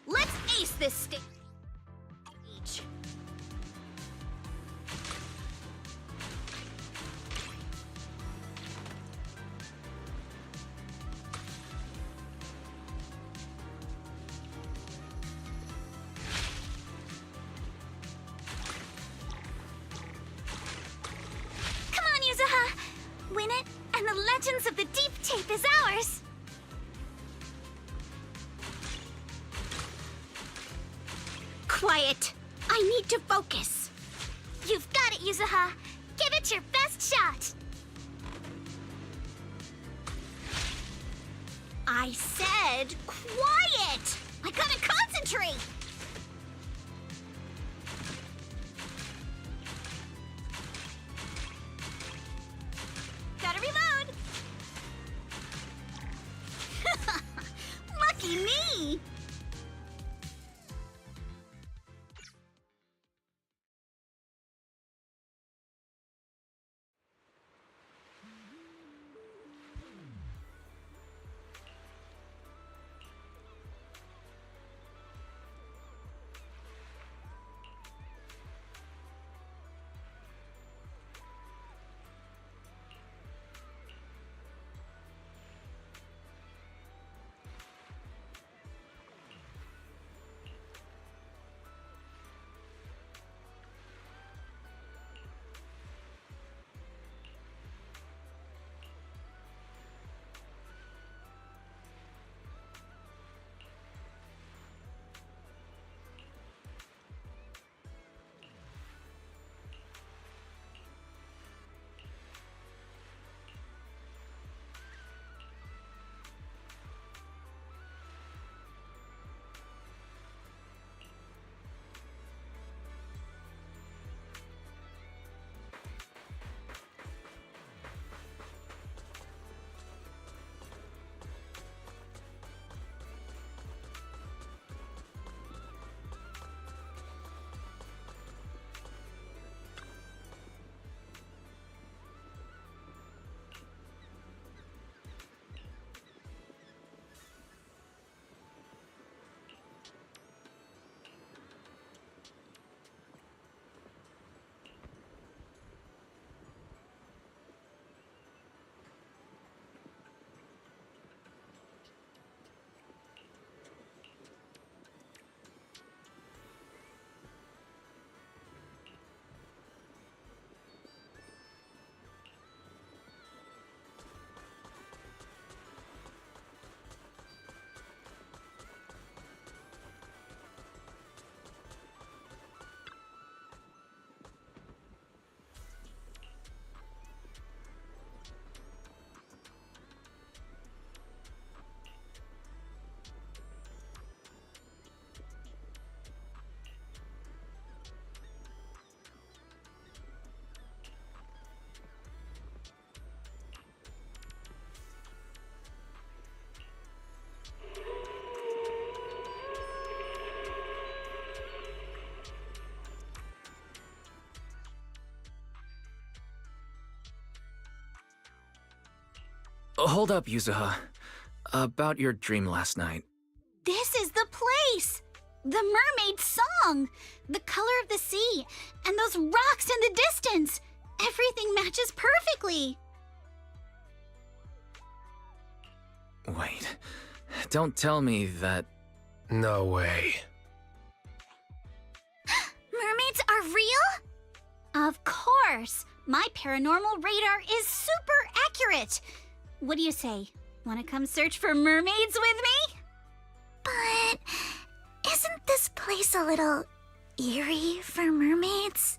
Let's ace this stage. Come on, Yuzuha! Win it, and the Legends of the Deep tape is ours! Quiet! I need to focus! You've got it, Yuzuha! Give it your best shot! I said quiet! I gotta concentrate! Gotta reload! Lucky me! Hold up, Yuzuha. About your dream last night. This is the place! The mermaid song! The color of the sea! And those rocks in the distance! Everything matches perfectly! Wait. Don't tell me that... No way. Mermaids are real? Of course! My paranormal radar is super accurate! What do you say? Want to come search for mermaids with me? But isn't this place a little eerie for mermaids?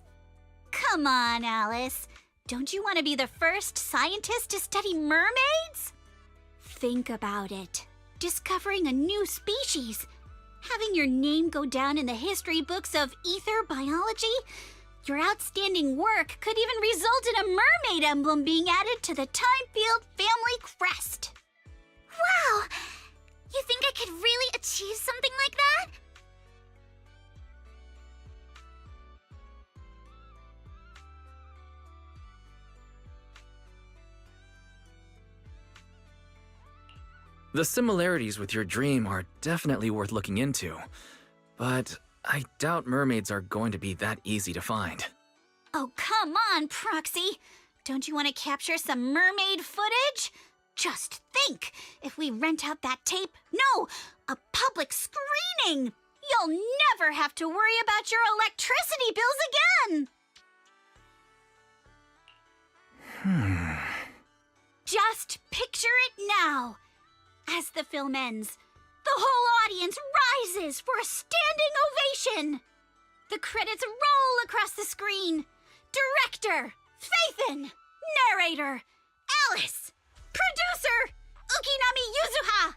Come on, Alice. Don't you want to be the first scientist to study mermaids? Think about it. Discovering a new species. Having your name go down in the history books of ether biology. Your outstanding work could even result in a mermaid emblem being added to the Timefield family crest. Wow! You think I could really achieve something like that? The similarities with your dream are definitely worth looking into. But I doubt mermaids are going to be that easy to find. Oh, come on, Proxy. Don't you want to capture some mermaid footage? Just think, if we rent out that tape, no, a public screening, you'll never have to worry about your electricity bills again. Just picture it now. As the film ends, the whole audience rises for a standing ovation. The credits roll across the screen. Director, Faithin, narrator, Alice, producer, Ukinami Yuzuha,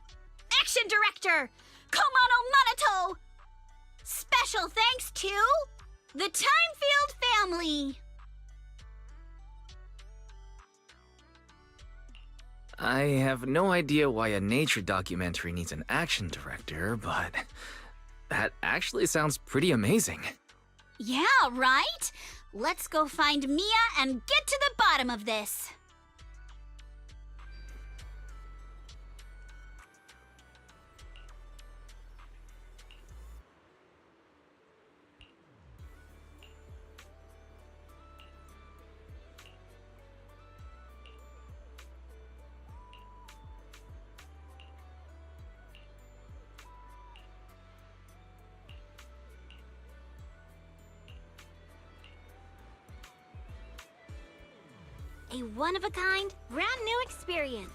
action director, Komano Manato. Special thanks to the Timefield family. I have no idea why a nature documentary needs an action director, but that actually sounds pretty amazing. Yeah, right? Let's go find Mia and get to the bottom of this. A one-of-a-kind, brand new experience.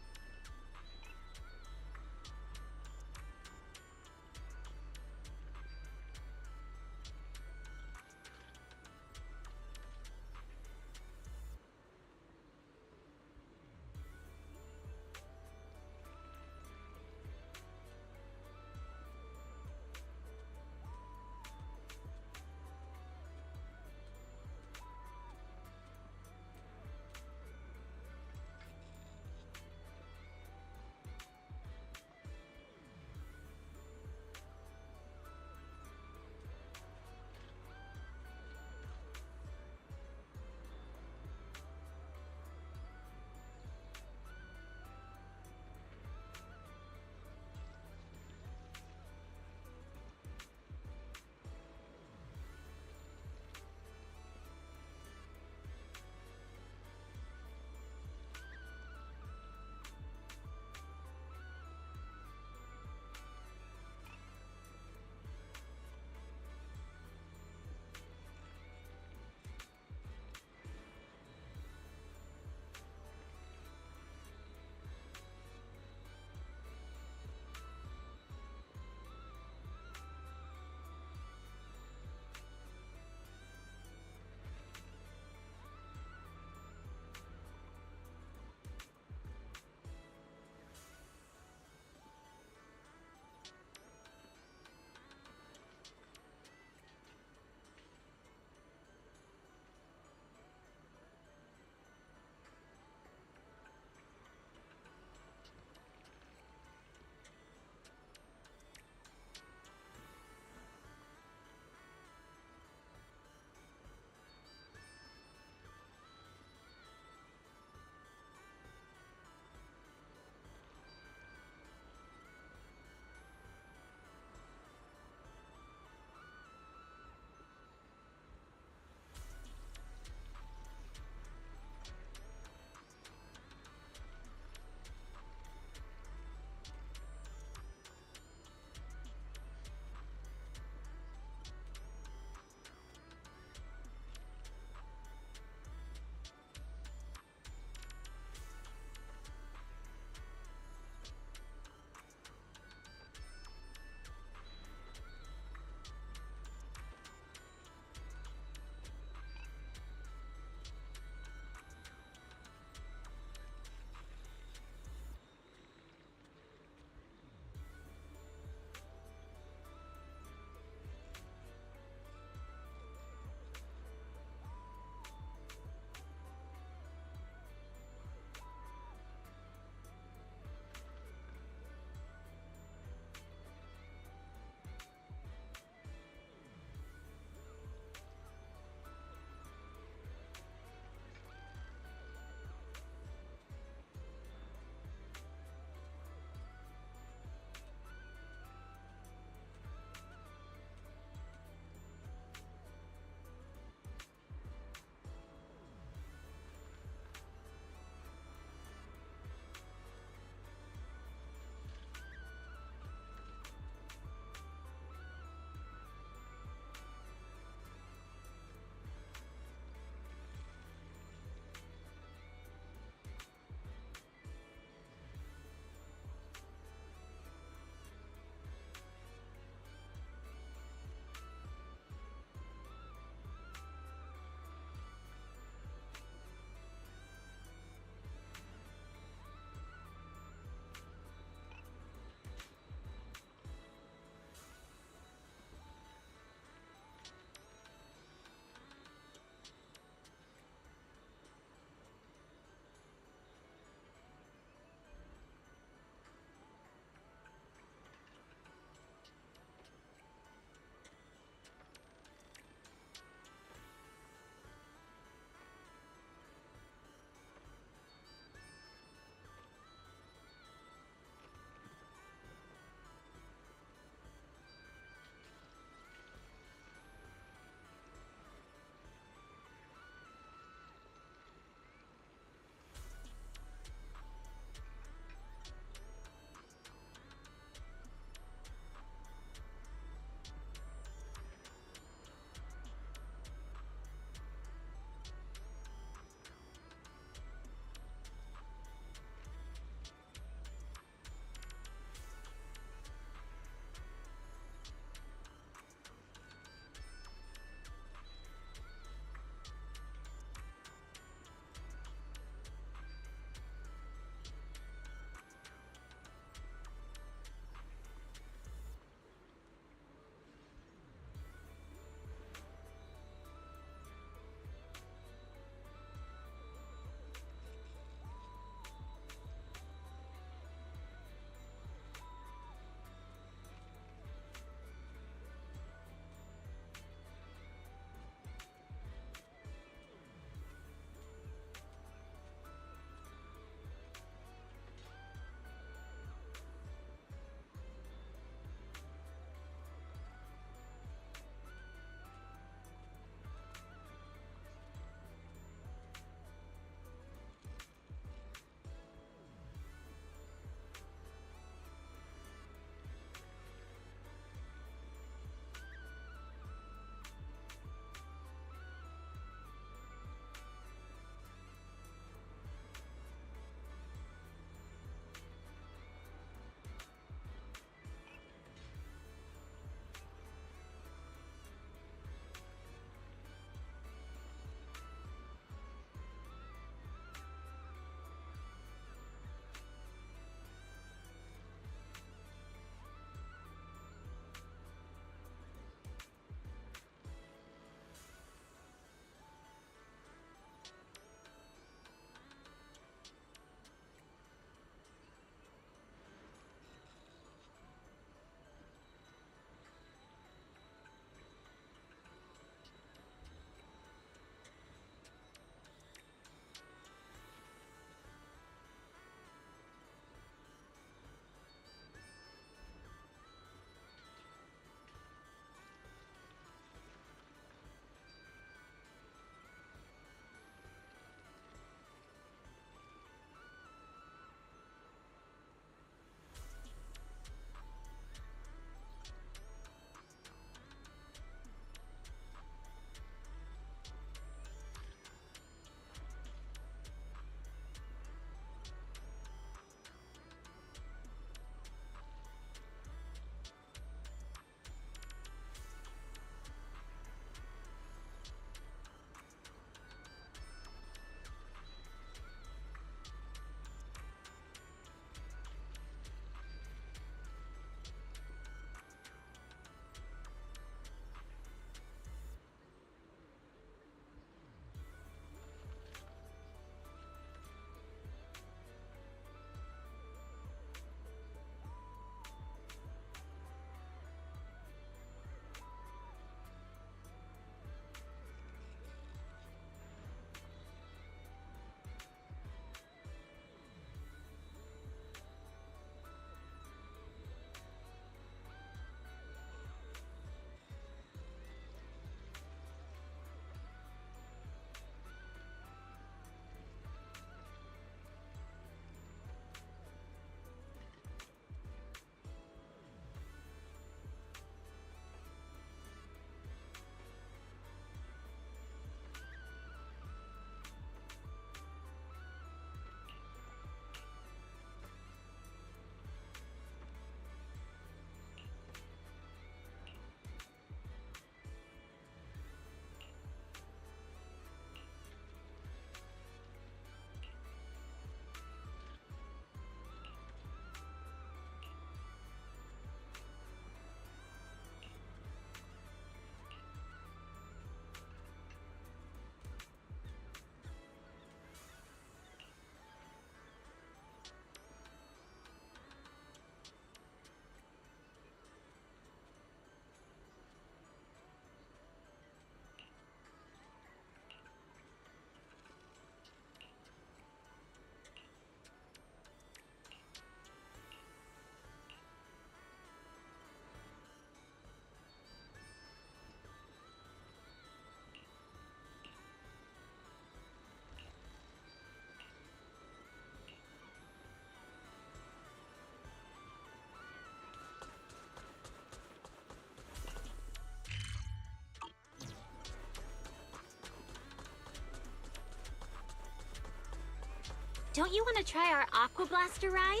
Don't you want to try our Aqua Blaster ride?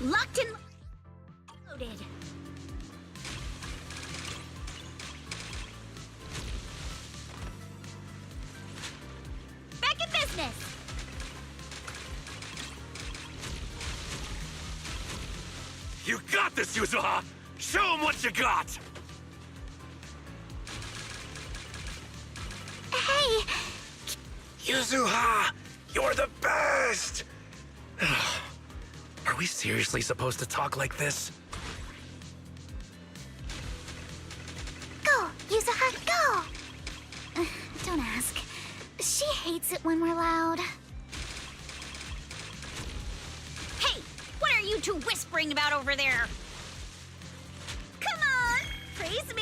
Locked and loaded. Back in business. You got this, Yuzuha! Show them what you got! Hey! Yuzuha! You're the best! Are we seriously supposed to talk like this? Go! Yuzuha, go! Don't ask. She hates it when we're loud. Hey, what are you two whispering about over there? Come on, praise me.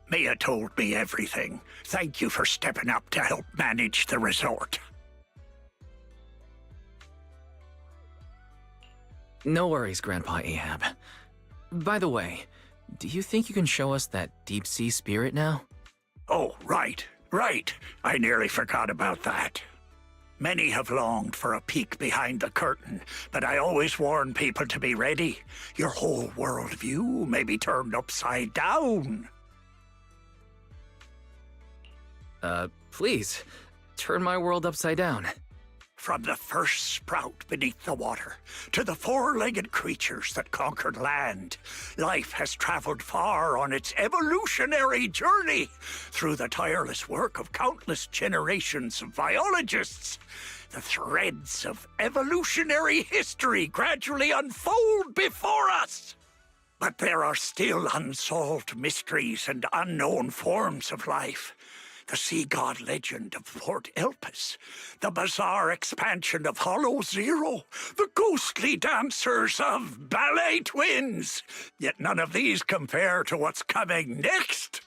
Mia told me everything. Thank you for stepping up to help manage the resort. No worries, Grandpa Ahab. By the way, do you think you can show us that deep-sea spirit now? Oh, right. I nearly forgot about that. Many have longed for a peek behind the curtain, but I always warn people to be ready. Your whole worldview may be turned upside down. Please, turn my world upside down. From the first sprout beneath the water to the four-legged creatures that conquered land, life has traveled far on its evolutionary journey through the tireless work of countless generations of biologists. The threads of evolutionary history gradually unfold before us. But there are still unsolved mysteries and unknown forms of life. The sea god legend of Port Elpis, the bizarre expansion of Hollow Zero, the ghostly dancers of Ballet Twins. Yet none of these compare to what's coming next.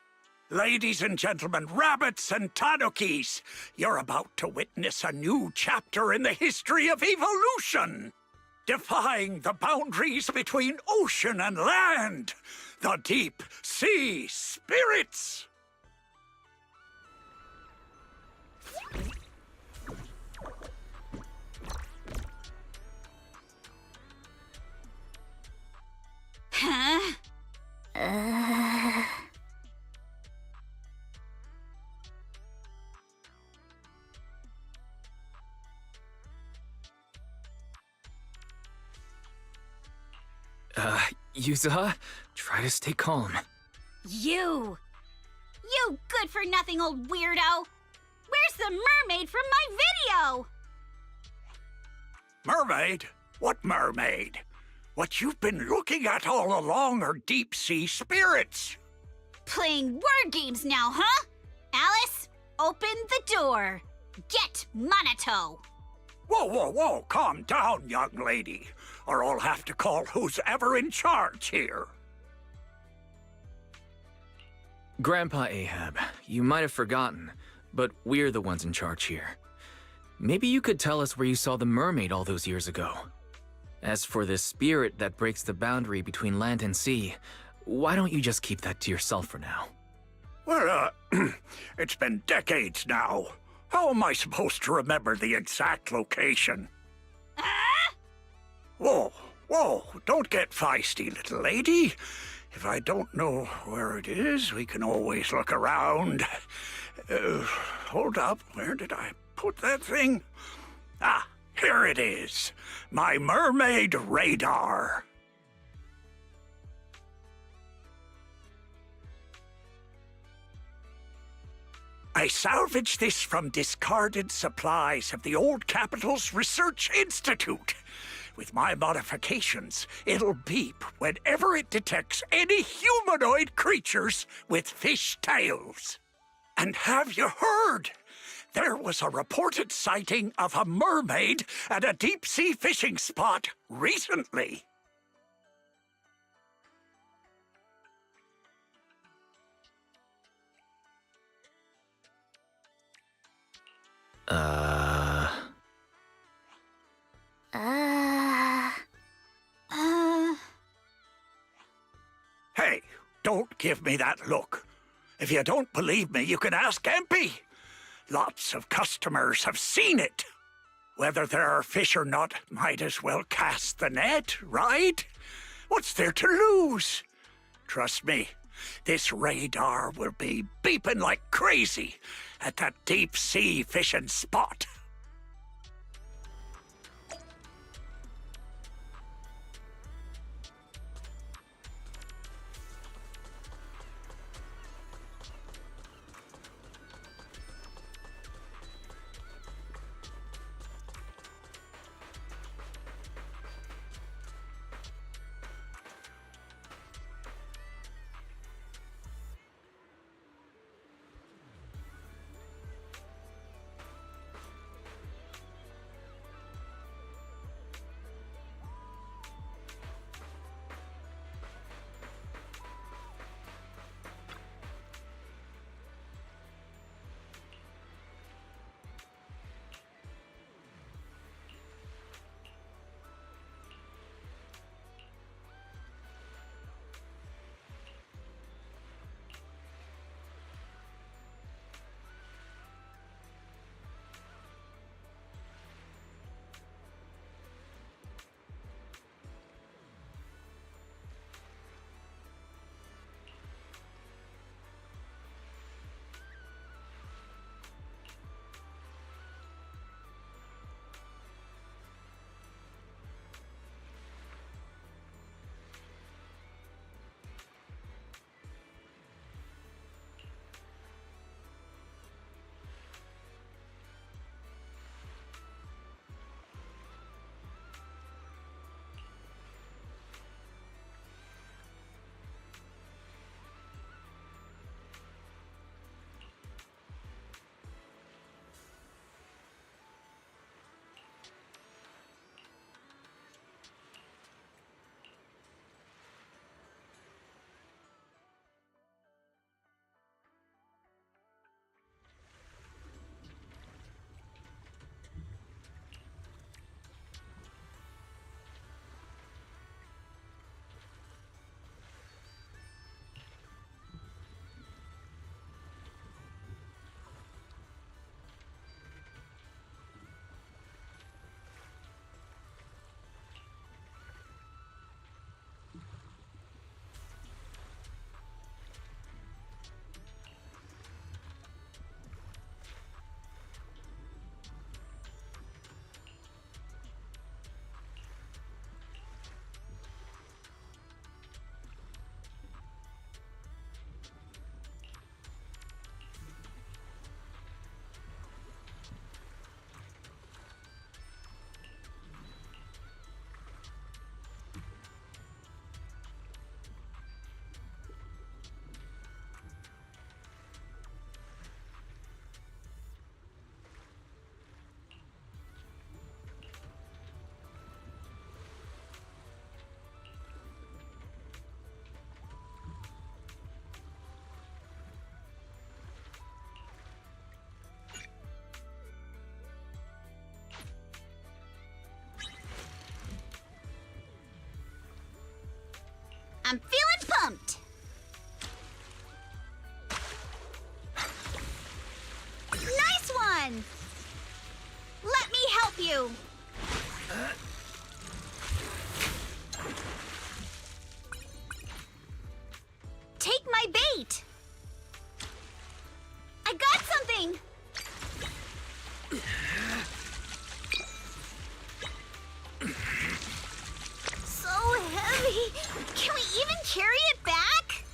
Ladies and gentlemen, rabbits and tanukis, you're about to witness a new chapter in the history of evolution. defying the boundaries between ocean and land, the deep sea spirits. Huh? Yuza, try to stay calm. You good-for-nothing old weirdo! Where's the mermaid from my video? Mermaid? What mermaid? What you've been looking at all along are deep-sea spirits. Playing word games now, huh? Alice, open the door. Get Monato. Whoa, whoa, whoa, calm down, young lady, or I'll have to call who's ever in charge here. Grandpa Ahab, you might have forgotten, but we're the ones in charge here. Maybe you could tell us where you saw the mermaid all those years ago. As for the spirit that breaks the boundary between land and sea, why don't you just keep that to yourself for now? Well, it's been decades now. How am I supposed to remember the exact location? Whoa, whoa, don't get feisty, little lady. If I don't know where it is, we can always look around. Hold up, where did I put that thing? Ah, here it is. My mermaid radar. I salvaged this from discarded supplies of the old capital's Research Institute. With my modifications, it'll beep whenever it detects any humanoid creatures with fish tails. And have you heard? There was a reported sighting of a mermaid at a deep-sea fishing spot recently. Hey, don't give me that look. If you don't believe me, you can ask Empy. Lots of customers have seen it. Whether there are fish or not, might as well cast the net, right? What's there to lose? Trust me, this radar will be beeping like crazy at that deep-sea fishing spot. I'm feeling pumped. Nice one! Let me help you. Take my bait. I got something. So heavy. Can we even carry it back?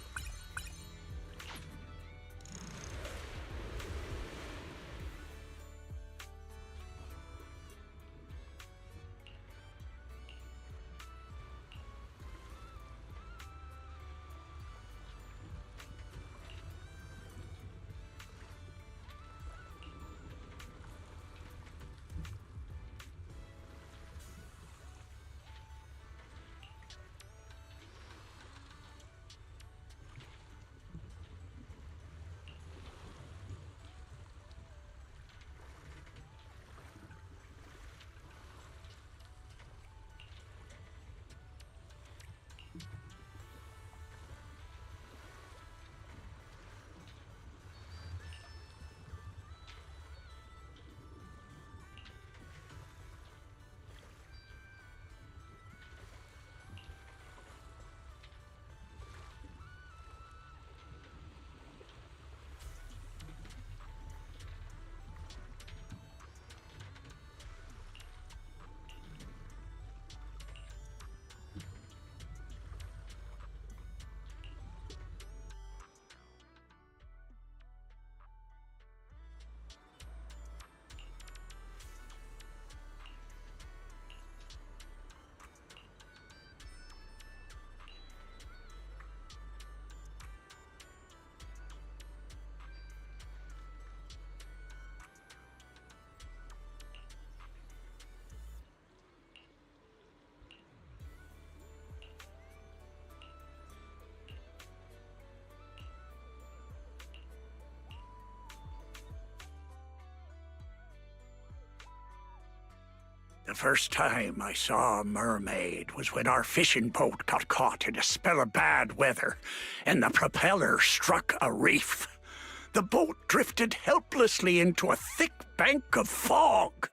The first time I saw a mermaid was when our fishing boat got caught in a spell of bad weather and the propeller struck a reef. The boat drifted helplessly into a thick bank of fog.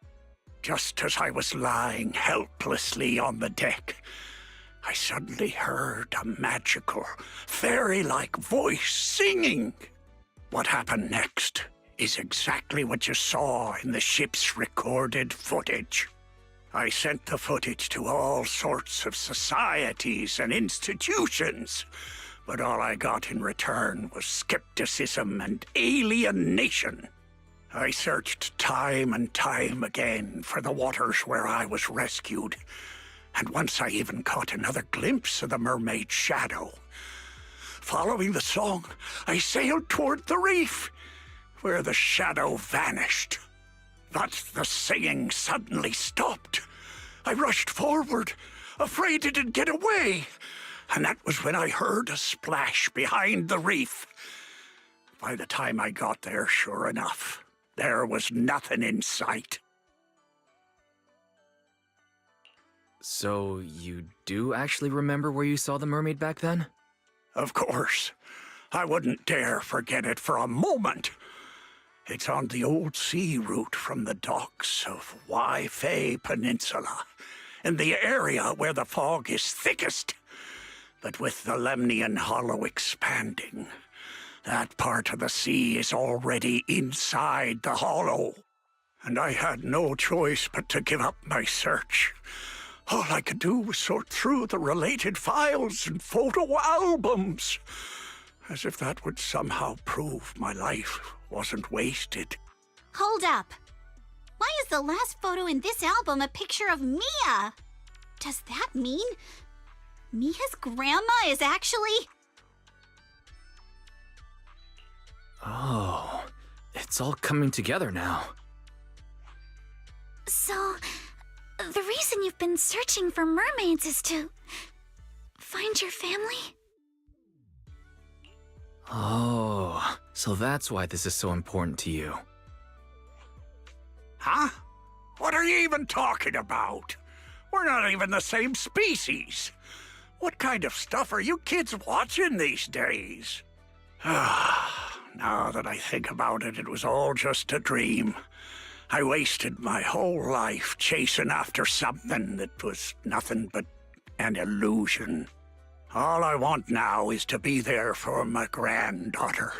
Just as I was lying helplessly on the deck, I suddenly heard a magical, fairy-like voice singing. What happened next is exactly what you saw in the ship's recorded footage. I sent the footage to all sorts of societies and institutions, but all I got in return was skepticism and alienation. I searched time and time again for the waters where I was rescued, and once I even caught another glimpse of the mermaid's shadow. Following the song, I sailed toward the reef, where the shadow vanished. But the singing suddenly stopped. I rushed forward, afraid it would get away, and that was when I heard a splash behind the reef. By the time I got there, sure enough, there was nothing in sight. So you do actually remember where you saw the mermaid back then? Of course. I wouldn't dare forget it for a moment. It's on the old sea route from the docks of Waifei Peninsula, in the area where the fog is thickest. But with the Lemnian Hollow expanding, that part of the sea is already inside the hollow. And I had no choice but to give up my search. All I could do was sort through the related files and photo albums, as if that would somehow prove my life wasn't wasted. Hold up. Why is the last photo in this album a picture of Mia? Does that mean Mia's grandma is actually... Oh, it's all coming together now. So, the reason you've been searching for mermaids is to find your family? Oh, so that's why this is so important to you. Huh? What are you even talking about? We're not even the same species. What kind of stuff are you kids watching these days? Now that I think about it, it was all just a dream. I wasted my whole life chasing after something that was nothing but an illusion. All I want now is to be there for my granddaughter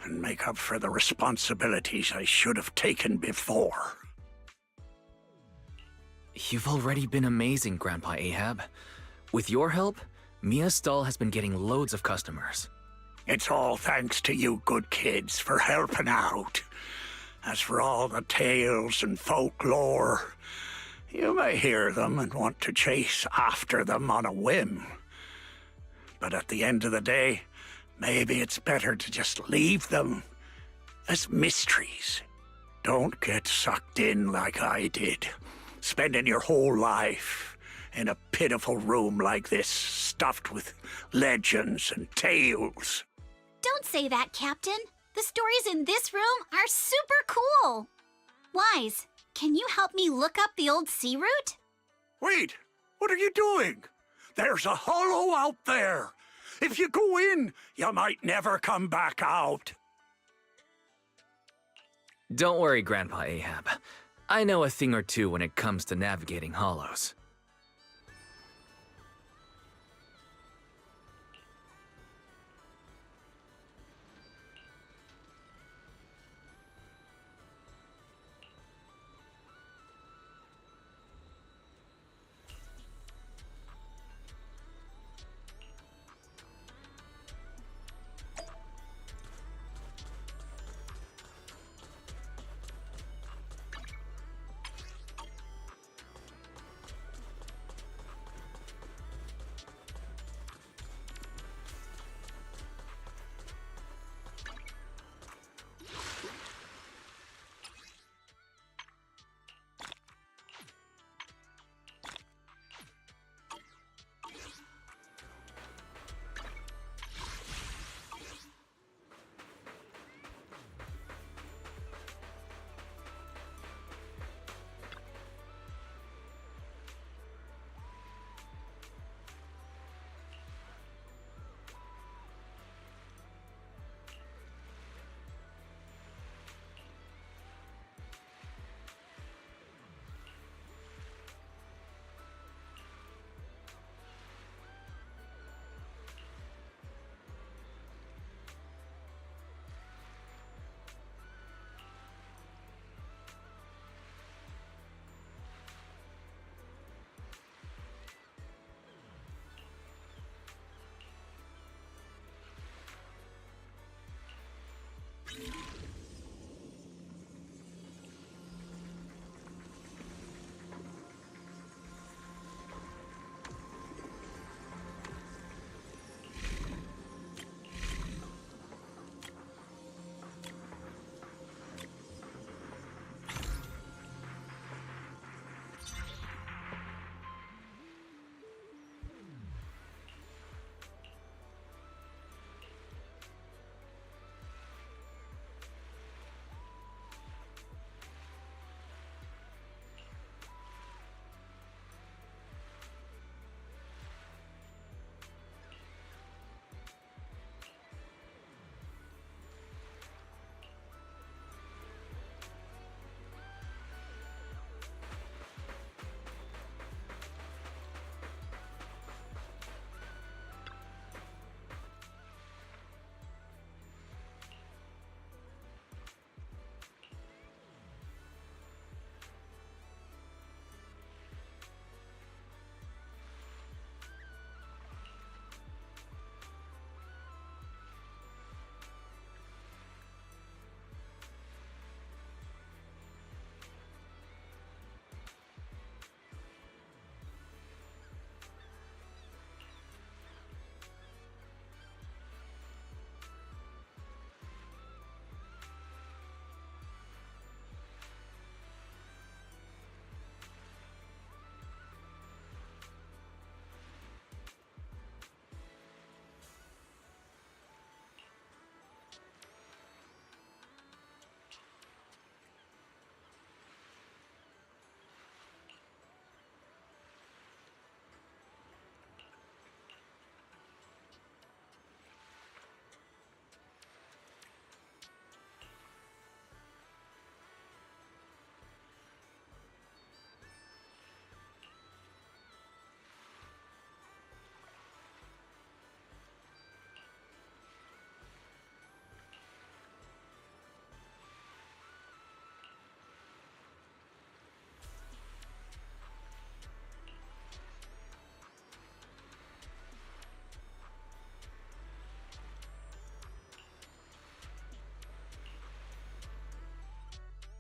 and make up for the responsibilities I should have taken before. You've already been amazing, Grandpa Ahab. With your help, Mia's stall has been getting loads of customers. It's all thanks to you good kids for helping out. As for all the tales and folklore, you may hear them and want to chase after them on a whim. But at the end of the day, maybe it's better to just leave them as mysteries. Don't get sucked in like I did, spending your whole life in a pitiful room like this, stuffed with legends and tales. Don't say that, Captain. The stories in this room are super cool. Wise, can you help me look up the old sea route? Wait, what are you doing? There's a hollow out there. If you go in, you might never come back out. Don't worry, Grandpa Ahab. I know a thing or two when it comes to navigating hollows.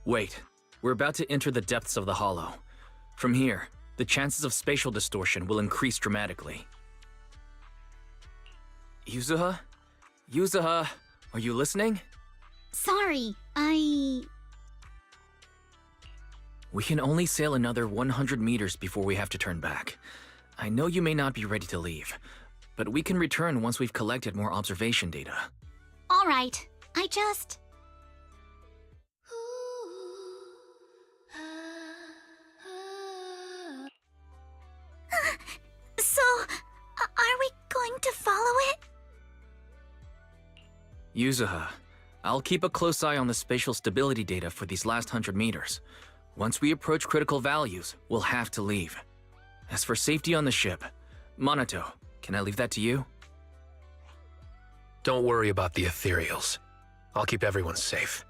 Wait, we're about to enter the depths of the hollow. From here, the chances of spatial distortion will increase dramatically. Yuzuha? Yuzuha, are you listening? Sorry, We can only sail another 100 meters before we have to turn back. I know you may not be ready to leave, but we can return once we've collected more observation data. All right. I just... So, are we going to follow it? Yuzuha, I'll keep a close eye on the spatial stability data for these last 100 meters. Once we approach critical values, we'll have to leave. As for safety on the ship, Monato, can I leave that to you? Don't worry about the ethereals. I'll keep everyone safe.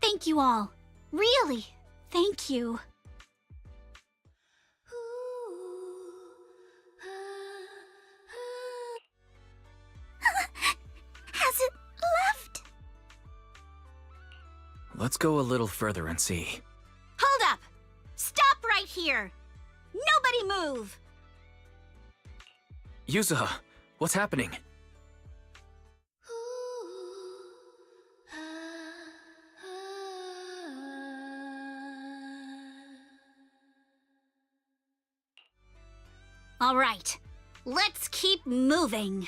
Thank you all. Really, thank you. Has it left? Let's go a little further and see. Hold up! Stop right here! Nobody move! Yuzuha, what's happening? All right, let's keep moving.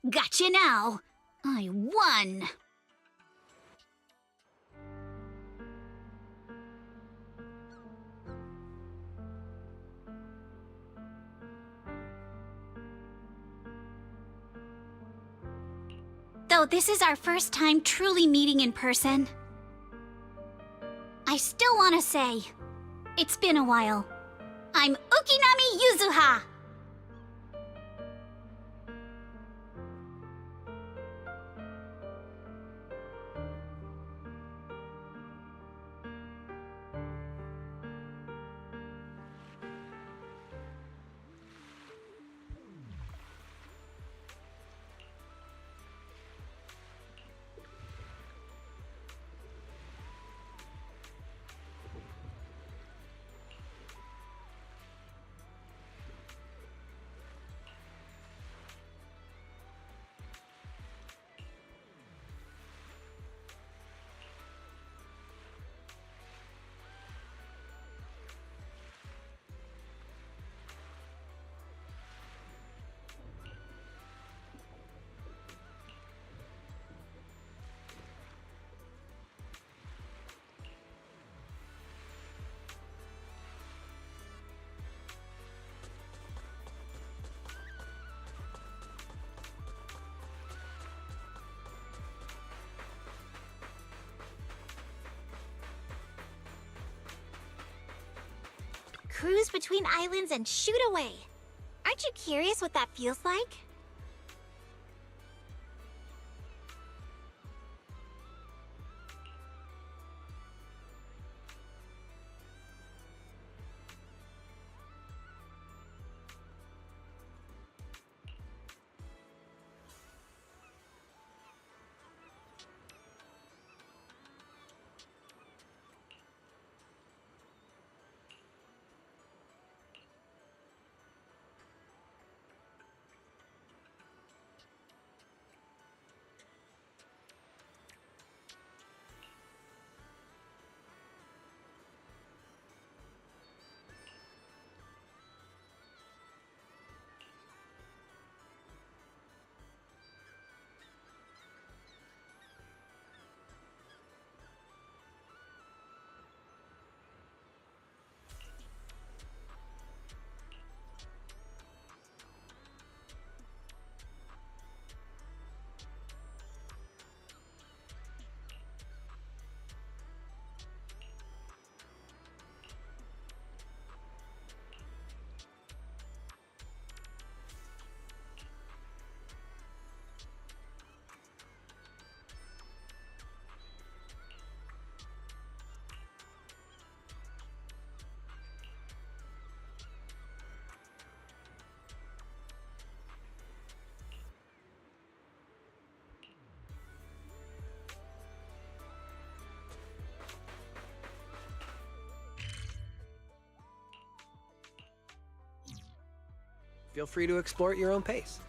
Gotcha now. I won. Though this is our first time truly meeting in person, I still want to say, it's been a while. I'm Ukinami Yuzuha! Cruise between islands and shoot away. Aren't you curious what that feels like? Feel free to explore at your own pace.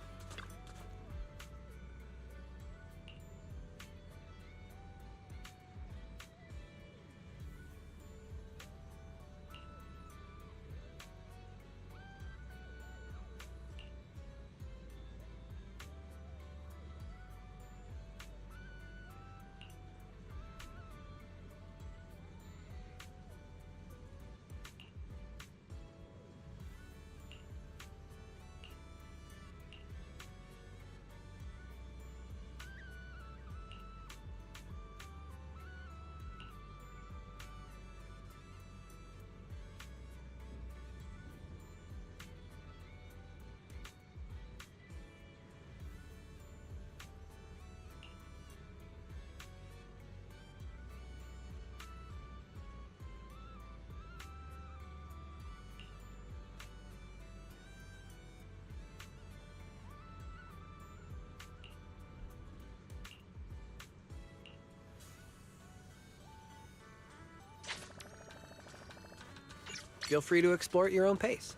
Feel free to explore at your own pace.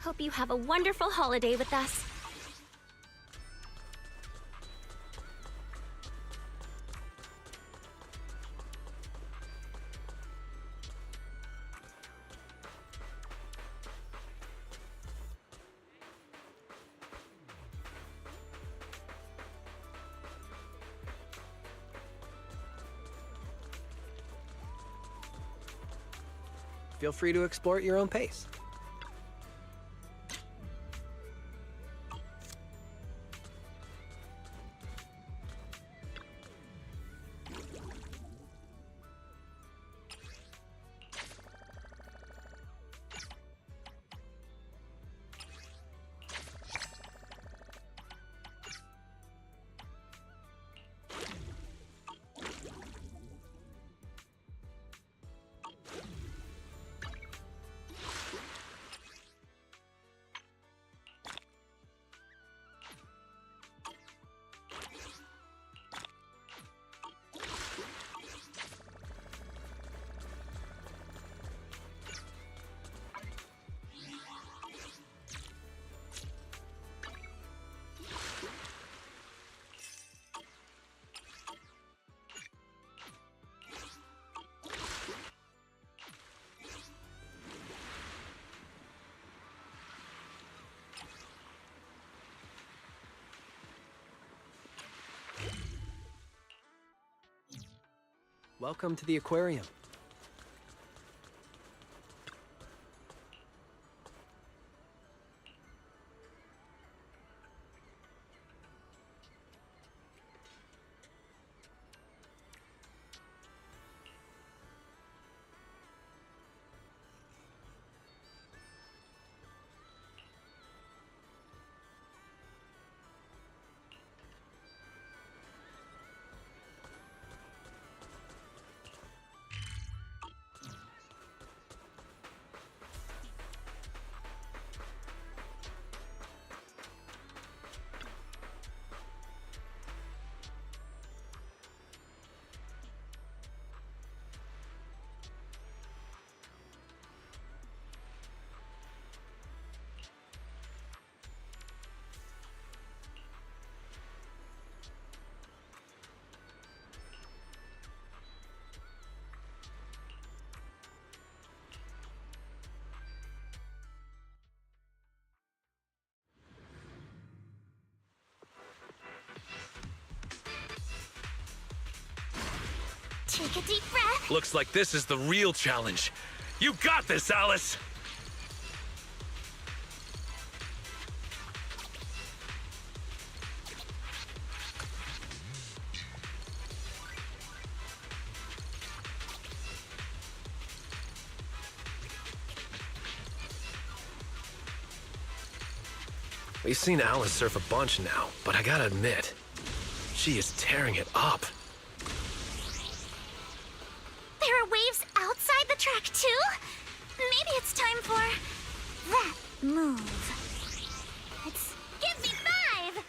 Hope you have a wonderful holiday with us. Feel free to explore at your own pace. Welcome to the aquarium. Take a deep breath. Looks like this is the real challenge. You got this, Alice! We've seen Alice surf a bunch now, but I gotta admit, she is tearing it up. There are waves outside the track, too? Maybe it's time for that move. Let's give me 5!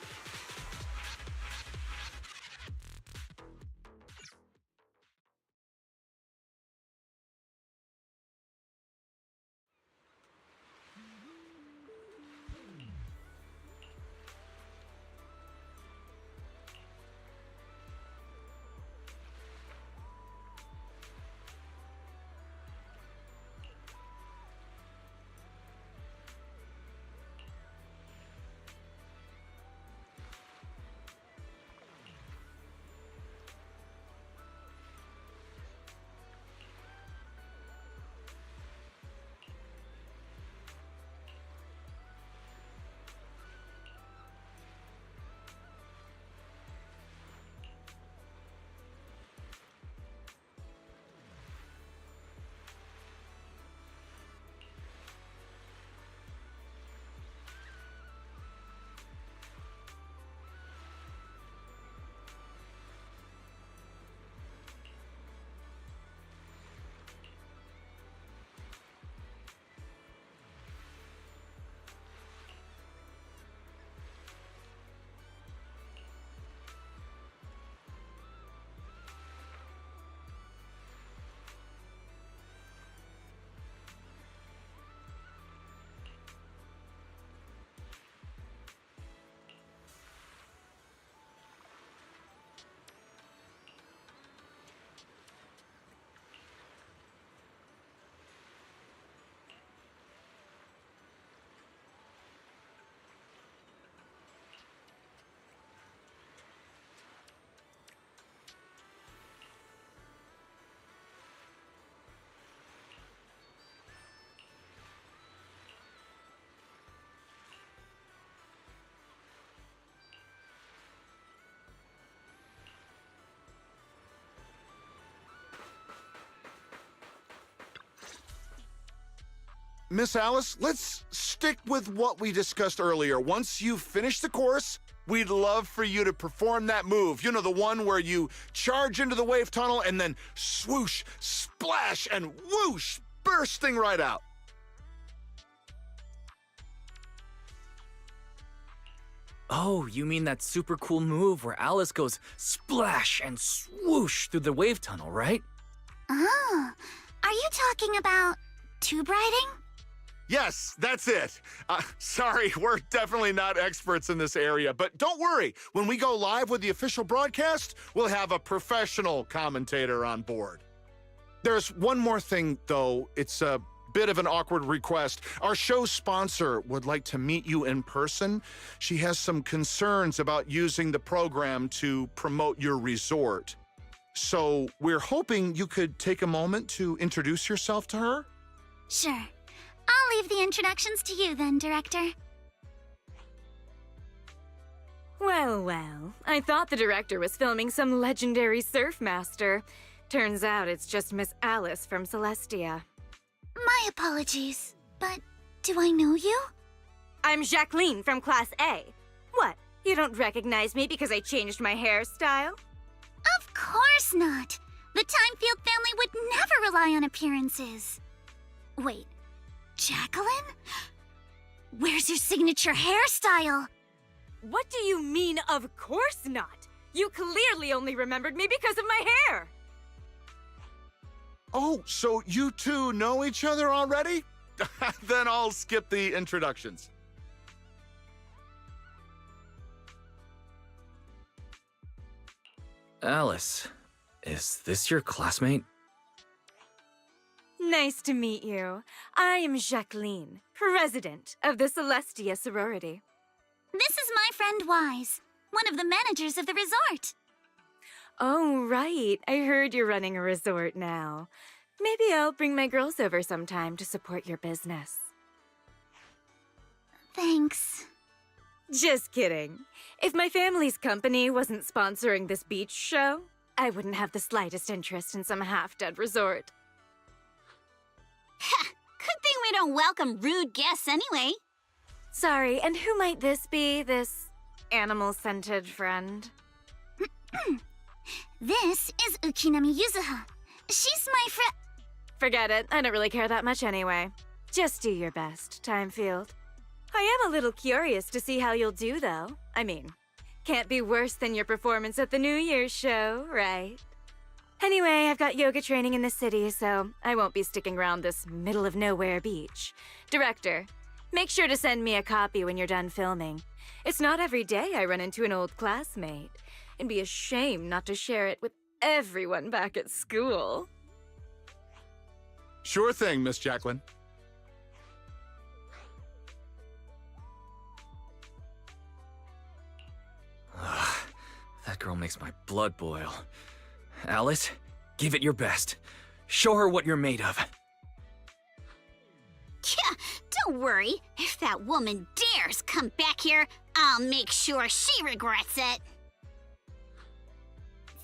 Miss Alice, let's stick with what we discussed earlier. Once you finish the course, we'd love for you to perform that move. You know, the one where you charge into the wave tunnel and then swoosh, splash, and whoosh, bursting right out. Oh, you mean that super cool move where Alice goes splash and swoosh through the wave tunnel, right? Oh, are you talking about tube riding? Yes, that's it. Sorry, we're definitely not experts in this area, but don't worry. When we go live with the official broadcast, we'll have a professional commentator on board. There's one more thing, though. It's a bit of an awkward request. Our show's sponsor would like to meet you in person. She has some concerns about using the program to promote your resort. So we're hoping you could take a moment to introduce yourself to her. Sure. I'll leave the introductions to you then, Director. Well, well. I thought the director was filming some legendary surf master. Turns out it's just Miss Alice from Celestia. My apologies, but do I know you? I'm Jacqueline from Class A. What, you don't recognize me because I changed my hairstyle? Of course not. The Timefield family would never rely on appearances. Wait, Jacqueline? Where's your signature hairstyle? What do you mean, of course not? You clearly only remembered me because of my hair! Oh, so you two know each other already? Then I'll skip the introductions. Alice, is this your classmate? Nice to meet you. I am Jacqueline, president of the Celestia sorority. This is my friend Wise, one of the managers of the resort. Oh, right. I heard you're running a resort now. Maybe I'll bring my girls over sometime to support your business. Thanks. Just kidding. If my family's company wasn't sponsoring this beach show, I wouldn't have the slightest interest in some half-dead resort. Good thing we don't welcome rude guests anyway. Sorry, and who might this be, this animal-scented friend? This is Ukinami Yuzuha. She's my Forget it. I don't really care that much anyway. Just do your best, Timefield. I am a little curious to see how you'll do, though. I mean, can't be worse than your performance at the New Year's show, right? Anyway, I've got yoga training in the city, so I won't be sticking around this middle-of-nowhere beach. Director, make sure to send me a copy when you're done filming. It's not every day I run into an old classmate. It'd be a shame not to share it with everyone back at school. Sure thing, Miss Jacqueline. That girl makes my blood boil. Alice, give it your best. Show her what you're made of. Yeah, don't worry. If that woman dares come back here, I'll make sure she regrets it.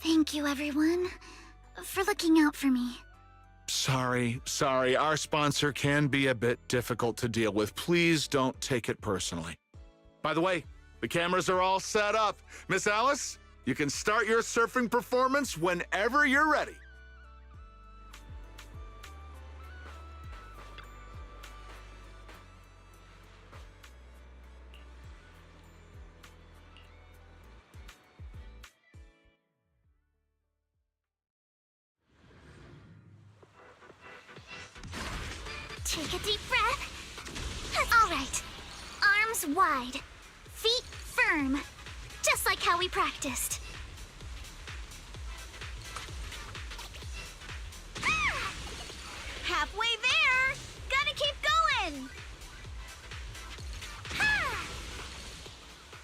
Thank you, everyone, for looking out for me. Sorry. Our sponsor can be a bit difficult to deal with. Please don't take it personally. By the way, the cameras are all set up. Miss Alice, you can start your surfing performance whenever you're ready. Take a deep breath. All right. Arms wide. Feet firm. Just like how we practiced. Halfway there! Gotta keep going!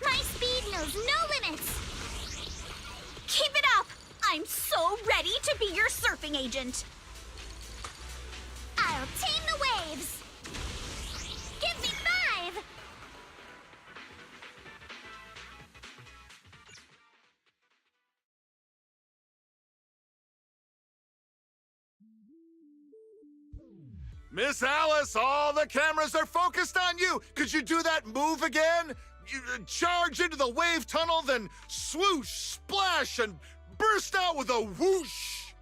My speed knows no limits. Keep it up! I'm so ready to be your surfing agent! I'll tame the waves. Give me 5. Miss Alice, all the cameras are focused on you. Could you do that move again? You charge into the wave tunnel, then swoosh, splash, and burst out with a whoosh.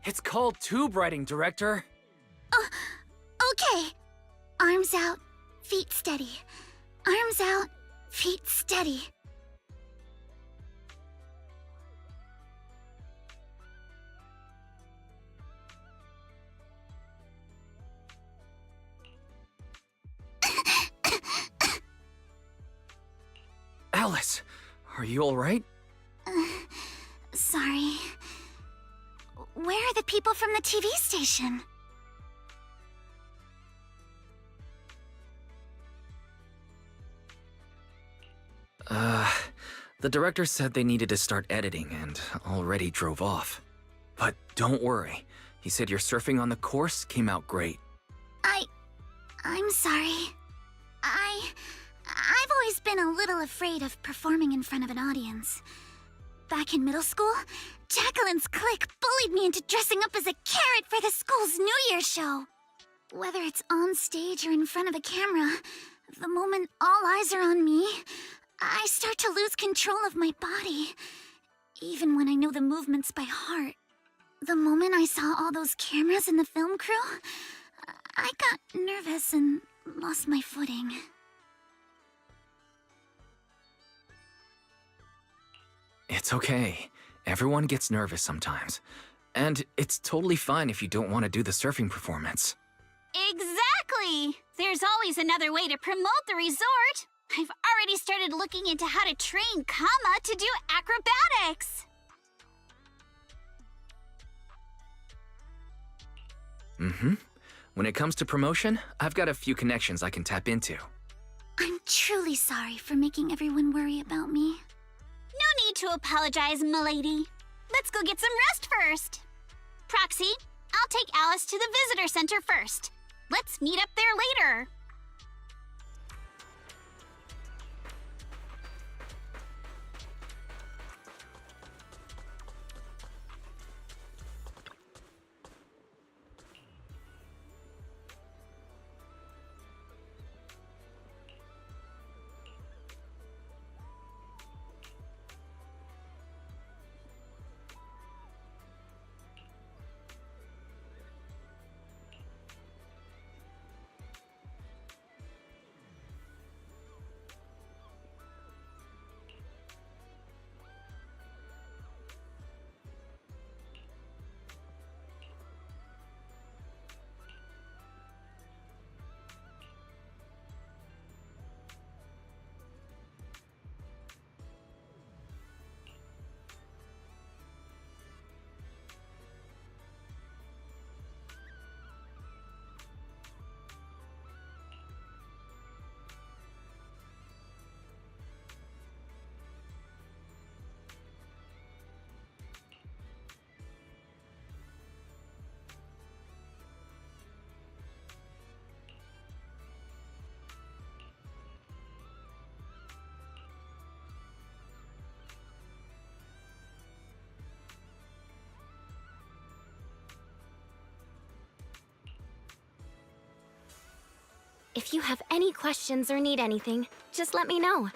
It's called tube riding, Director. Okay. Arms out, feet steady. Arms out, feet steady. Alice, are you all right? Sorry. Where are the people from the TV station? The director said they needed to start editing and already drove off. But don't worry. He said your surfing on the course came out great. I'm sorry. I've always been a little afraid of performing in front of an audience. Back in middle school, Jacqueline's clique bullied me into dressing up as a carrot for the school's New Year's show. Whether it's on stage or in front of a camera, the moment all eyes are on me, I start to lose control of my body, even when I know the movements by heart. The moment I saw all those cameras in the film crew, I got nervous and lost my footing. It's okay. Everyone gets nervous sometimes. And it's totally fine if you don't want to do the surfing performance. Exactly! There's always another way to promote the resort. I've already started looking into how to train Kama to do acrobatics. Mm-hmm. When it comes to promotion, I've got a few connections I can tap into. I'm truly sorry for making everyone worry about me. No need to apologize, milady. Let's go get some rest first. Proxy, I'll take Alice to the visitor center first. Let's meet up there later. If you have any questions or need anything, just let me know.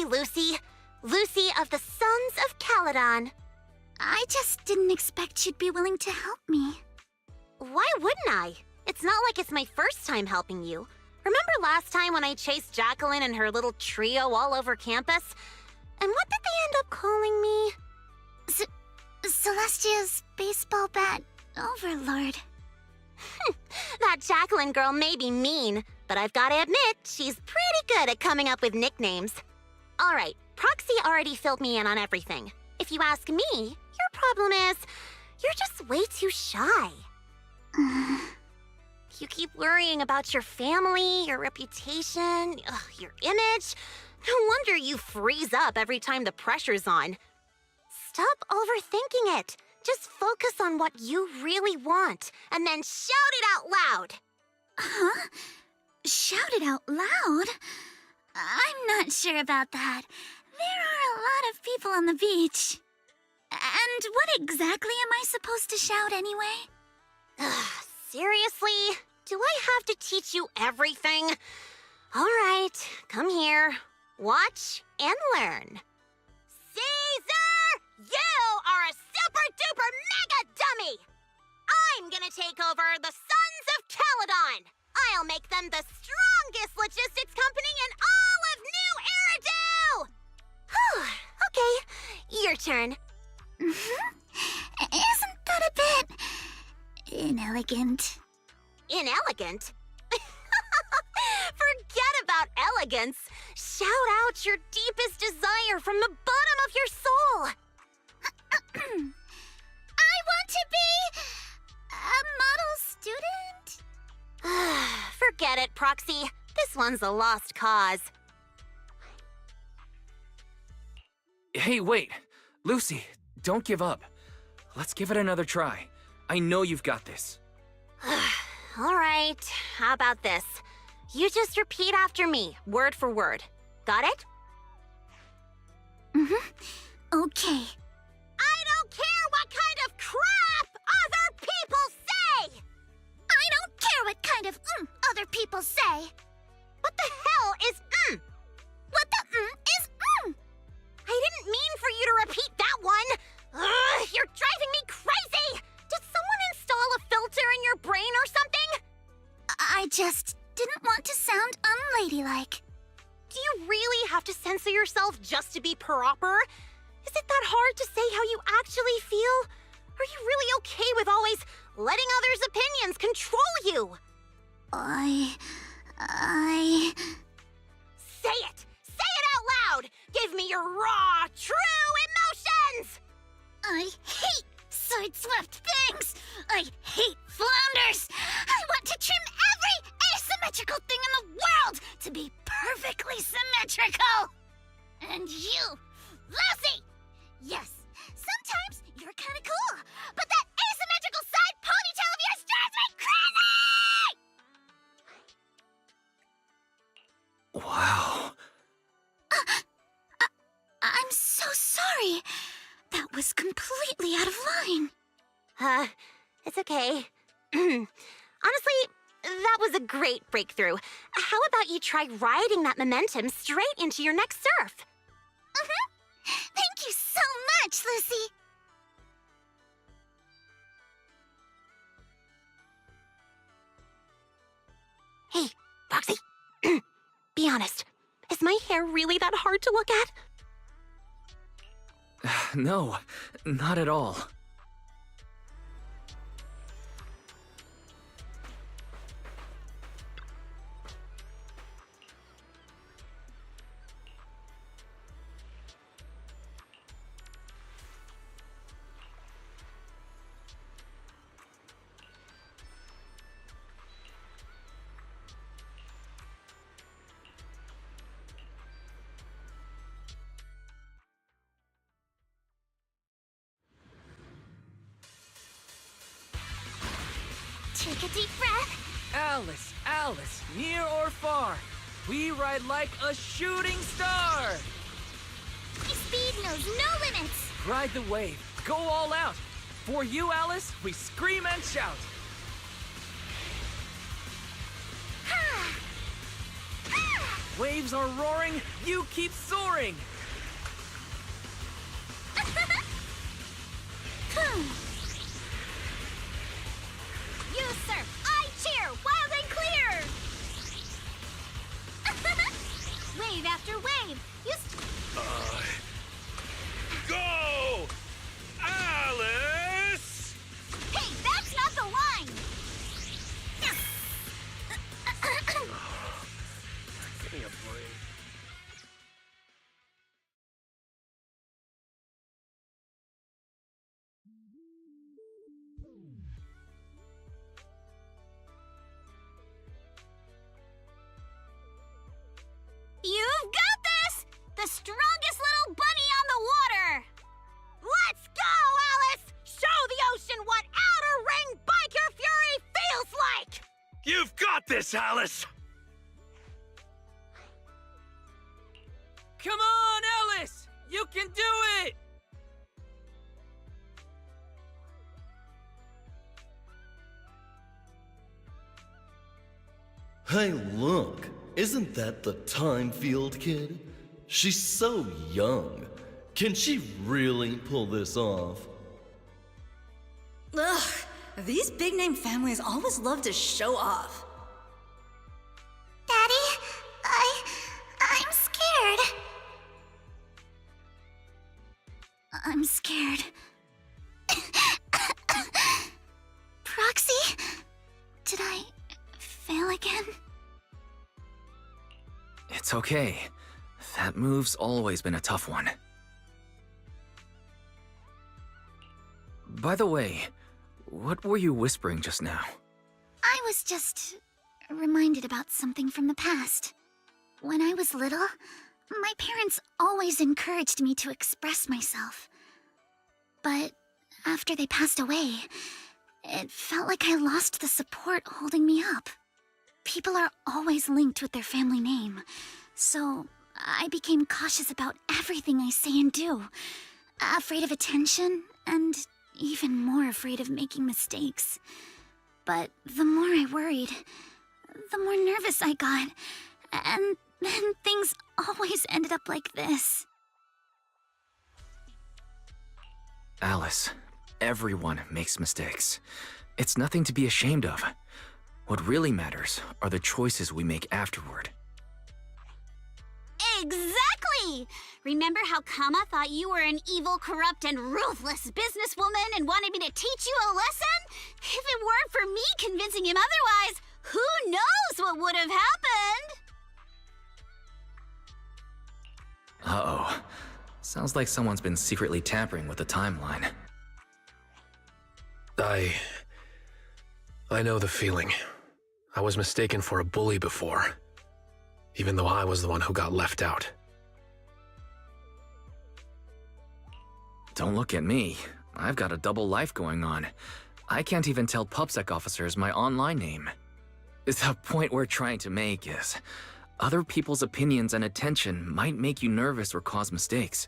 Lucy. Lucy of the Sons of Caledon. I just didn't expect you'd be willing to help me. Why wouldn't I? It's not like it's my first time helping you. Remember last time when I chased Jacqueline and her little trio all over campus? And what did they end up calling me? Celestia's baseball bat overlord. That Jacqueline girl may be mean, but I've got to admit, she's pretty good at coming up with nicknames. All right, Proxy already filled me in on everything. If you ask me, your problem is, you're just way too shy. You keep worrying about your family, your reputation, your image. No wonder you freeze up every time the pressure's on. Stop overthinking it. Just focus on what you really want, and then shout it out loud. Huh? Shout it out loud? I'm not sure about that. There are a lot of people on the beach. And what exactly am I supposed to shout anyway? Seriously? Do I have to teach you everything? All right, come here. Watch and learn. Caesar! You are a super-duper mega dummy! I'm gonna take over the Sons of Caledon! I'll make them the strongest logistics company in all of New Eridu! Whew, okay, your turn. Isn't that a bit inelegant? Inelegant? Forget about elegance. Shout out your deepest desire from the bottom of your soul. I want to be a model student. Forget it, Proxy. This one's a lost cause. Hey, wait. Lucy, don't give up. Let's give it another try. I know you've got this. All right, how about this? You just repeat after me, word for word. Got it? Okay. I don't care what kind of crap other people say! I don't care what kind of other people say. What the hell is What the is I didn't mean for you to repeat that one! Ugh, you're driving me crazy! Did someone install a filter in your brain or something? I just didn't want to sound unladylike. Do you really have to censor yourself just to be proper? Is it that hard to say how you actually feel? Are you really okay with always letting others' opinions control you? Say it! Say it out loud! Give me your raw, true emotions! I hate side-swept things! I hate flounders! I want to trim every asymmetrical thing in the world to be perfectly symmetrical! And you, Lucy! Yes, sometimes you're kinda cool, but that asymmetrical side ponytail of yours drives me crazy! Wow. I'm so sorry. That was completely out of line. It's okay. Honestly, that was a great breakthrough. How about you try riding that momentum straight into your next surf? Thank you so much, Lucy. Hey, Roxy. Be honest. Is my hair really that hard to look at? No, not at all. Take a deep breath. Alice, near or far, we ride like a shooting star! My speed knows no limits. Ride the wave, go all out. For you, Alice, we scream and shout. Waves are roaring, you keep soaring! You surf, I cheer, wild and clear! Wave after wave, you Go! Alice! Hey, that's not the line! Give me a break. You've got this! The strongest little bunny on the water! Let's go, Alice! Show the ocean what outer ring biker fury feels like! You've got this, Alice! Come on, Alice! You can do it! Hey, look! Isn't that the Time Field kid? She's so young. Can she really pull this off? Ugh, these big-name families always love to show off. Daddy, I'm scared. I'm scared. Proxy? Did I fail again? It's okay. That move's always been a tough one. By the way, what were you whispering just now? I was just reminded about something from the past. When I was little, my parents always encouraged me to express myself. But after they passed away, it felt like I lost the support holding me up. People are always linked with their family name, so I became cautious about everything I say and do. Afraid of attention, and even more afraid of making mistakes. But the more I worried, the more nervous I got, and then things always ended up like this. Alice, everyone makes mistakes. It's nothing to be ashamed of. What really matters are the choices we make afterward. Exactly! Remember how Kama thought you were an evil, corrupt, and ruthless businesswoman and wanted me to teach you a lesson? If it weren't for me convincing him otherwise, who knows what would have happened? Uh-oh. Sounds like someone's been secretly tampering with the timeline. I know the feeling. I was mistaken for a bully before, even though I was the one who got left out. Don't look at me. I've got a double life going on. I can't even tell PubSec officers my online name. The point we're trying to make is, other people's opinions and attention might make you nervous or cause mistakes,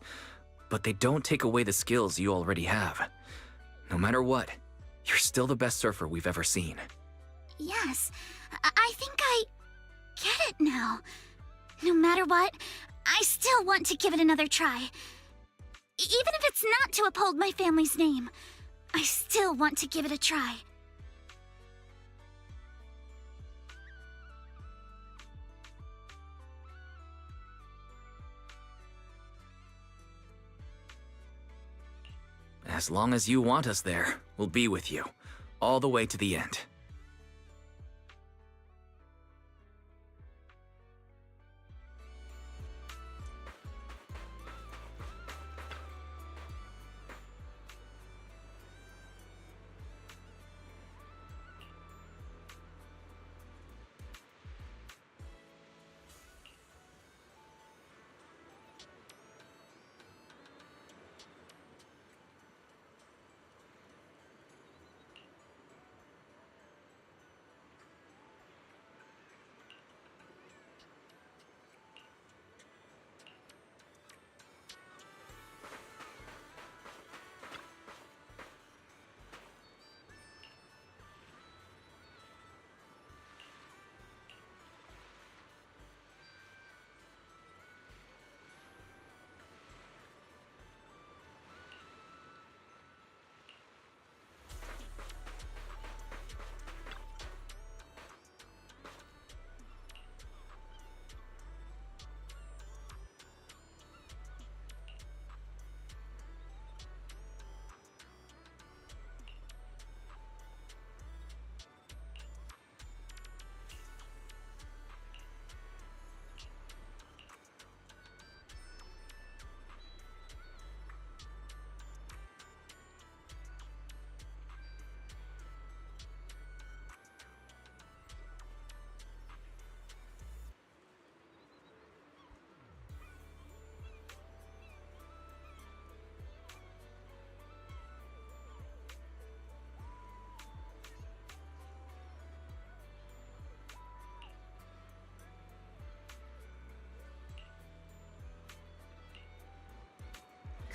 but they don't take away the skills you already have. No matter what, you're still the best surfer we've ever seen. Yes, I think I get it now. No matter what, I still want to give it another try. Even if it's not to uphold my family's name, I still want to give it a try. As long as you want us there, we'll be with you, all the way to the end.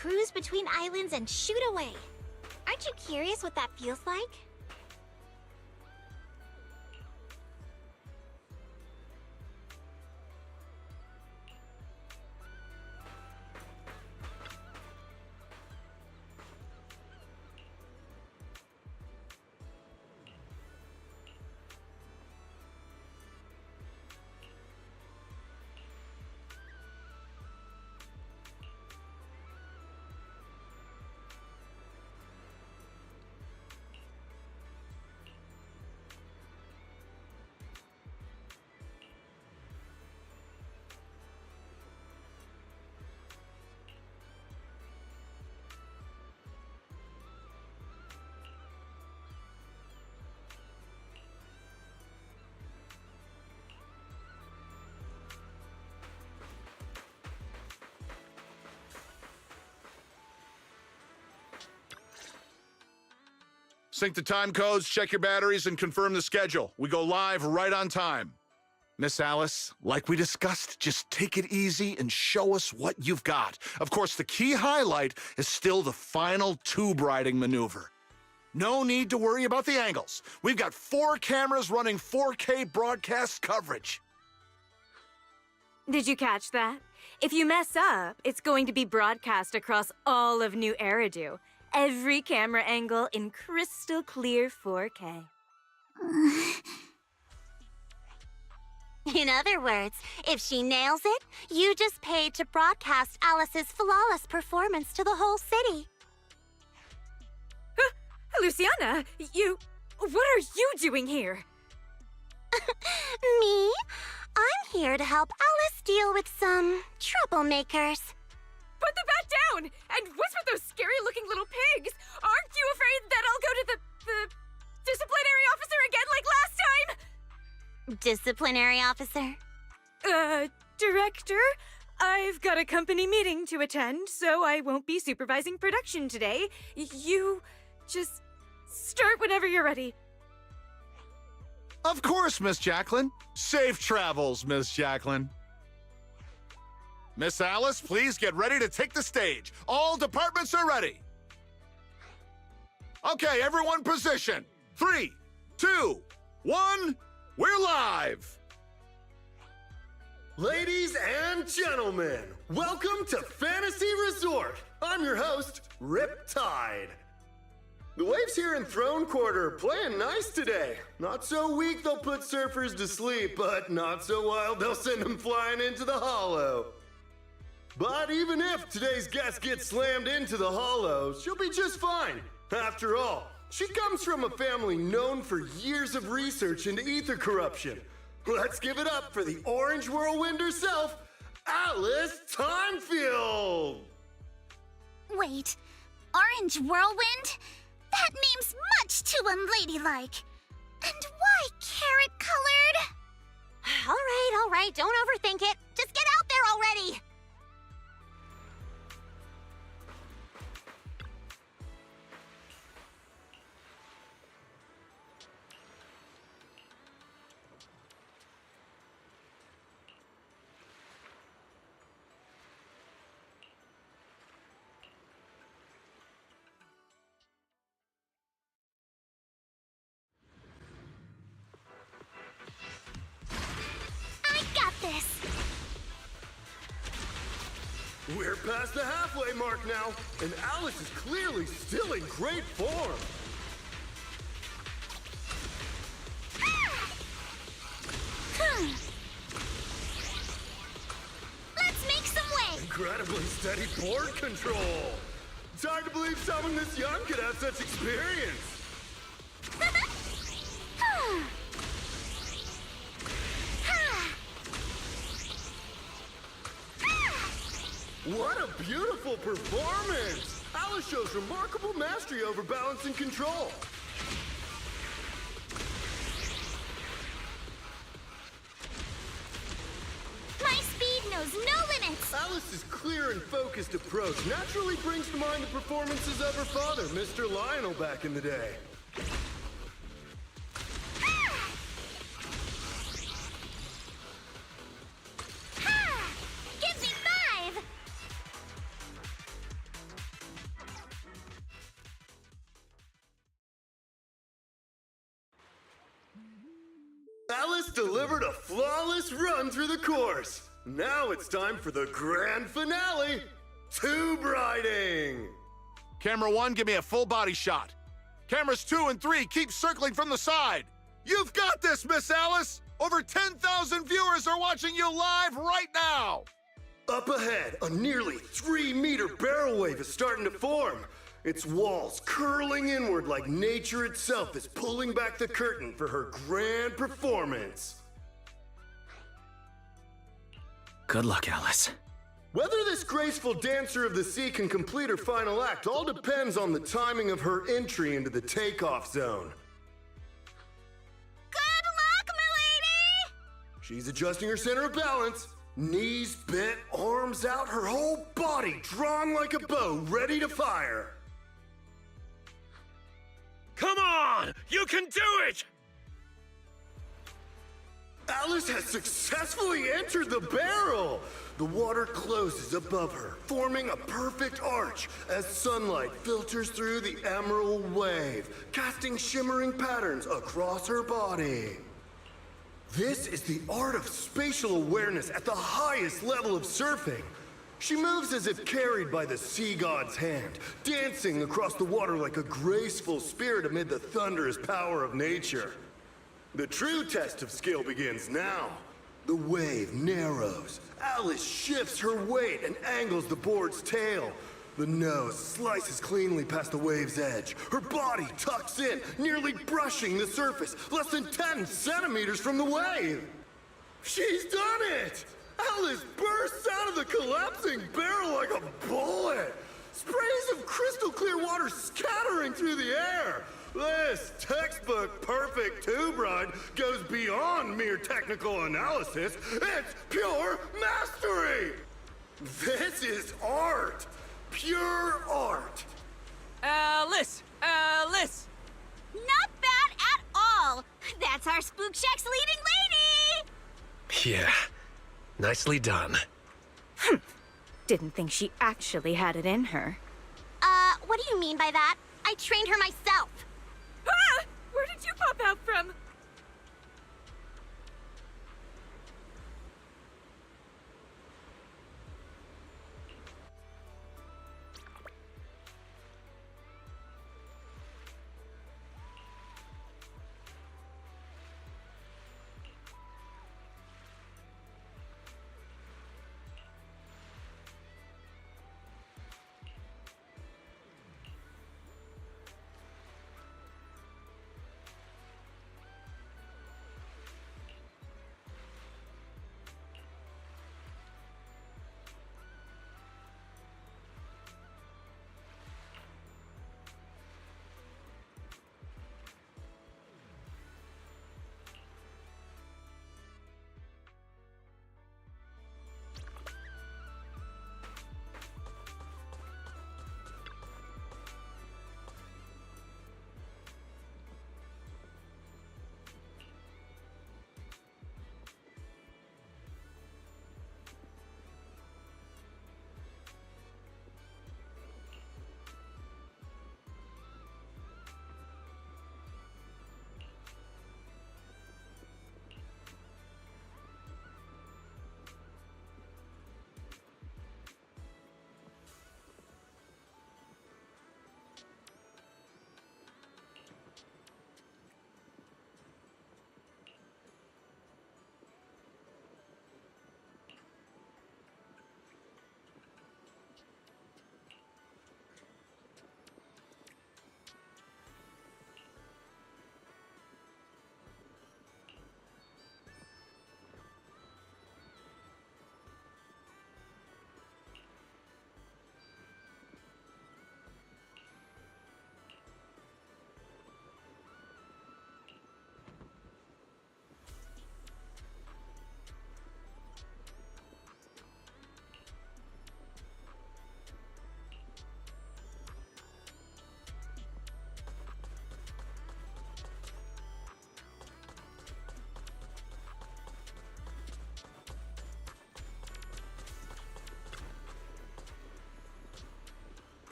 cruise between islands and shoot away. Aren't you curious what that feels like? Sync the time codes, check your batteries, and confirm the schedule. We go live right on time. Miss Alice, like we discussed, just take it easy and show us what you've got. Of course, the key highlight is still the final tube riding maneuver. No need to worry about the angles. We've got 4 cameras running 4K broadcast coverage. Did you catch that? If you mess up, it's going to be broadcast across all of New Eridu. Every camera angle in crystal clear 4K. In other words, if she nails it, you just paid to broadcast Alice's flawless performance to the whole city. Luciana, what are you doing here? Me? I'm here to help Alice deal with some troublemakers. Put the bat down! And what's with those scary-looking little pigs? Aren't you afraid that I'll go to the disciplinary officer again like last time? Disciplinary officer? Director? I've got a company meeting to attend, so I won't be supervising production today. You just start whenever you're ready. Of course, Miss Jacqueline. Safe travels, Miss Jacqueline. Miss Alice, please get ready to take the stage. All departments are ready. Okay, everyone position. 3, 2, 1, we're live. Ladies and gentlemen, welcome to Fantasy Resort. I'm your host, Riptide. The waves here in Throne Quarter are playing nice today. Not so weak they'll put surfers to sleep, but not so wild they'll send them flying into the hollow. But even if today's guest gets slammed into the hollow, she'll be just fine. After all, she comes from a family known for years of research into ether corruption. Let's give it up for the Orange Whirlwind herself, Alice Timefield! Wait, Orange Whirlwind? That name's much too unladylike. And why carrot-colored? All right, don't overthink it. Just get out there already! We're past the halfway mark now, and Alice is clearly still in great form. Let's make some way! Incredibly steady board control. It's hard to believe someone this young could have such experience. What a beautiful performance! Alice shows remarkable mastery over balance and control. My speed knows no limits! Alice's clear and focused approach naturally brings to mind the performances of her father, Mr. Lionel, back in the day. Let's run through the course. Now it's time for the grand finale, tube riding. Camera 1, give me a full body shot. Cameras 2 and 3, keep circling from the side. You've got this, Miss Alice. Over 10,000 viewers are watching you live right now. Up ahead, a nearly 3-meter barrel wave is starting to form. Its walls curling inward like nature itself is pulling back the curtain for her grand performance. Good luck, Alice. Whether this graceful dancer of the sea can complete her final act all depends on the timing of her entry into the takeoff zone. Good luck, milady! She's adjusting her center of balance. Knees bent, arms out, her whole body drawn like a bow, ready to fire. Come on! You can do it! Alice has successfully entered the barrel! The water closes above her, forming a perfect arch as sunlight filters through the emerald wave, casting shimmering patterns across her body. This is the art of spatial awareness at the highest level of surfing. She moves as if carried by the sea god's hand, dancing across the water like a graceful spirit amid the thunderous power of nature. The true test of skill begins now. The wave narrows. Alice shifts her weight and angles the board's tail. The nose slices cleanly past the wave's edge. Her body tucks in, nearly brushing the surface, less than 10 centimeters from the wave. She's done it! Alice bursts out of the collapsing barrel like a bullet. Sprays of crystal clear water scattering through the air. This textbook perfect tube ride goes beyond mere technical analysis. It's pure mastery! This is art! Pure art! Alice! Alice! Not bad at all! That's our Spook Shack's leading lady! Yeah, nicely done. Didn't think she actually had it in her. What do you mean by that? I trained her myself. Ah! Where did you pop out from?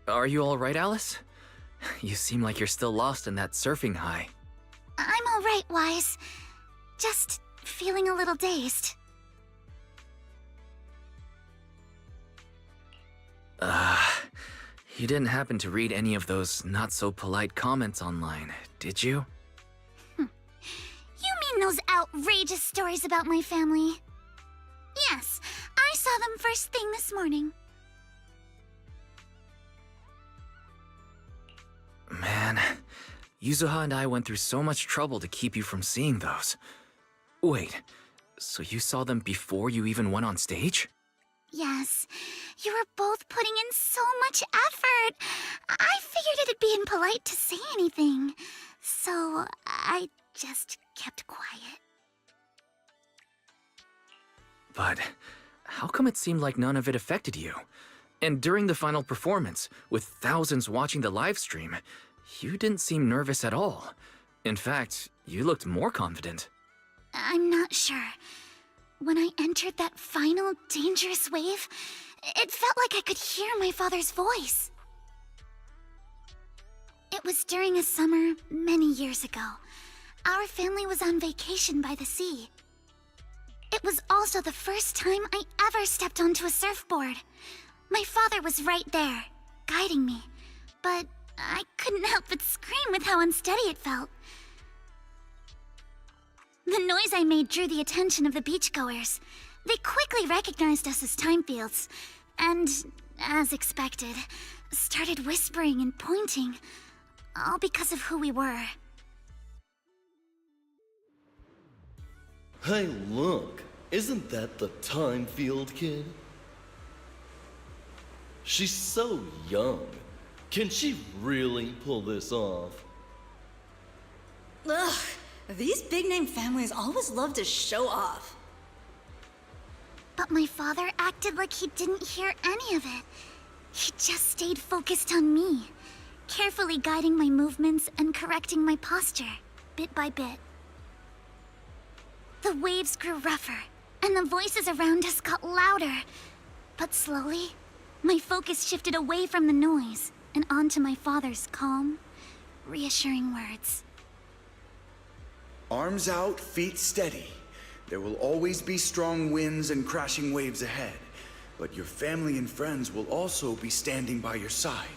Are you alright, Alice? You seem like you're still lost in that surfing high. I'm alright, Wise. Just feeling a little dazed. You didn't happen to read any of those not-so-polite comments online, did you? You mean those outrageous stories about my family? Yes, I saw them first thing this morning. Man, Yuzuha and I went through so much trouble to keep you from seeing those. Wait, so you saw them before you even went on stage? Yes, you were both putting in so much effort. I figured it'd be impolite to say anything, so I just kept quiet. But how come it seemed like none of it affected you? And during the final performance, with thousands watching the live stream, you didn't seem nervous at all. In fact, you looked more confident. I'm not sure. When I entered that final dangerous wave, it felt like I could hear my father's voice. It was during a summer many years ago. Our family was on vacation by the sea. It was also the first time I ever stepped onto a surfboard. My father was right there, guiding me, but I couldn't help but scream with how unsteady it felt. The noise I made drew the attention of the beachgoers. They quickly recognized us as Timefields, and, as expected, started whispering and pointing, all because of who we were. Hey, look! Isn't that the Timefield kid? She's so young. Can she really pull this off? Ugh, these big-name families always love to show off. But my father acted like he didn't hear any of it. He just stayed focused on me, carefully guiding my movements and correcting my posture, bit by bit. The waves grew rougher, and the voices around us got louder. But slowly, my focus shifted away from the noise and onto my father's calm, reassuring words. Arms out, feet steady. There will always be strong winds and crashing waves ahead, but your family and friends will also be standing by your side.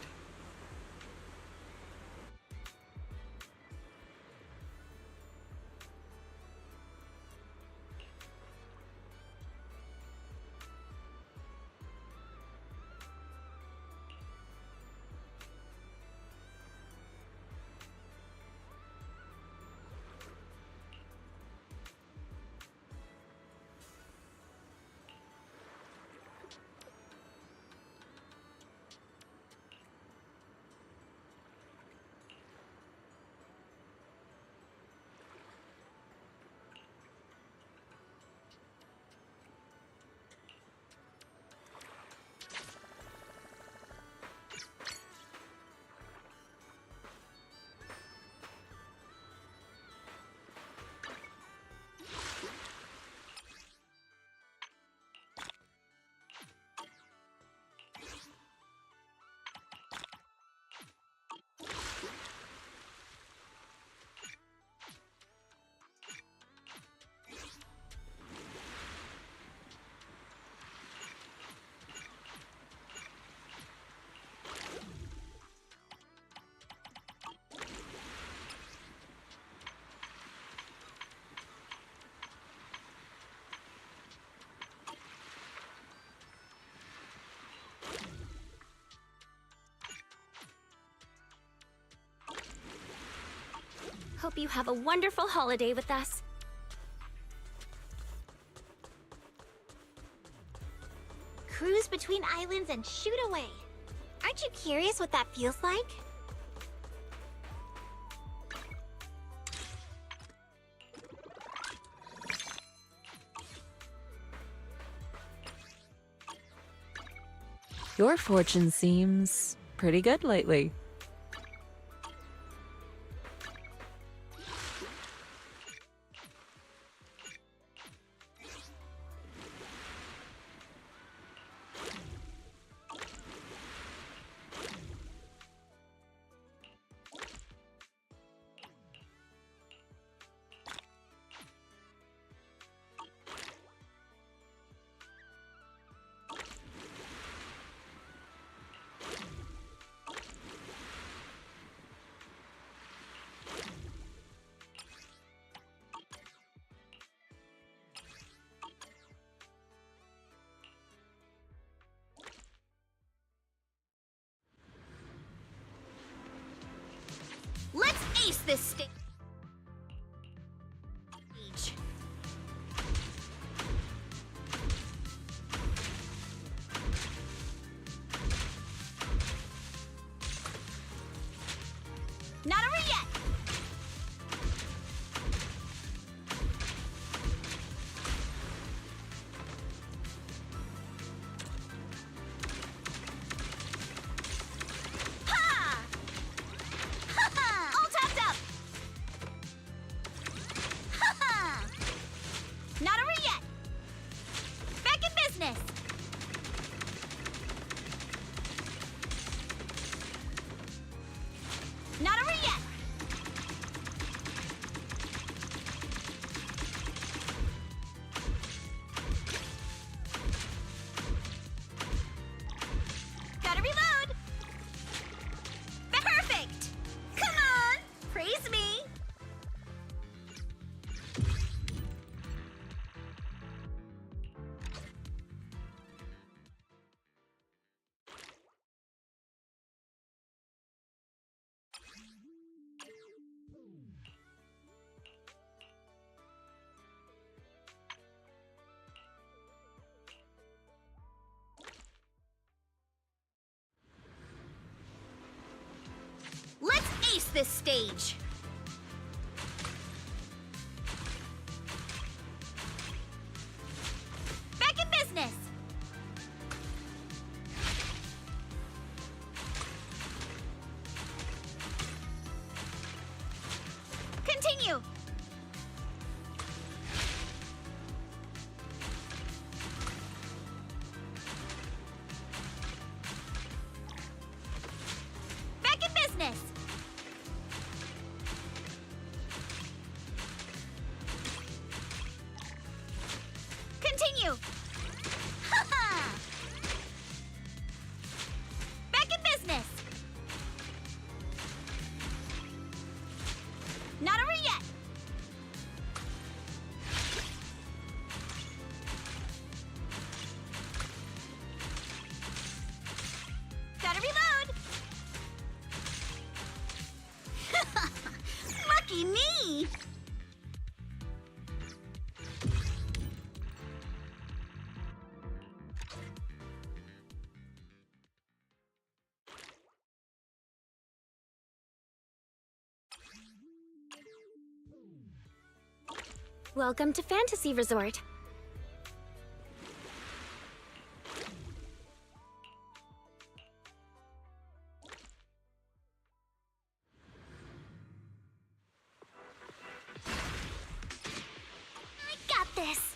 Hope you have a wonderful holiday with us. Cruise between islands and shoot away. Aren't you curious what that feels like? Your fortune seems pretty good lately. ace this stage. Not over yet. Ha! Ha ha! All topped up. Ha ha! Not over yet. Back in business. Not over yet. Gotta reload. Perfect. Come on. Praise me. Let's ace this stage. Back in business. Continue. Back in business. Continue. Ha ha! Back in business. Not over yet. Gotta reload. Lucky me. Welcome to Fantasy Resort. I got this.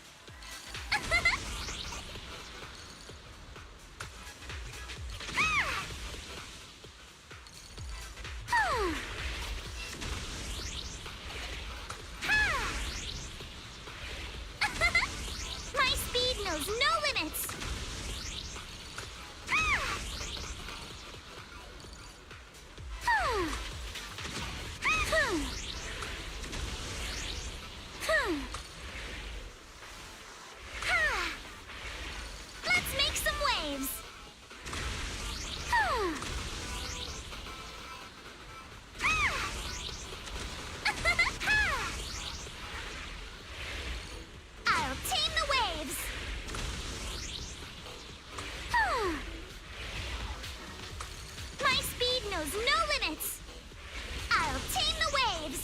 My speed knows no limits. Let's make some waves. I'll tame the waves. My speed knows no limits. I'll tame the waves.